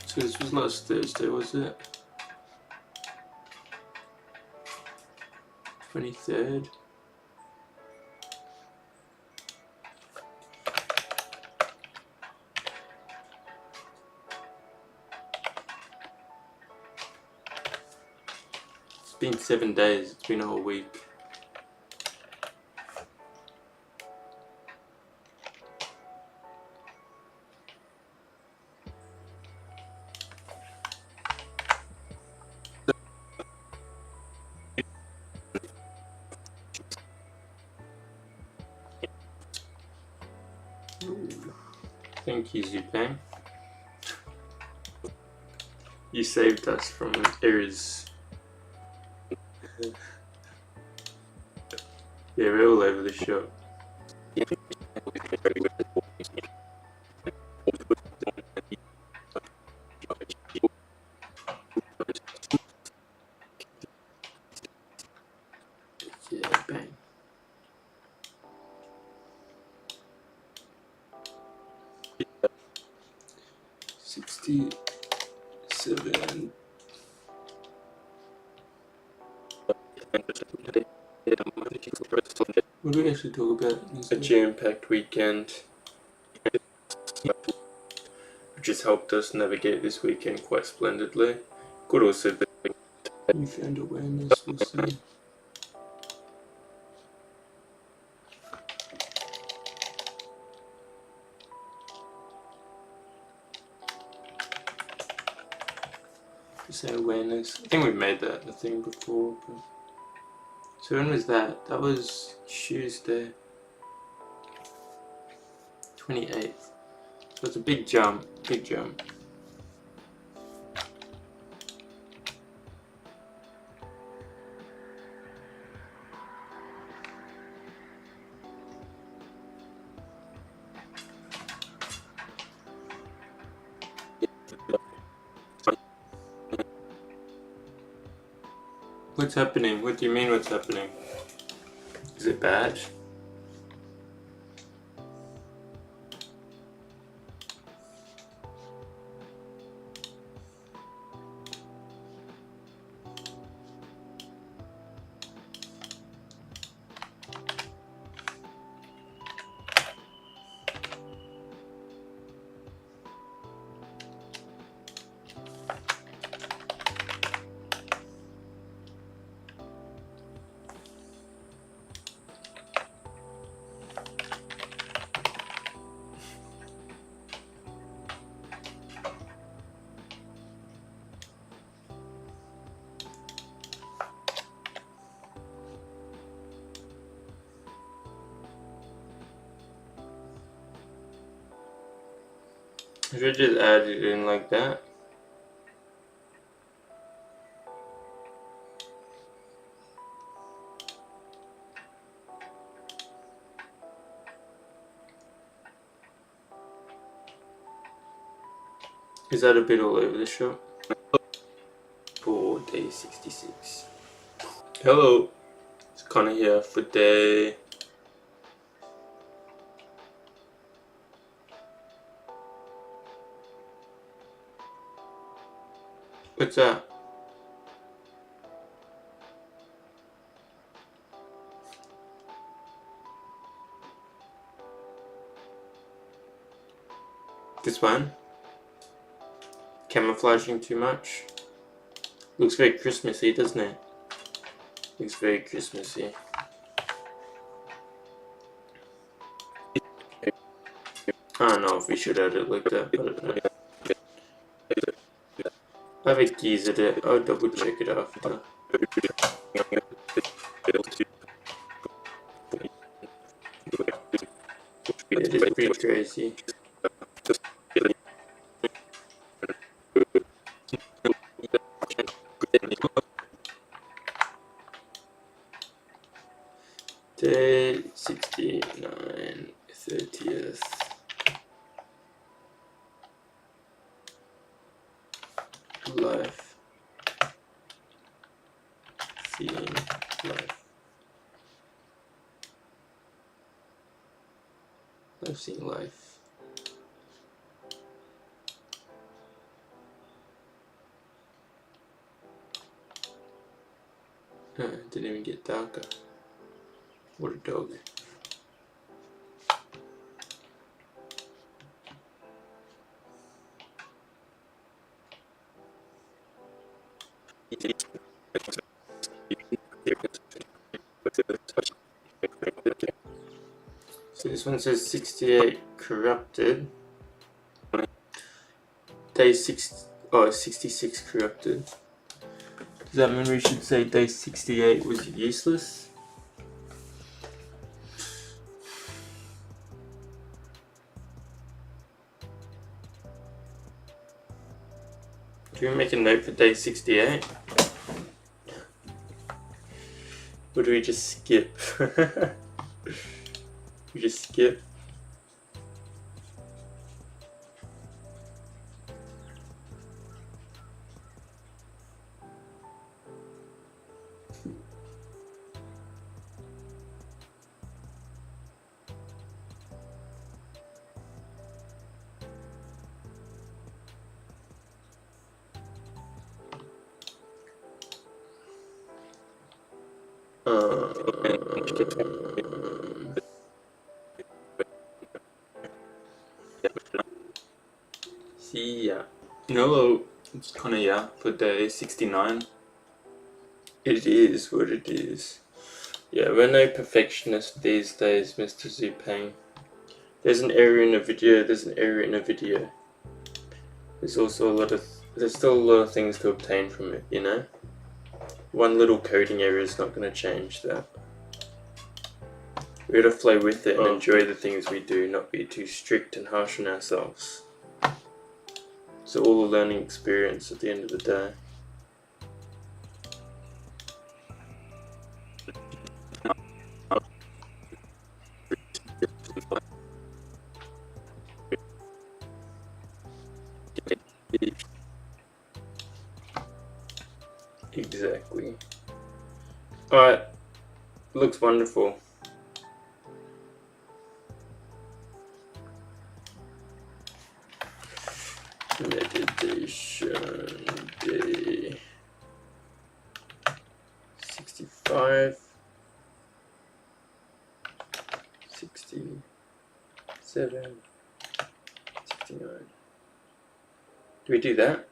So this was last Thursday, was it? 23rd. It's been 7 days, it's been a whole week. Thank you, Zupang. You saved us from errors. Yeah, we're all over the shop. Yeah, bang. 67. What do we actually talk about? A jam-packed weekend, which has helped us navigate this weekend quite splendidly. Could also be you found awareness, we'll see. Say awareness. I think we've made that a thing before. But... So when was that? That was Tuesday, 28th. So it's a big jump. Big jump. What's happening? What do you mean what's happening? Is it bad? I should just add it in like that. Is that a bit all over the shop? For day 66. Hello, it's Connor here for day... What's that? This one? Camouflaging too much? Looks very Christmassy, doesn't it? Looks very Christmassy. I don't know if we should add it like that, but I don't know. I have a keys at it, I'll double check it after. It is pretty crazy. Day 69, 30th. death. Life. Seeing life. Life, seeing life. Didn't even get darker. What a dog. So this one says 68 corrupted. Day 66 corrupted. Does that mean we should say day 68 was useless? Do we make a note for day 68? Or do we just skip? We just skip. See, yeah. No, it's kind of, yeah, for day 69. It is what it is. Yeah, we're no perfectionists these days, Mr. Zupang. There's an error in a video, there's an error in a video. There's also there's still a lot of things to obtain from it, you know? One little coding error is not going to change that. We gotta flow with it and enjoy the things we do, not be too strict and harsh on ourselves. It's all a learning experience at the end of the day. Exactly. Alright, looks wonderful. Meditation day 65, 67, 69. Do we do that?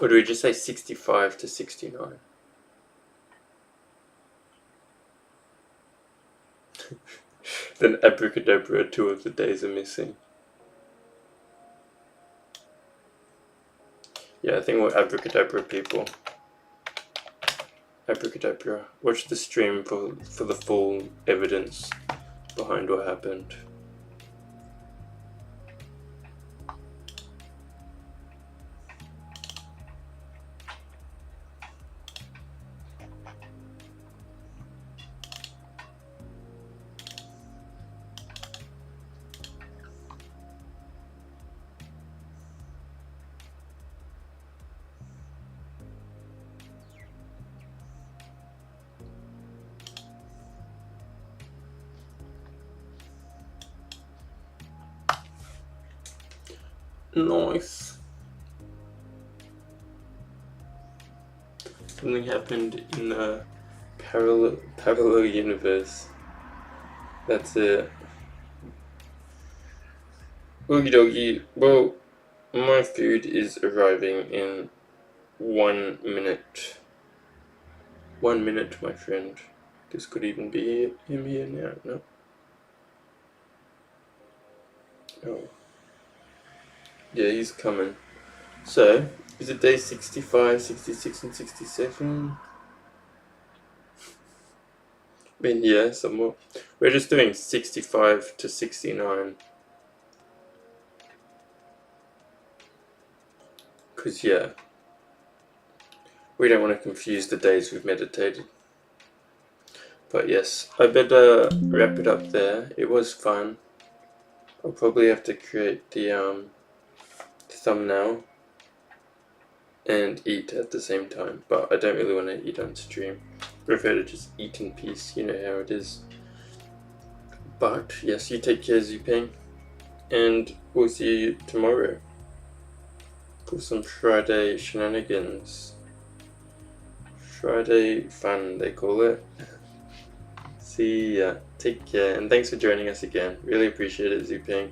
Or do we just say 65 to 69? Then abracadabra, 2 of the days are missing. Yeah, I think we're abracadabra people. Abracadabra. Watch the stream for the full evidence behind what happened. Nice. Something happened in the parallel universe. That's it. Okie dokie. Well, my food is arriving in 1 minute. 1 minute, my friend. This could even be him here now. No. Oh. Yeah, he's coming. So, is it day 65, 66, and 67? I mean, yeah, somewhat. We're just doing 65 to 69. Because, yeah, we don't want to confuse the days we've meditated. But yes, I better wrap it up there. It was fun. I'll probably have to create the thumbnail and eat at the same time, but I don't really want to eat on stream. I prefer to just eat in peace, you know how it is. But yes, you take care, Zuping, and we'll see you tomorrow for some Friday shenanigans. Friday fun, they call it. See ya. Take care, and thanks for joining us again. Really appreciate it, Zuping.